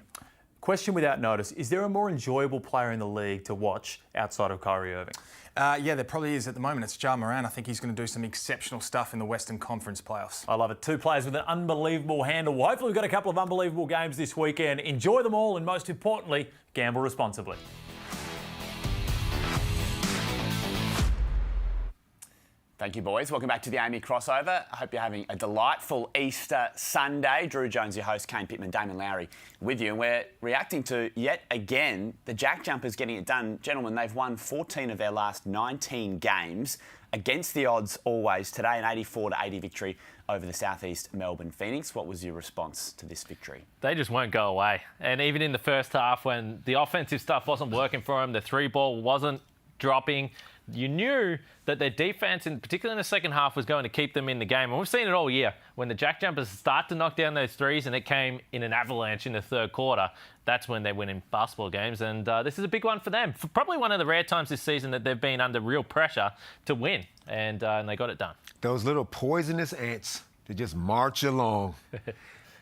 Question without notice. Is there a more enjoyable player in the league to watch outside of Kyrie Irving? Yeah, there probably is at the moment. It's Ja Morant. I think he's going to do some exceptional stuff in the Western Conference playoffs. I love it. 2 players with an unbelievable handle. Well, hopefully we've got a couple of unbelievable games this weekend. Enjoy them all and most importantly, gamble responsibly. Thank you, boys. Welcome back to the Amy Crossover. I hope you're having a delightful Easter Sunday. Drew Jones, your host, Kane Pittman, Damon Lowry with you. And we're reacting to, yet again, the Jack Jumpers getting it done. Gentlemen, they've won 14 of their last 19 games against the odds always. Today, an 84-80 victory over the Southeast Melbourne Phoenix. What was your response to this victory? They just won't go away. And even in the first half, when the offensive stuff wasn't working for them, the 3-ball wasn't dropping, you knew that their defense, and particularly in the second half, was going to keep them in the game. And we've seen it all year. When the Jack Jumpers start to knock down those threes, and it came in an avalanche in the third quarter, that's when they're winning basketball games. And this is a big one for them. Probably one of the rare times this season that they've been under real pressure to win. And they got it done. Those little poisonous ants that just march along.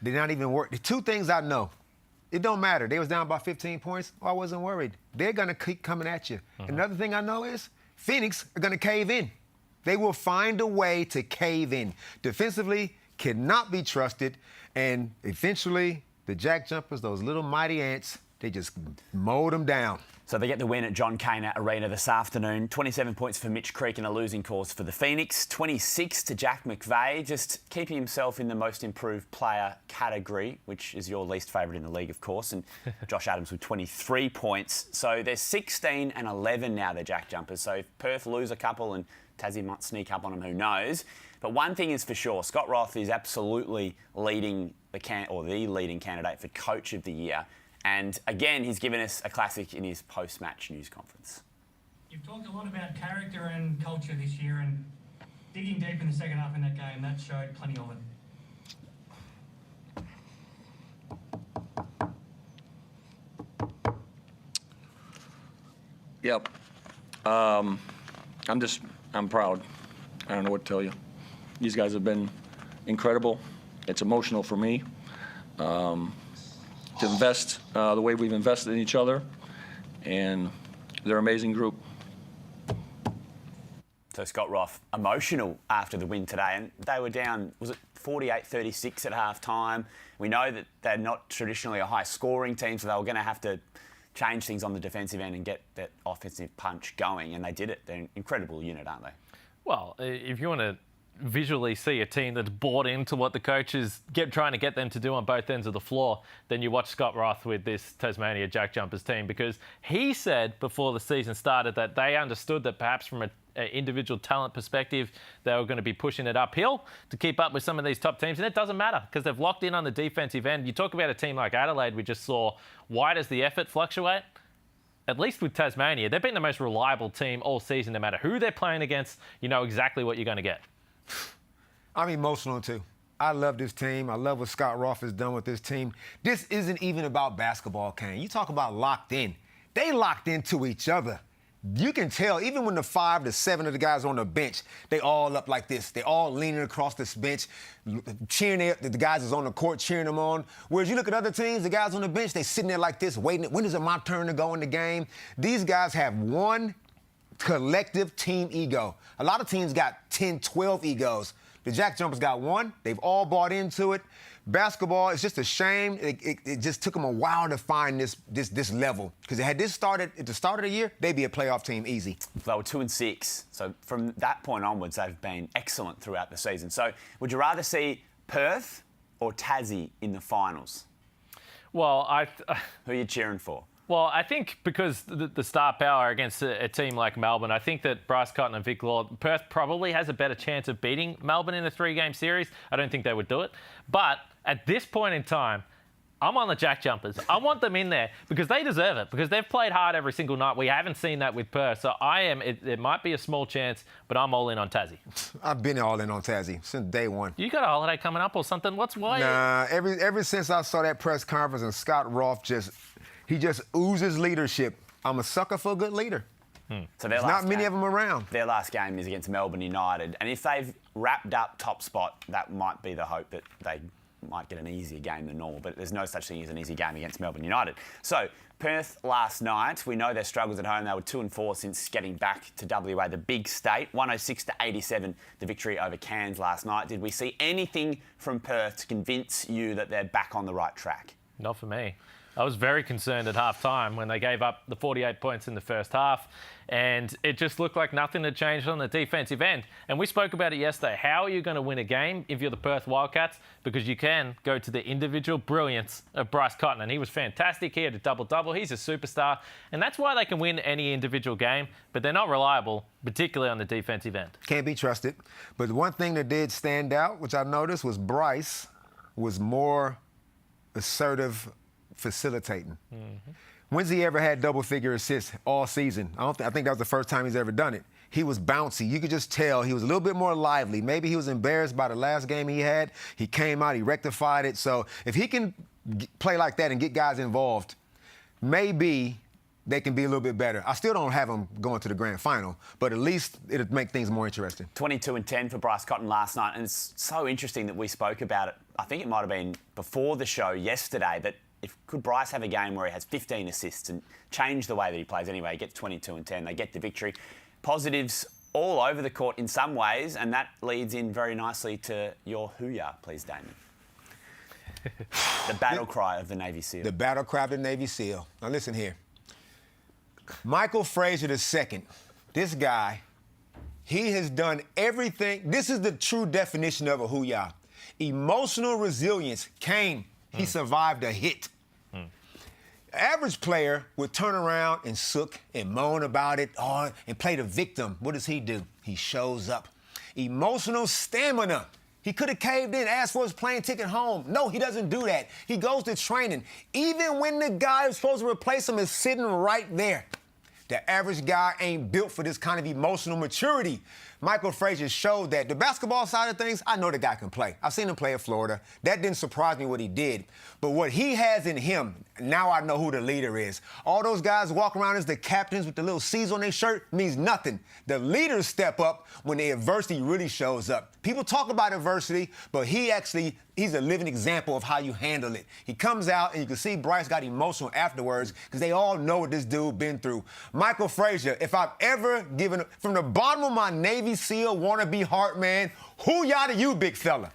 They're not even worried. The 2 things I know. It don't matter. They was down by 15 points. I wasn't worried. They're going to keep coming at you. Another thing I know is Phoenix are going to cave in. They will find a way to cave in. Defensively, cannot be trusted. And eventually, the Jack Jumpers, those little mighty ants, they just mowed them down. So they get the win at John Cain Arena this afternoon. 27 points for Mitch Creek in a losing cause for the Phoenix. 26 to Jack McVeigh, just keeping himself in the most improved player category, which is your least favourite in the league, of course. And Josh Adams with 23 points. So they're 16 and 11 now, they're Jack Jumpers. So if Perth lose a couple and Tassie might sneak up on them, who knows? But one thing is for sure, Scott Roth is absolutely leading the leading candidate for Coach of the Year. And again, he's given us a classic in his post-match news conference. You've talked a lot about character and culture this year, and digging deep in the second half in that game, that showed plenty of it. Yep. I'm proud. I don't know what to tell you. These guys have been incredible. It's emotional for me. To invest the way we've invested in each other, and they're an amazing group. So Scott Roth, emotional after the win today, and they were down, was it 48-36 at half-time? We know that they're not traditionally a high-scoring team, so they were going to have to change things on the defensive end and get that offensive punch going, and they did it. They're an incredible unit, aren't they? Well, if you want to visually see a team that's bought into what the coaches trying to get them to do on both ends of the floor, then you watch Scott Roth with this Tasmania Jack Jumpers team, because he said before the season started that they understood that perhaps from an individual talent perspective, they were going to be pushing it uphill to keep up with some of these top teams. And it doesn't matter because they've locked in on the defensive end. You talk about a team like Adelaide we just saw. Why does the effort fluctuate? at least with Tasmania, they've been the most reliable team all season. No matter who they're playing against, you know exactly what you're going to get. I'm emotional, too. I love this team. I love what Scott Roth has done with this team. This isn't even about basketball, Kane. You talk about locked in. They locked into each other. You can tell, even when the 5 to 7 of the guys on the bench, they all up like this. They all leaning across this bench, cheering the guys that's on the court, cheering them on. Whereas you look at other teams, the guys on the bench, they sitting there like this, waiting. When is it my turn to go in the game? These guys have one collective team ego. A lot of teams got 10, 12 egos. The Jack Jumpers got one. They've all bought into it. Basketball, it's just a shame. It just took them a while to find this level. Because had this started at the start of the year, they'd be a playoff team easy. They were 2-6. So from that point onwards, they've been excellent throughout the season. So would you rather see Perth or Tassie in the finals? Well, who are you cheering for? Well, I think because the star power against a team like Melbourne, I think that Bryce Cotton and Vic Lord, Perth probably has a better chance of beating Melbourne in a 3-game series. I don't think they would do it. But at this point in time, I'm on the Jack Jumpers. I want them in there because they deserve it, because they've played hard every single night. We haven't seen that with Perth. So it might be a small chance, but I'm all in on Tassie. I've been all in on Tassie since day one. You got a holiday coming up or something? Why? Nah, ever since I saw that press conference and Scott Roth he just oozes leadership. I'm a sucker for a good leader. So there's not many of them around. Their last game is against Melbourne United. And if they've wrapped up top spot, that might be the hope that they might get an easier game than normal. But there's no such thing as an easy game against Melbourne United. So Perth last night, we know their struggles at home. They were 2-4 since getting back to WA, the big state. 106-87, the victory over Cairns last night. Did we see anything from Perth to convince you that they're back on the right track? Not for me. I was very concerned at half-time when they gave up the 48 points in the first half, and it just looked like nothing had changed on the defensive end. And we spoke about it yesterday. How are you going to win a game if you're the Perth Wildcats? Because you can go to the individual brilliance of Bryce Cotton, and he was fantastic. He had a double-double. He's a superstar, and that's why they can win any individual game, but they're not reliable, particularly on the defensive end. Can't be trusted. But one thing that did stand out, which I noticed, was Bryce was more assertive facilitating. When's he ever had double-figure assists all season? I think that was the first time he's ever done it. He was bouncy. You could just tell he was a little bit more lively. Maybe he was embarrassed by the last game he had. He came out, he rectified it. So if he can play like that and get guys involved, maybe they can be a little bit better. I still don't have them going to the grand final, but at least it'll make things more interesting. 22-10 for Bryce Cotton last night, and it's so interesting that we spoke about it. I think it might have been before the show yesterday that could Bryce have a game where he has 15 assists and change the way that he plays anyway? He gets 22-10, they get the victory. Positives all over the court in some ways, and that leads in very nicely to your hoo-yah, please, Damon. The battle cry of the Navy SEAL. The battle cry of the Navy SEAL. Now listen here. Michael Frazier II, this guy, he has done everything. This is the true definition of a hoo-yah. Emotional resilience came. He survived a hit. Average player would turn around and sook and moan about it and play the victim. What does he do? He shows up. Emotional stamina. He could have caved in, asked for his plane ticket home. No, he doesn't do that. He goes to training. Even when the guy who's supposed to replace him is sitting right there. The average guy ain't built for this kind of emotional maturity. Michael Frazier showed that. The basketball side of things, I know the guy can play. I've seen him play at Florida. That didn't surprise me what he did. But what he has in him, now I know who the leader is. All those guys walk around as the captains with the little C's on their shirt means nothing. The leaders step up when the adversity really shows up. People talk about adversity, but he's a living example of how you handle it. He comes out, and you can see Bryce got emotional afterwards because they all know what this dude been through. Michael Frazier, if I've ever given, from the bottom of my Navy SEAL wannabe heart, man, hoo-yah to you, big fella.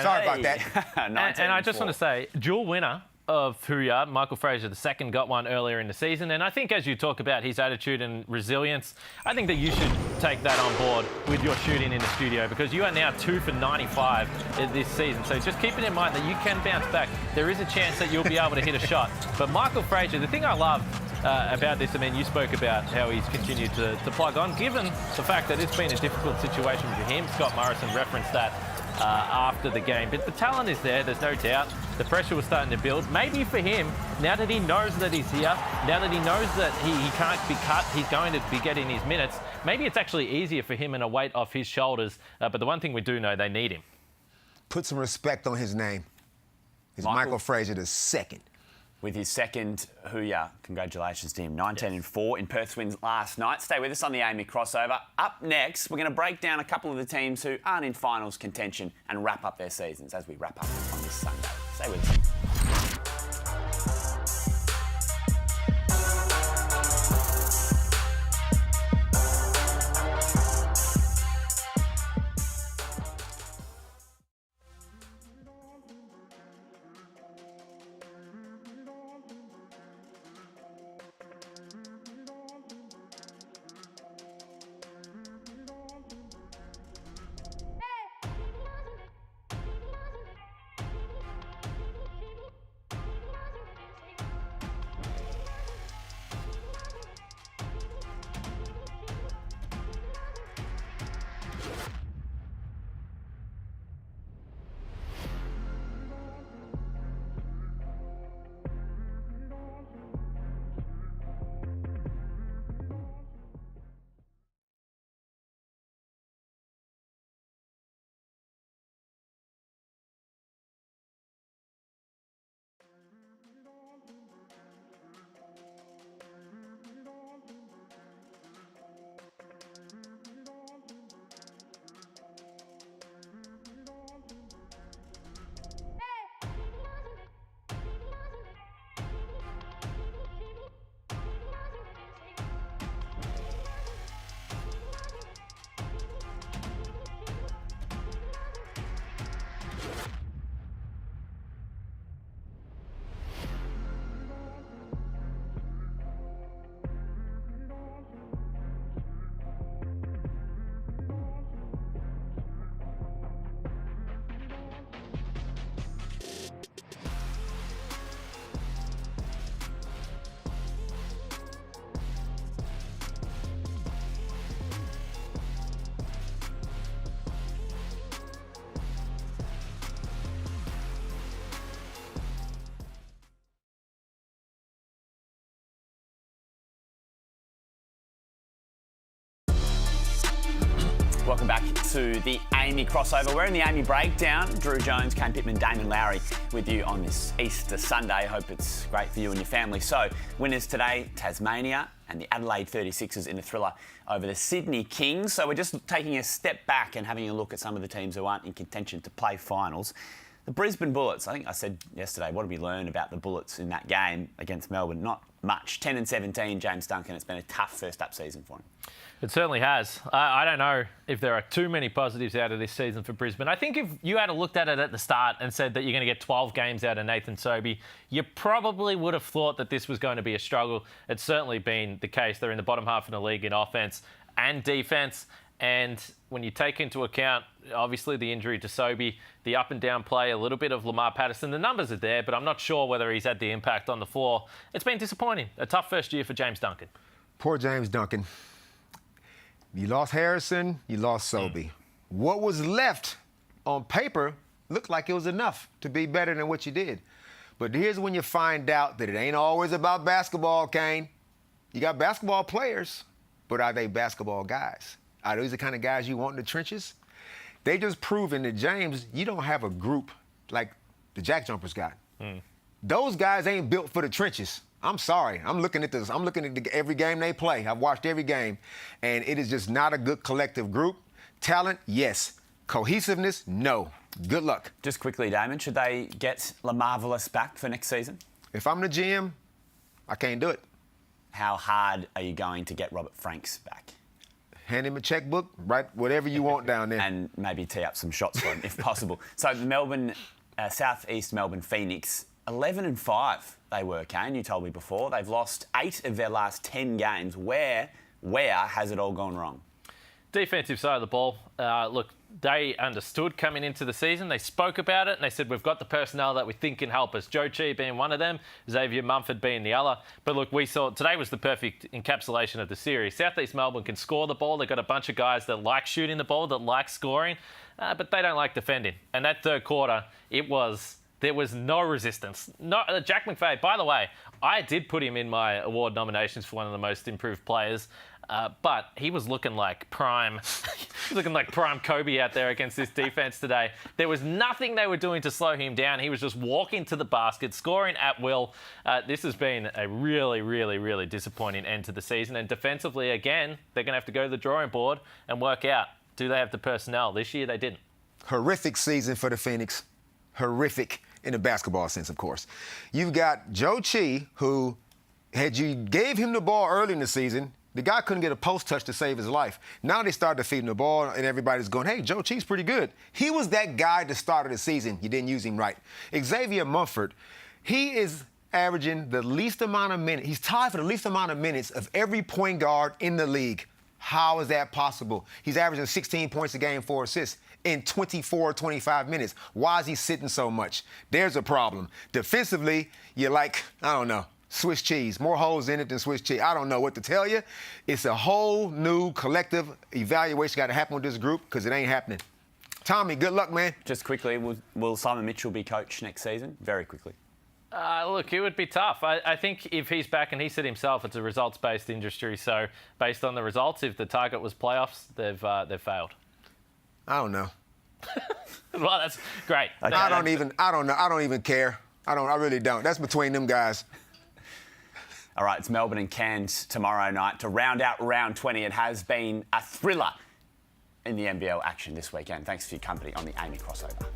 Sorry about that. And I just want to say, dual winner of hoo-yah, Michael Frazier II got one earlier in the season, and I think as you talk about his attitude and resilience, I think that you should take that on board with your shooting in the studio, because you are now 2 for 95 this season. So just keep it in mind that you can bounce back. There is a chance that you'll be able to hit a shot. But Michael Frazier, the thing I love about this, I mean, you spoke about how he's continued to plug on, given the fact that it's been a difficult situation for him. Scott Morrison referenced that after the game. But the talent is there's no doubt. The pressure was starting to build. Maybe for him, now that he knows that he's here, now that he knows that he can't be cut, he's going to be getting his minutes, maybe it's actually easier for him and a weight off his shoulders. But the one thing we do know, they need him. Put some respect on his name. It's Michael Fraser II. With his second Hooyah, congratulations to him. 19-4 in Perth's wins last night. Stay with us on the Amy crossover. Up next, we're going to break down a couple of the teams who aren't in finals contention and wrap up their seasons as we wrap up on this Sunday. Stay with us. Welcome back to the Amy crossover. We're in the Amy breakdown. Drew Jones, Kane Pittman, Damon Lowry with you on this Easter Sunday. Hope it's great for you and your family. So, winners today, Tasmania and the Adelaide 36ers in a thriller over the Sydney Kings. So we're just taking a step back and having a look at some of the teams who aren't in contention to play finals. The Brisbane Bullets, I think I said yesterday, what did we learn about the Bullets in that game against Melbourne? Not much. 10-17, James Duncan. It's been a tough first up season for him. It certainly has. I don't know if there are too many positives out of this season for Brisbane. I think if you had looked at it at the start and said that you're going to get 12 games out of Nathan Sobey, you probably would have thought that this was going to be a struggle. It's certainly been the case. They're in the bottom half of the league in offence and defence. And when you take into account, obviously, the injury to Sobey, the up and down play, a little bit of Lamar Patterson, the numbers are there, but I'm not sure whether he's had the impact on the floor. It's been disappointing. A tough first year for James Duncan. Poor James Duncan. You lost Harrison, you lost Sobey. What was left on paper looked like it was enough to be better than what you did. But here's when you find out that it ain't always about basketball, Kane. You got basketball players, but are they basketball guys? Are those the kind of guys you want in the trenches? They just proven that, James, you don't have a group like the Jack Jumpers got. Those guys ain't built for the trenches. I'm sorry. I'm looking at this. I'm looking at every game they play. I've watched every game, and it is just not a good collective group. Talent, yes. Cohesiveness, no. Good luck. Just quickly, Damon, should they get LaMarvelous back for next season? If I'm the GM, I can't do it. How hard are you going to get Robert Franks back? Hand him a checkbook, write whatever you want down there. And maybe tee up some shots for him, if possible. So Melbourne, South-East Melbourne Phoenix, 11-5 they were, Kane. You told me before. They've lost 8 of their last 10 games. Where has it all gone wrong? Defensive side of the ball. Look, they understood coming into the season. They spoke about it and they said, we've got the personnel that we think can help us. Joe Chi being one of them, Xavier Mumford being the other. But look, we saw today was the perfect encapsulation of the series. South East Melbourne can score the ball. They've got a bunch of guys that like shooting the ball, that like scoring, but they don't like defending. And that third quarter, there was no resistance. Jack McVeigh, by the way, I did put him in my award nominations for one of the most improved players. But he was looking like prime Kobe out there against this defense today. There was nothing they were doing to slow him down. He was just walking to the basket, scoring at will. This has been a really, really, really disappointing end to the season. And defensively, again, they're going to have to go to the drawing board and work out, do they have the personnel? This year, they didn't. Horrific season for the Phoenix. Horrific in the basketball sense, of course. You've got Joe Chi, who, had you gave him the ball early in the season, the guy couldn't get a post touch to save his life. Now they started feeding the ball, and everybody's going, hey, Joe Chi's pretty good. He was that guy at the start of the season. You didn't use him right. Xavier Mumford, he is averaging the least amount of minutes. He's tied for the least amount of minutes of every point guard in the league. How is that possible? He's averaging 16 points a game, 4 assists in 24, 25 minutes. Why is he sitting so much? There's a problem. Defensively, you're like, I don't know, Swiss cheese. More holes in it than Swiss cheese. I don't know what to tell you. It's a whole new collective evaluation got to happen with this group because it ain't happening. Tommy, good luck, man. Just quickly, will Simon Mitchell be coach next season? Very quickly. Look, it would be tough. I think if he's back, and he said himself, it's a results-based industry. So based on the results, if the target was playoffs, they've failed. I don't know. Well, that's great. Okay. I don't even care. I really don't. That's between them guys. All right, it's Melbourne and Cairns tomorrow night to round out round 20. It has been a thriller in the NBL action this weekend. Thanks for your company on the Amy crossover.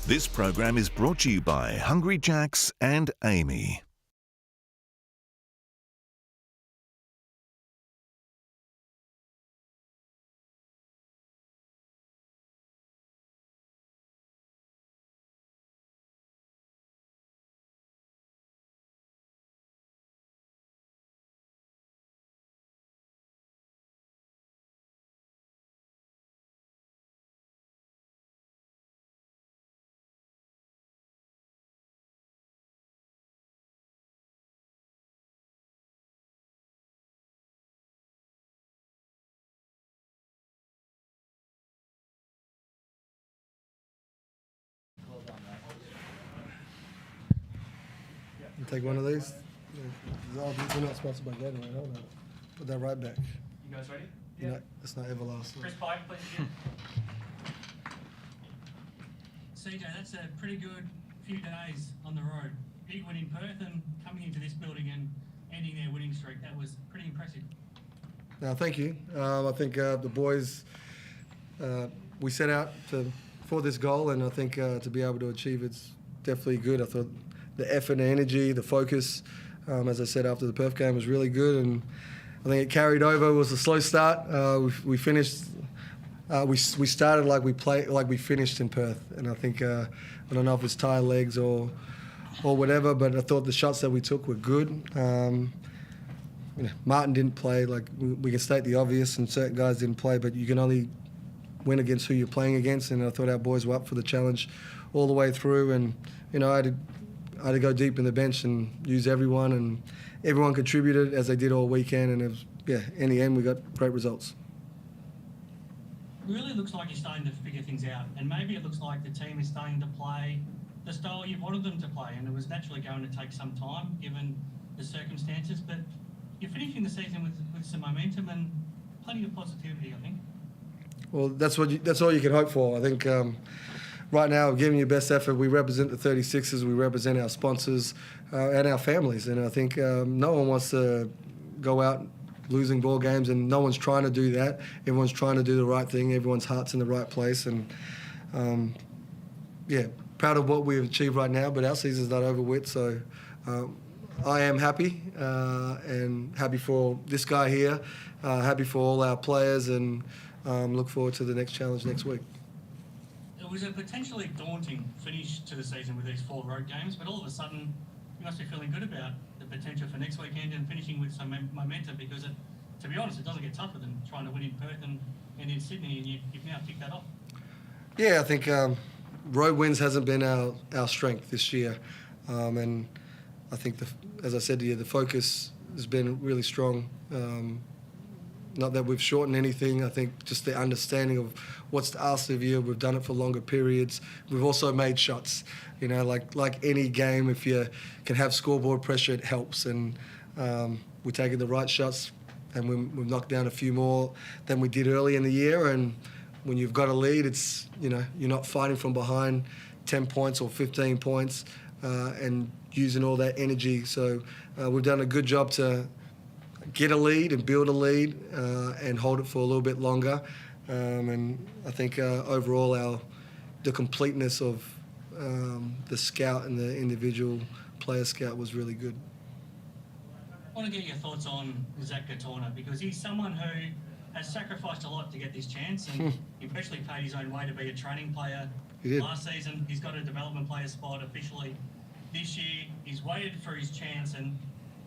This program is brought to you by Hungry Jack's and Amy. Take one of these. We're not sponsored by Gatorade. Hold on. Put that right back. You guys ready? Yeah. No, it's not everlasting. Chris Pike, please. CJ, that's a pretty good few days on the road. Big win in Perth and coming into this building and ending their winning streak. That was pretty impressive. Now, thank you. I think the boys, we set out for this goal, and I think to be able to achieve it's definitely good. I thought the effort and energy, the focus, as I said after the Perth game, was really good, and I think it carried over. It was a slow start. We finished. We started like we finished in Perth, and I think I don't know if it's tired legs or whatever, but I thought the shots that we took were good. Martin didn't play. Like we can state the obvious, and certain guys didn't play, but you can only win against who you're playing against, and I thought our boys were up for the challenge all the way through, and I had to go deep in the bench and use everyone, and everyone contributed as they did all weekend, and it was, in the end we got great results. It really looks like you're starting to figure things out, and maybe it looks like the team is starting to play the style you wanted them to play, and it was naturally going to take some time given the circumstances, but you're finishing the season with some momentum and plenty of positivity, I think. Well, that's all you can hope for. I think right now, we're giving your best effort. We represent the 36ers, we represent our sponsors and our families, and I think no one wants to go out losing ball games, and no one's trying to do that. Everyone's trying to do the right thing. Everyone's heart's in the right place, and proud of what we've achieved right now, but our season's not over with, so I am happy, and happy for this guy here, happy for all our players, and look forward to the next challenge next week. It was a potentially daunting finish to the season with these 4 road games, but all of a sudden you must be feeling good about the potential for next weekend and finishing with some momentum, because to be honest, it doesn't get tougher than trying to win in Perth and in Sydney, and you've now ticked that off. Yeah, I think road wins hasn't been our strength this year, and I think, as I said to you, the focus has been really strong. Not that we've shortened anything. I think just the understanding of what's asked of you. We've done it for longer periods. We've also made shots. You know, like any game, if you can have scoreboard pressure, it helps. And we're taking the right shots, and we've knocked down a few more than we did early in the year. And when you've got a lead, it's, you know, you're not fighting from behind 10 points or 15 points and using all that energy. So we've done a good job to get a lead and build a lead and hold it for a little bit longer. And I think overall the completeness of the scout and the individual player scout was really good. I want to get your thoughts on Zach Gatorna, because he's someone who has sacrificed a lot to get this chance, and he virtually paid his own way to be a training player last season. He's got a development player spot officially this year. He's waited for his chance, and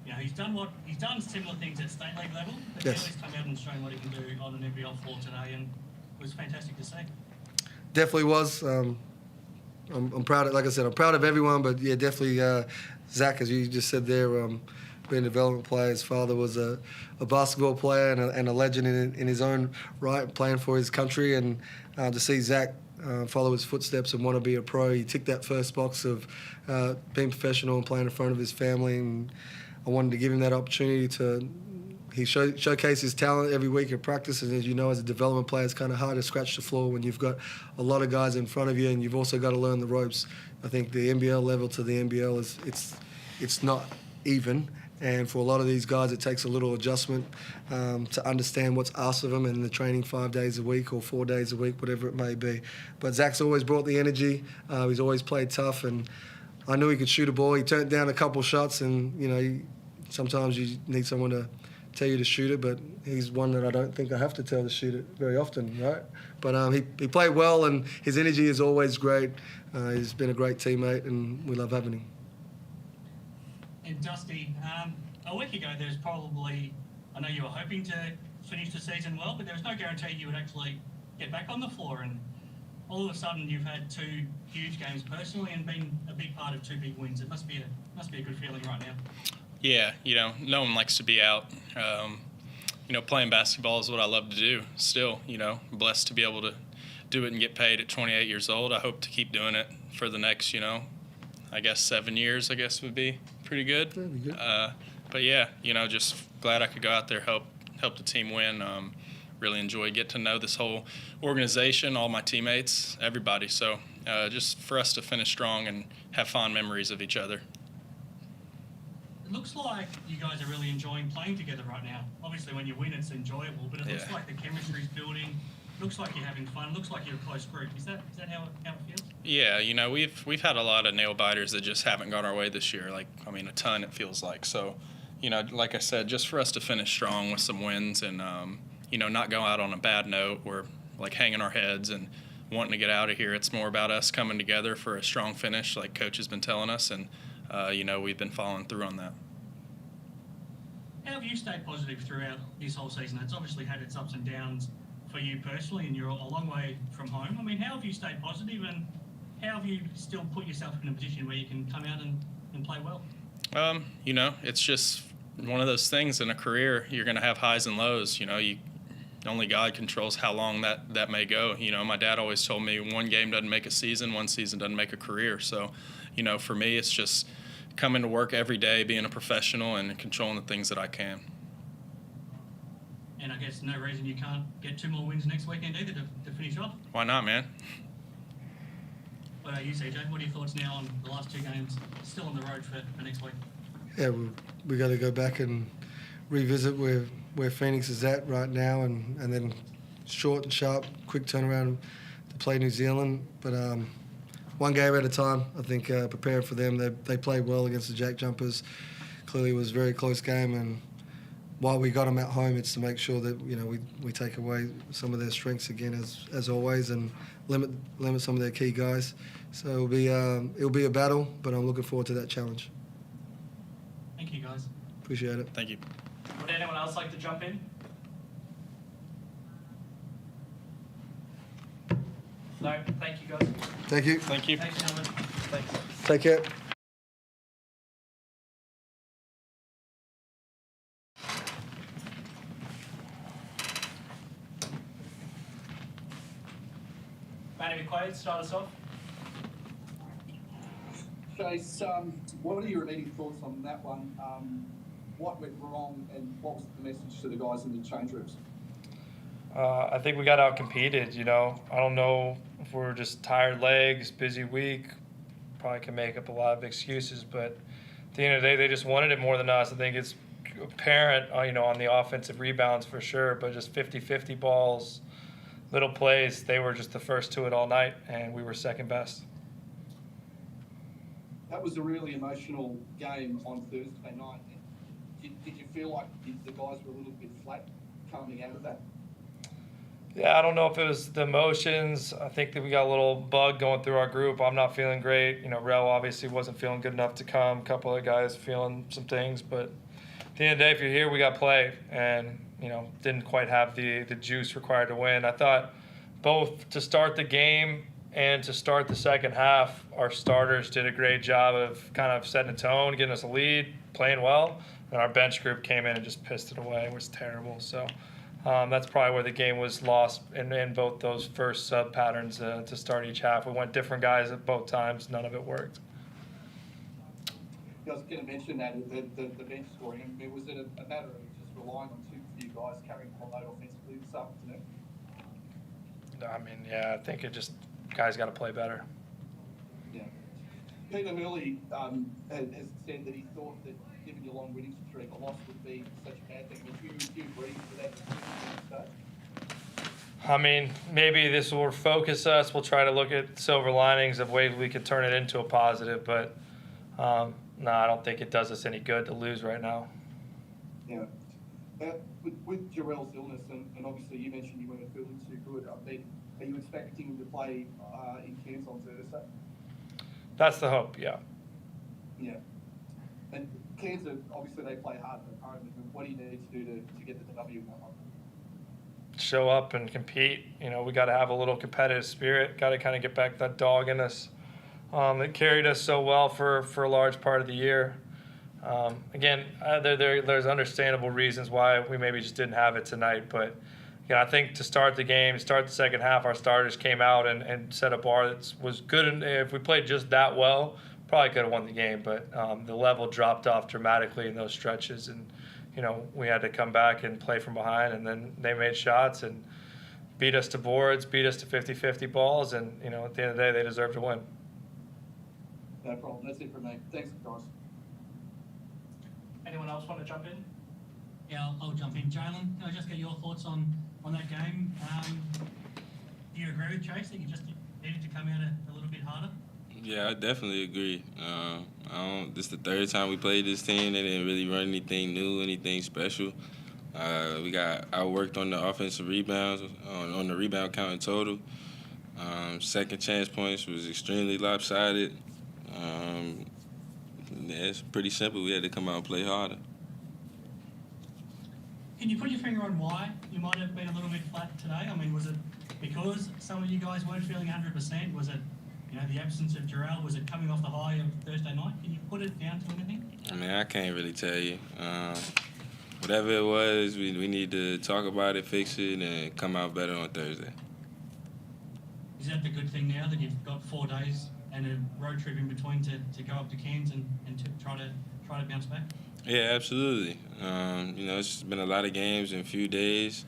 you know, he's done similar things at state league level, but now he's come out and shown what he can do on an NBL floor today, and it was fantastic to see. Definitely was. I'm proud of, like I said, I'm proud of everyone, but yeah, definitely Zach, as you just said there, being a development player. His father was a basketball player and a legend in his own right, playing for his country, and to see Zach follow his footsteps and want to be a pro, he ticked that first box of being professional and playing in front of his family, and I wanted to give him that opportunity to. He showcased his talent every week at practice, and as you know, as a development player, it's kind of hard to scratch the floor when you've got a lot of guys in front of you, and you've also got to learn the ropes. I think the NBL level to the NBL it's not even, and for a lot of these guys, it takes a little adjustment to understand what's asked of them in the training 5 days a week or 4 days a week, whatever it may be. But Zach's always brought the energy. He's always played tough, and I knew he could shoot a ball. He turned down a couple shots, and you know, sometimes you need someone to tell you to shoot it, but he's one that I don't think I have to tell to shoot it very often, right? But he played well, and his energy is always great. He's been a great teammate, and we love having him. And Dusty, a week ago there was probably, I know you were hoping to finish the season well, but there was no guarantee you would actually get back on the floor, and all of a sudden you've had 2 huge games personally and been a big part of 2 big wins. It must be a good feeling right now. Yeah, you know, no one likes to be out. You know, playing basketball is what I love to do still. You know, blessed to be able to do it and get paid at 28 years old. I hope to keep doing it for the next, you know, I guess 7 years, I guess, would be pretty good. But yeah, you know, just glad I could go out there, help the team win. Really enjoy, get to know this whole organization, all my teammates, everybody. So just for us to finish strong and have fond memories of each other. It looks like you guys are really enjoying playing together right now. Obviously, when you win, it's enjoyable, but it looks like the chemistry's building. Looks like you're having fun. Looks like you're a close group. Is that how it feels? Yeah, you know, we've had a lot of nail biters that just haven't gone our way this year. Like, I mean, a ton, it feels like. So, you know, like I said, just for us to finish strong with some wins and, you know, not go out on a bad note. We're like hanging our heads and wanting to get out of here. It's more about us coming together for a strong finish, like Coach has been telling us, and you know, we've been following through on that. How have you stayed positive throughout this whole season? It's obviously had its ups and downs for you personally, and you're a long way from home. I mean, how have you stayed positive, and how have you still put yourself in a position where you can come out and play well? You know, it's just one of those things in a career. You're going to have highs and lows. You know, only God controls how long that may go. You know, my dad always told me one game doesn't make a season, one season doesn't make a career. So, you know, for me, it's just coming to work every day, being a professional, and controlling the things that I can. And I guess no reason you can't get 2 more wins next weekend either to finish off. Why not, man? What about you, CJ? What are your thoughts now on the last 2 games? Still on the road for next week. Yeah, we got to go back and revisit where Phoenix is at right now, and then short and sharp, quick turnaround to play New Zealand. But one game at a time. I think preparing for them. They played well against the Jack Jumpers. Clearly, it was a very close game, and while we got them at home, it's to make sure that, you know, we take away some of their strengths again, as always, and limit some of their key guys. So it'll be a battle, but I'm looking forward to that challenge. Thank you, guys. Appreciate it. Thank you. Would anyone else like to jump in? No, thank you guys. Thank you. Thank you. Thanks, gentlemen. Thanks. Take care. Matty McQuaid, start us off. Chase, what are your immediate thoughts on that one? What went wrong and what was the message to the guys in the change rooms? I think we got out-competed, you know. I don't know if we're just tired legs, busy week. Probably can make up a lot of excuses, but at the end of the day, they just wanted it more than us. I think it's apparent, you know, on the offensive rebounds for sure, but just 50-50 balls, little plays, they were just the first to it all night, and we were second best. That was a really emotional game on Thursday night. Did you feel like the guys were a little bit flat coming out of that? Yeah, I don't know if it was the emotions. I think that we got a little bug going through our group. I'm not feeling great. You know, Rel obviously wasn't feeling good enough to come. A couple of guys feeling some things. But at the end of the day, if you're here, we got play. And, you know, didn't quite have the juice required to win. I thought both to start the game and to start the second half, our starters did a great job of kind of setting a tone, getting us a lead, playing well. And our bench group came in and just pissed it away. It was terrible. So that's probably where the game was lost in both those first sub patterns to start each half. We went different guys at both times. None of it worked. I was going to mention that, the bench scoring. I mean, was it a matter of just relying on two few guys carrying the load offensively this afternoon? I mean, yeah, I think it just guys got to play better. Yeah. Peter Hurley has said that he thought that given your long winning streak, a loss would be such a bad thing. Do you agree with that stage? I mean, maybe this will focus us. We'll try to look at silver linings of ways we could turn it into a positive, but no, I don't think it does us any good to lose right now. Yeah. With Jarrell's illness, and obviously you mentioned you weren't feeling too good, I mean, are you expecting him to play in Cairns on Thursday? That's the hope, yeah. Yeah. And Cairns, obviously they play hard at home. What do you need to do to get the W in that one? Show up and compete. You know, we got to have a little competitive spirit. Got to kind of get back that dog in us. It carried us so well for a large part of the year. Again, there's understandable reasons why we maybe just didn't have it tonight. But again, I think to start the game, start the second half, our starters came out and set a bar that was good. And if we played just that well, probably could have won the game. But the level dropped off dramatically in those stretches. And, you know, we had to come back and play from behind. And then they made shots and beat us to boards, beat us to 50-50 balls. And, you know, at the end of the day, they deserve to win. No problem. That's it from me. Thanks, guys. Anyone else want to jump in? Yeah, I'll jump in. Jalen, can I just get your thoughts on that game? Do you agree with Chase that you just needed to come out a little bit harder? Yeah, I definitely agree. This is the third time we played this team. They didn't really run anything new, anything special. We got outworked on the offensive rebounds, on the rebound count in total. Second chance points was extremely lopsided. Yeah, it's pretty simple. We had to come out and play harder. Can you put your finger on why you might have been a little bit flat today? I mean, was it because some of you guys weren't feeling 100%? Was it, you know, the absence of Jarrell? Was it coming off the high of Thursday night? Can you put it down to anything? I mean, I can't really tell you. Whatever it was, we need to talk about it, fix it, and come out better on Thursday. Is that the good thing now that you've got 4 days and a road trip in between to go up to Cairns and to try to bounce back? Yeah, absolutely. You know, it's been a lot of games in a few days.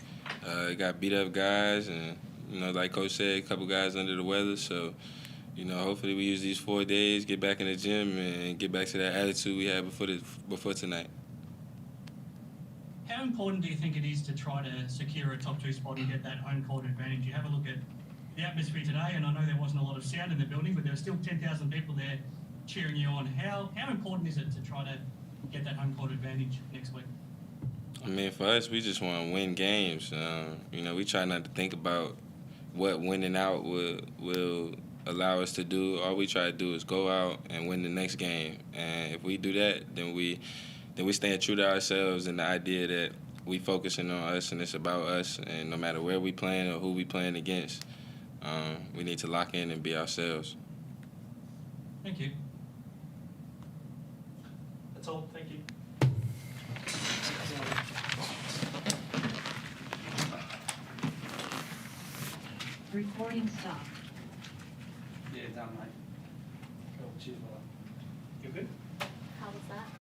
Got beat up guys, and, you know, like Coach said, a couple guys under the weather. So, you know, hopefully we use these 4 days, get back in the gym, and get back to that attitude we had before tonight. How important do you think it is to try to secure a top 2 spot and get that home court advantage? You have a look at the atmosphere today, and I know there wasn't a lot of sound in the building, but there were still 10,000 people there cheering you on. How important is it to try to get that home court advantage next week? I mean, for us, we just want to win games. You know, we try not to think about what winning out will allow us to do. All we try to do is go out and win the next game. And if we do that, then we then we stand true to ourselves and the idea that we focusing on us and it's about us, and no matter where we playing or who we playing against, we need to lock in and be ourselves. Thank you. That's all. Thank you. Recording stopped. Yeah, done, mate. Cool. Cheers, brother. You good? How was that?